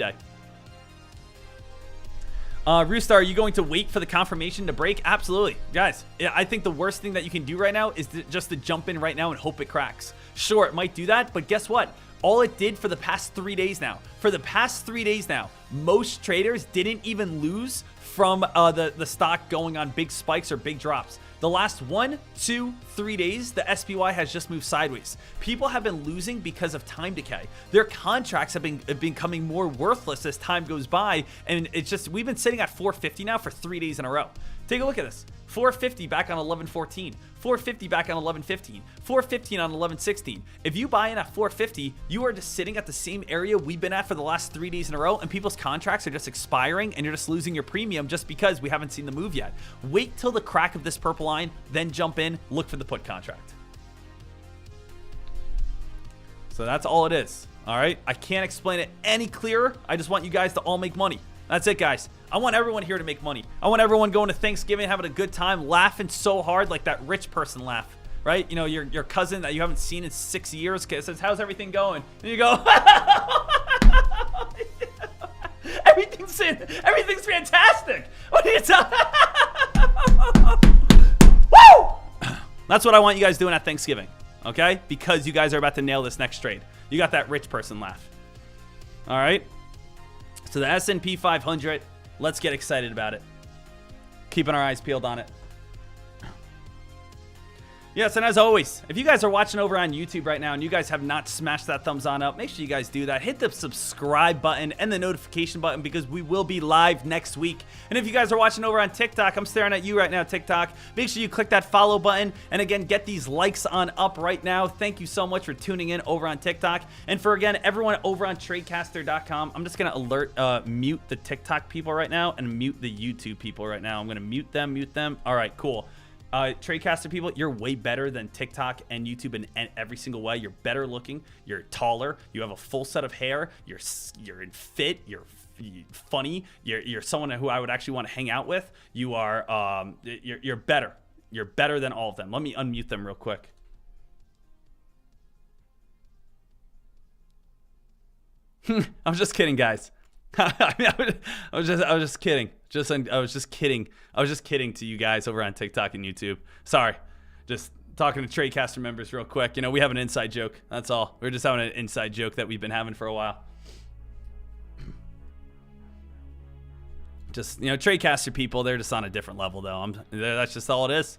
Rooster, are you going to wait for the confirmation to break? Absolutely. Guys, I think the worst thing that you can do right now is just to jump in right now and hope it cracks. Sure, it might do that, but guess what? All it did for the past 3 days now. For the past 3 days now, most traders didn't even lose from the stock going on big spikes or big drops. The last 1, 2, 3 days, the SPY has just moved sideways. People have been losing because of time decay. Their contracts have been becoming more worthless as time goes by, and it's just, we've been sitting at 450 now for 3 days in a row. Take a look at this. 450 back on 1114, 450 back on 1115, 415 on 1116. If you buy in at 450, you are just sitting at the same area we've been at for the last 3 days in a row, and people's contracts are just expiring, and you're just losing your premium just because we haven't seen the move yet. Wait till the crack of this purple line, then jump in, look for the put contract. So that's all it is. All right, I can't explain it any clearer. I just want you guys to all make money. That's it, guys. I want everyone here to make money. I want everyone going to Thanksgiving, having a good time, laughing so hard like that rich person laugh, right? You know, your cousin that you haven't seen in 6 years says, "How's everything going?" And you go, everything's fantastic. What are you talking? Woo! That's what I want you guys doing at Thanksgiving, okay? Because you guys are about to nail this next trade. You got that rich person laugh. All right? So the S&P 500, let's get excited about it. Keeping our eyes peeled on it. Yes, and as always, if you guys are watching over on YouTube right now and you guys have not smashed that thumbs on up, make sure you guys do that. Hit the subscribe button and the notification button because we will be live next week. And if you guys are watching over on TikTok, I'm staring at you right now, TikTok. Make sure you click that follow button. And again, get these likes on up right now. Thank you so much for tuning in over on TikTok. And for, again, everyone over on tradecaster.com, I'm just going to mute the TikTok people right now and mute the YouTube people right now. I'm going to mute them. All right, cool. Tradecaster people, you're way better than TikTok and YouTube in every single way. You're better looking, you're taller, you have a full set of hair, you're in fit, you're funny, you're someone who I would actually want to hang out with. You are you're better. You're better than all of them. Let me unmute them real quick. I'm just kidding, guys. I was just kidding. I was just kidding to you guys over on TikTok and YouTube. Sorry. Just talking to Tradecaster members real quick. You know, we have an inside joke. That's all. We're just having an inside joke that we've been having for a while. Just, you know, Tradecaster people, they're just on a different level, though. That's just all it is.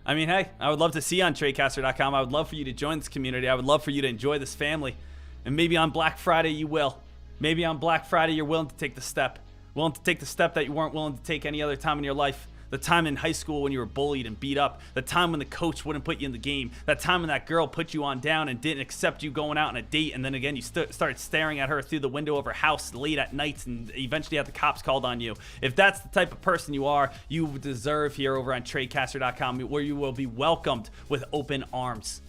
I mean, hey, I would love to see you on Tradecaster.com. I would love for you to join this community. I would love for you to enjoy this family. And maybe on Black Friday you will. Maybe on Black Friday you're willing to take the step. Willing to take the step that you weren't willing to take any other time in your life. The time in high school when you were bullied and beat up. The time when the coach wouldn't put you in the game. That time when that girl put you on down and didn't accept you going out on a date. And then again, you started staring at her through the window of her house late at nights and eventually had the cops called on you. If that's the type of person you are, you deserve here over on Tradecaster.com where you will be welcomed with open arms.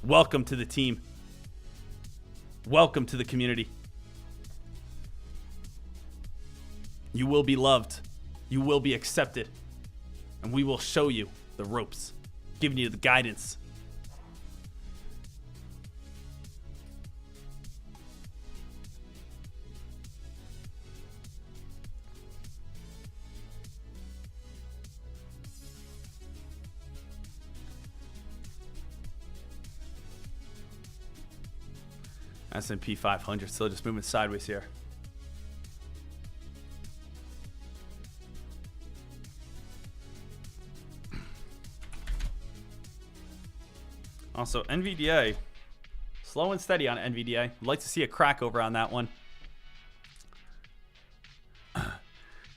Welcome to the team. Welcome to the community. You will be loved. You will be accepted. And we will show you the ropes, giving you the guidance. S&P 500 still just moving sideways here. Also, NVDA, slow and steady on NVDA. I'd like to see a crack over on that one.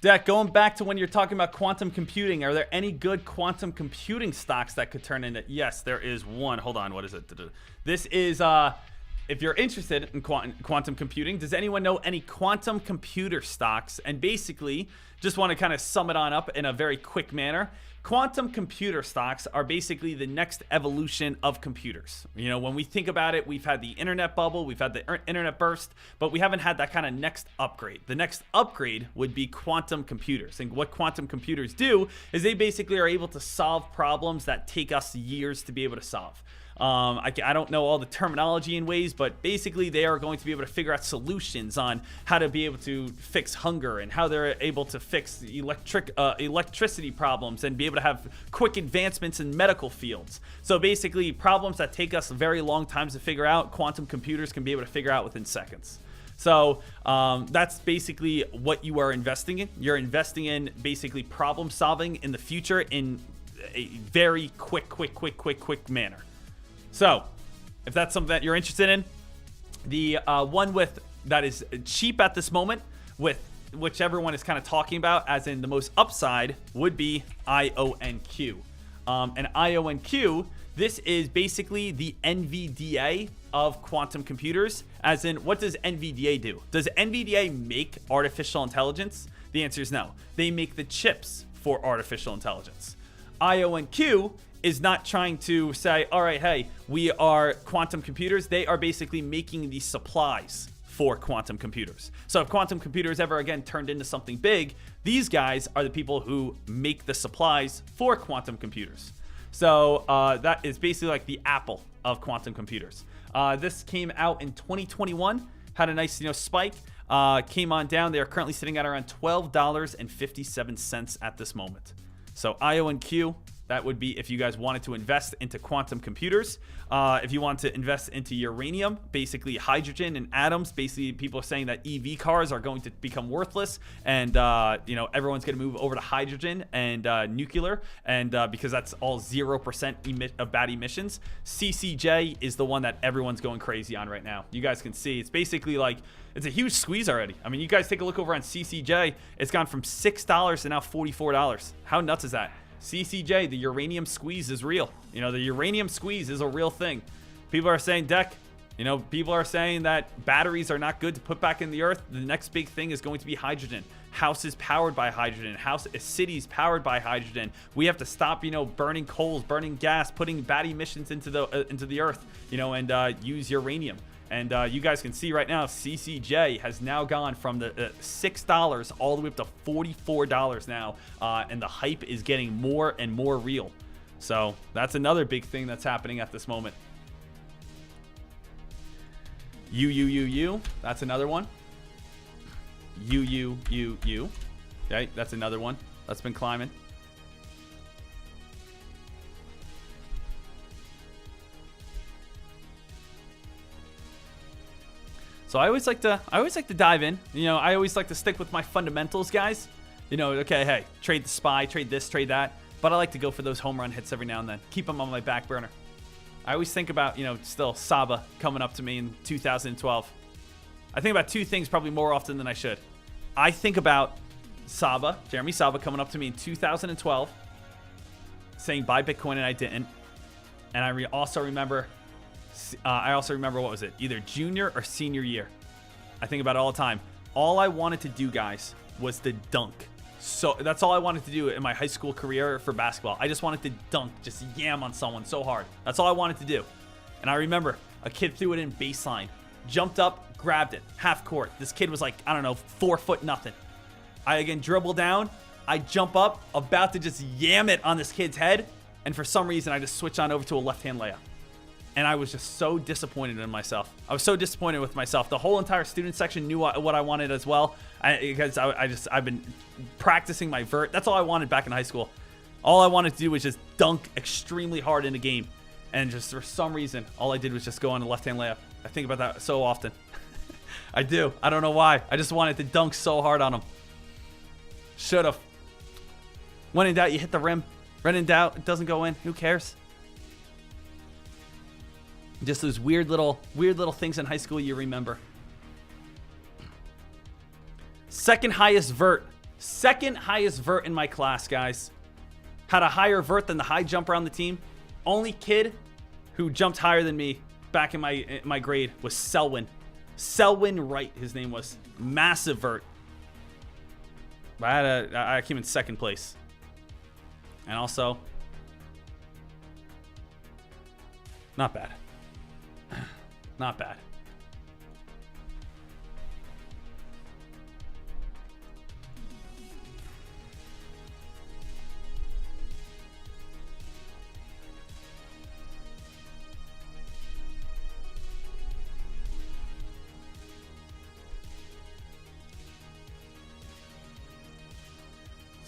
Dek, going back to when you're talking about quantum computing, are there any good quantum computing stocks that could turn into? Yes, there is one. Hold on, what is it? This is if you're interested in quantum computing, does anyone know any quantum computer stocks? And basically, just want to kind of sum it on up in a very quick manner. Quantum computer stocks are basically the next evolution of computers. You know, when we think about it, we've had the internet bubble, we've had the internet burst, but we haven't had that kind of next upgrade. The next upgrade would be quantum computers. And what quantum computers do is they basically are able to solve problems that take us years to be able to solve. I don't know all the terminology in ways, but basically they are going to be able to figure out solutions on how to be able to fix hunger and how they're able to fix electricity problems and be able to have quick advancements in medical fields. So basically problems that take us very long times to figure out, quantum computers can be able to figure out within seconds. So that's basically what you are investing in. You're investing in basically problem solving in the future in a very quick manner. So, if that's something that you're interested in, the one that is cheap at this moment, with which everyone is kind of talking about as in the most upside, would be IONQ. And IONQ, this is basically the NVDA of quantum computers. As in, what does NVDA do? Does NVDA make artificial intelligence? The answer is no. They make the chips for artificial intelligence. IONQ is not trying to say, all right, hey, we are quantum computers. They are basically making the supplies for quantum computers. So if quantum computers ever again turned into something big, these guys are the people who make the supplies for quantum computers. So that is basically like the Apple of quantum computers. This came out in 2021, had a nice spike, came on down. They are currently sitting at around $12.57 at this moment. So IONQ, that would be if you guys wanted to invest into quantum computers. If you want to invest into uranium, basically hydrogen and atoms, basically people are saying that EV cars are going to become worthless, and everyone's going to move over to hydrogen and nuclear, and because that's all 0% of bad emissions. CCJ is the one that everyone's going crazy on right now. You guys can see it's basically like it's a huge squeeze already. I mean, you guys take a look over on CCJ. It's gone from $6 to now $44. How nuts is that? CCJ, the uranium squeeze is real. The uranium squeeze is a real thing. People are saying, people are saying that batteries are not good to put back in the earth. The next big thing is going to be hydrogen. Houses powered by hydrogen. Cities powered by hydrogen. We have to stop, burning coals, burning gas, putting bad emissions into the earth, and use uranium. And you guys can see right now, CCJ has now gone from the $6 all the way up to $44 now. And the hype is getting more and more real. So that's another big thing that's happening at this moment. UUUU, that's another one. UUUU. Okay, that's another one that's been climbing. So I always like to dive in. I always like to stick with my fundamentals, guys. Okay, hey, trade the SPY, trade this, trade that. But I like to go for those home run hits every now and then. Keep them on my back burner. I always think about, still Saba coming up to me in 2012. I think about two things probably more often than I should. I think about Jeremy Saba coming up to me in 2012, saying buy Bitcoin, and I didn't. And I also remember what was it? Either junior or senior year. I think about it all the time. All I wanted to do, guys, was to dunk. So that's all I wanted to do in my high school career for basketball. I just wanted to dunk, just yam on someone so hard. That's all I wanted to do. And I remember a kid threw it in baseline, jumped up, grabbed it, half court. This kid was like, 4 foot nothing. I again dribble down, I jump up, about to just yam it on this kid's head. And for some reason, I just switch on over to a left-hand layup. And I was just so disappointed in myself. I was so disappointed with myself. The whole entire student section knew what I wanted as well, because I've been practicing my vert. That's all I wanted back in high school. All I wanted to do was just dunk extremely hard in a game. And just for some reason, all I did was just go on a left-hand layup. I think about that so often. I do. I don't know why. I just wanted to dunk so hard on them. Should have. When in doubt, you hit the rim. When in doubt, it doesn't go in. Who cares? Just those weird little things in high school you remember. Second highest vert in my class, guys. Had a higher vert than the high jumper on the team. Only kid who jumped higher than me back in my grade was Selwyn. Selwyn Wright, his name was. Massive vert. I came in second place. And also, not bad. Not bad.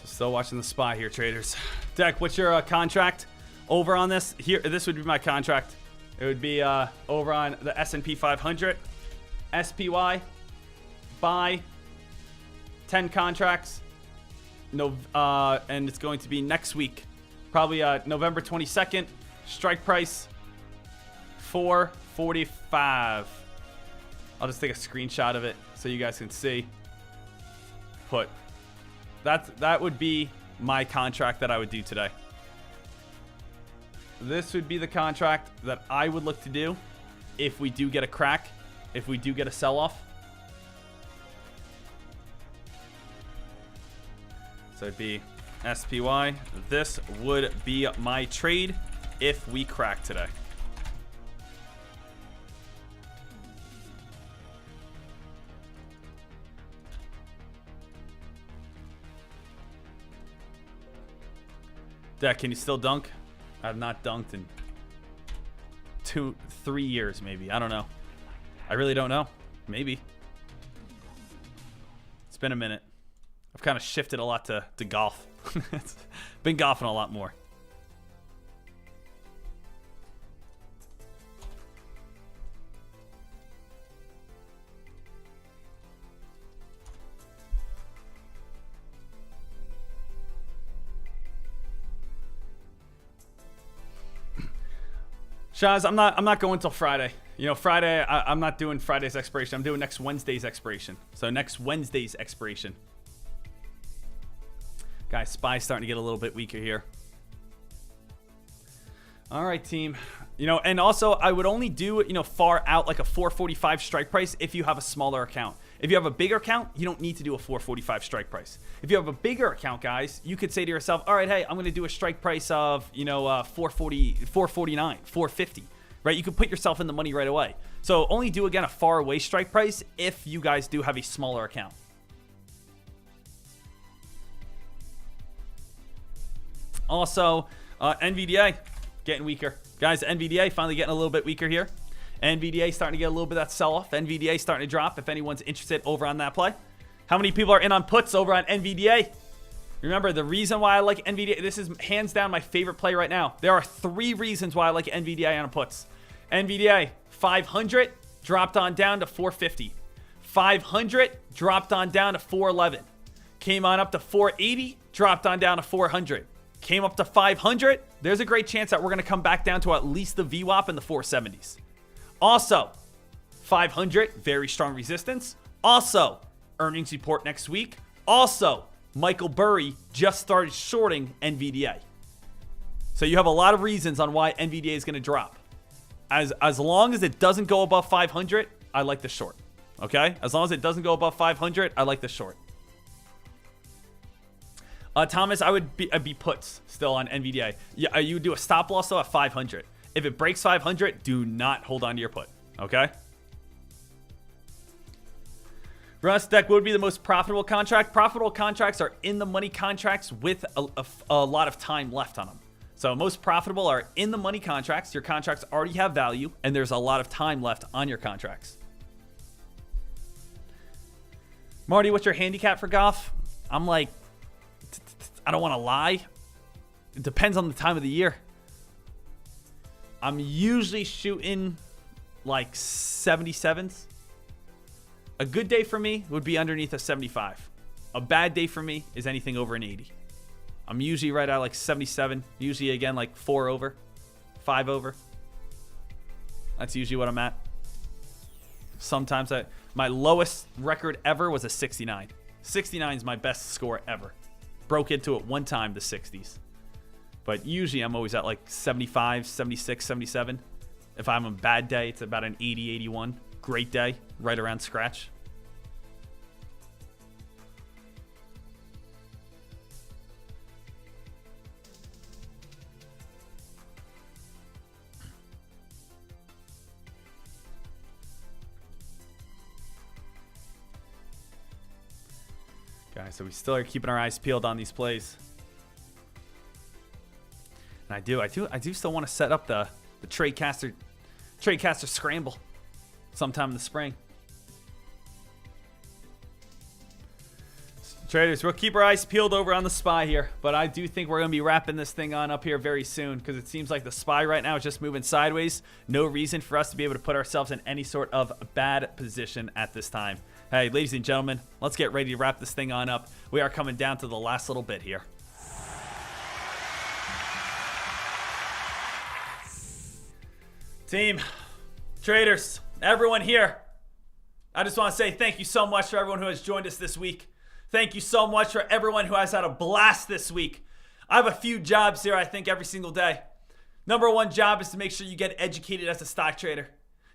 Still watching the spy here, traders. Deck, what's your contract over on this? Here, this would be my contract. It would be over on the S&P 500, SPY, buy 10 contracts. No, and it's going to be next week, probably November 22nd. Strike price $4.45. I'll just take a screenshot of it so you guys can see. Put. That would be my contract that I would do today. This would be the contract that I would look to do if we do get a crack, if we do get a sell-off. So it'd be SPY. This would be my trade if we crack today. Deck, can you still dunk? I've not dunked in 2-3 years, maybe. I don't know. I really don't know. Maybe. It's been a minute. I've kind of shifted a lot to golf. Been golfing a lot more. Shaz, I'm not going till Friday. You know, Friday, I'm not doing Friday's expiration. I'm doing next Wednesday's expiration. So next Wednesday's expiration. Guys, SPY's starting to get a little bit weaker here. All right, team. You know, and also I would only do, you know, far out like a 445 strike price if you have a smaller account. If you have a bigger account, you don't need to do a 445 strike price. If you have a bigger account, guys, you could say to yourself, all right, hey, I'm going to do a strike price of, you know, 449, 450, right? You could put yourself in the money right away. So only do, again, a far away strike price if you guys do have a smaller account. Also, NVDA getting weaker. Guys, NVDA finally getting a little bit weaker here. NVDA starting to get a little bit of that sell-off. NVDA starting to drop if anyone's interested over on that play. How many people are in on puts over on NVDA? Remember, the reason why I like NVDA, this is hands down my favorite play right now. There are 3 reasons why I like NVDA on puts. NVDA, 500, dropped on down to 450. 500, dropped on down to 411. Came on up to 480, dropped on down to 400. Came up to 500. There's a great chance that we're going to come back down to at least the VWAP in the 470s. Also, 500, very strong resistance. Also, earnings report next week. Also, Michael Burry just started shorting NVDA. So you have a lot of reasons on why NVDA is going to drop. As long as it doesn't go above 500, I like the short. Okay? As long as it doesn't go above 500, I like the short. Thomas, I'd be puts still on NVDA. Yeah, you would do a stop loss though at 500. If it breaks 500, do not hold on to your put. Okay? Russ, Deck, what would be the most profitable contract? Profitable contracts are in the money contracts with a lot of time left on them. So most profitable are in the money contracts. Your contracts already have value, and there's a lot of time left on your contracts. Marty, what's your handicap for golf? I'm like, I don't want to lie. It depends on the time of the year. I'm usually shooting like 77s. A good day for me would be underneath a 75. A bad day for me is anything over an 80. I'm usually right at like 77. Usually, again, like 4 over, 5 over. That's usually what I'm at. Sometimes my lowest record ever was a 69. 69 is my best score ever. Broke into it one time, the 60s. But usually I'm always at like 75, 76, 77. If I'm on a bad day, it's about an 80, 81. Great day, right around scratch. right, so we still are keeping our eyes peeled on these plays. And I do still want to set up the Tradecaster scramble sometime in the spring. Traders, we'll keep our eyes peeled over on the SPY here, but I do think we're going to be wrapping this thing on up here very soon because it seems like the SPY right now is just moving sideways. No reason for us to be able to put ourselves in any sort of bad position at this time. Hey, ladies and gentlemen, let's get ready to wrap this thing on up. We are coming down to the last little bit here. Team, traders, everyone here, I just want to say thank you so much for everyone who has joined us this week. Thank you so much for everyone who has had a blast this week. I have a few jobs here, I think, every single day. Number one job is to make sure you get educated as a stock trader.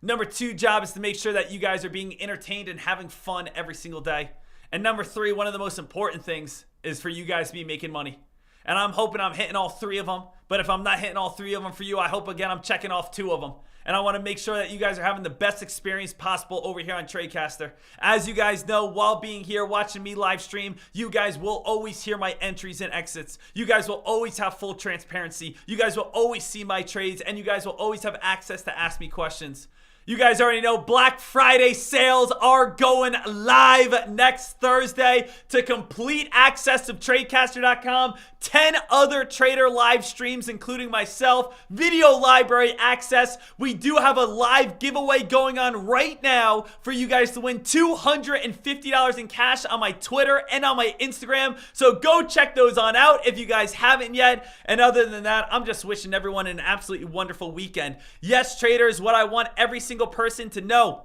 Number two job is to make sure that you guys are being entertained and having fun every single day. And number three, one of the most important things is for you guys to be making money. And I'm hoping I'm hitting all three of them. But if I'm not hitting all three of them for you, I hope, again, I'm checking off two of them. And I want to make sure that you guys are having the best experience possible over here on Tradecaster. As you guys know, while being here watching me live stream, you guys will always hear my entries and exits. You guys will always have full transparency. You guys will always see my trades. And you guys will always have access to ask me questions. You guys already know Black Friday sales are going live next Thursday. To complete access to Tradecaster.com, 10 other trader live streams, including myself, video library access. We do have a live giveaway going on right now for you guys to win $250 in cash on my Twitter and on my Instagram. So go check those on out if you guys haven't yet. And other than that, I'm just wishing everyone an absolutely wonderful weekend. Yes, traders, what I want every single person to know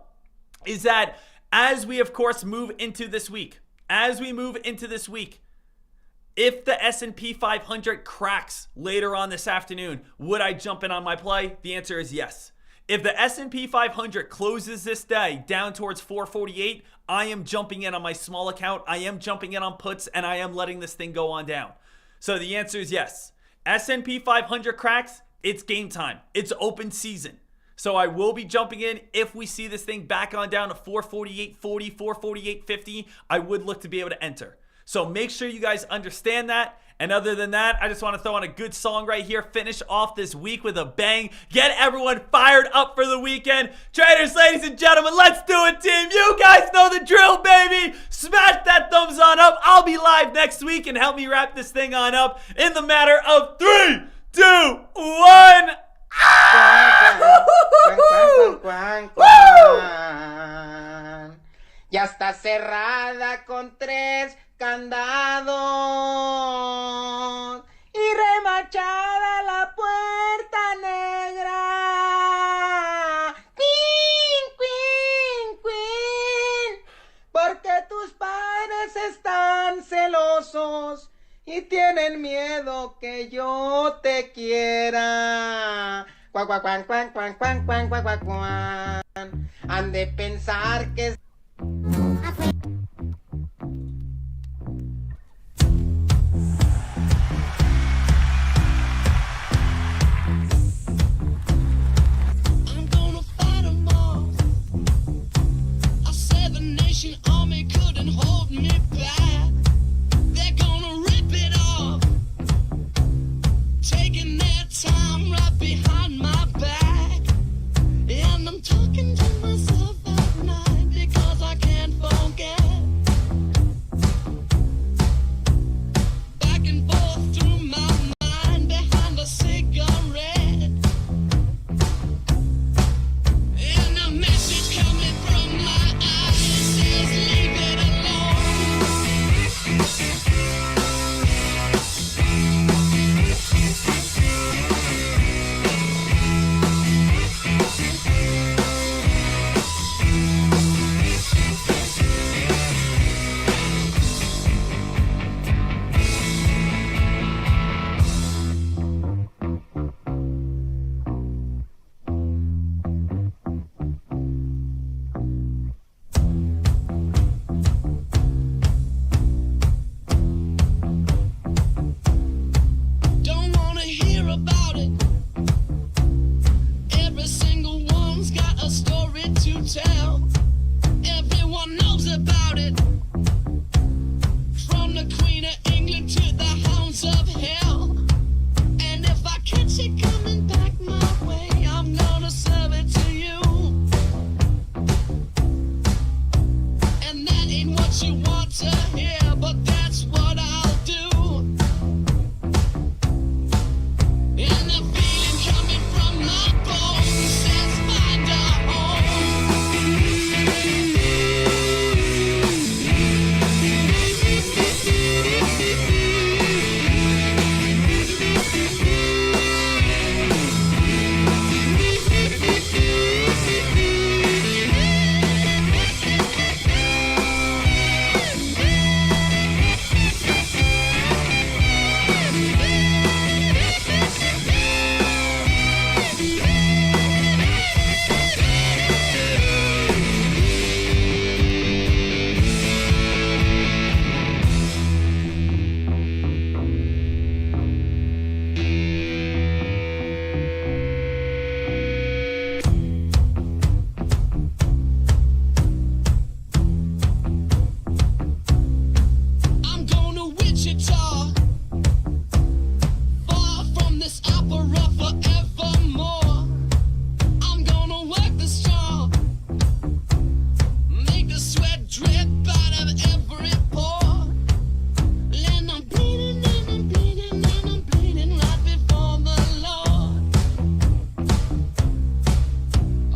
is that as we, of course, move into this week, if the S&P 500 cracks later on this afternoon, would I jump in on my play? The answer is yes. If the S&P 500 closes this day down towards 448, I am jumping in on my small account. I am jumping in on puts, and I am letting this thing go on down. So the answer is yes. S&P 500 cracks, it's game time. It's open season. So I will be jumping in if we see this thing back on down to 448.40, 448.50. I would look to be able to enter. So make sure you guys understand that. And other than that, I just want to throw on a good song right here. Finish off this week with a bang. Get everyone fired up for the weekend. Traders, ladies and gentlemen, let's do it, team. You guys know the drill, baby. Smash that thumbs on up. I'll be live next week and help me wrap this thing on up in the matter of 3, 2, 1. Ya está cerrada con 3 candados y remachada la puerta negra. Queen, queen, queen, porque tus padres están celosos y tienen miedo que yo te quiera. Cuan, cuan, cuan, cuan, cuan, cuan, cuan, cuan, cuan. Han de pensar que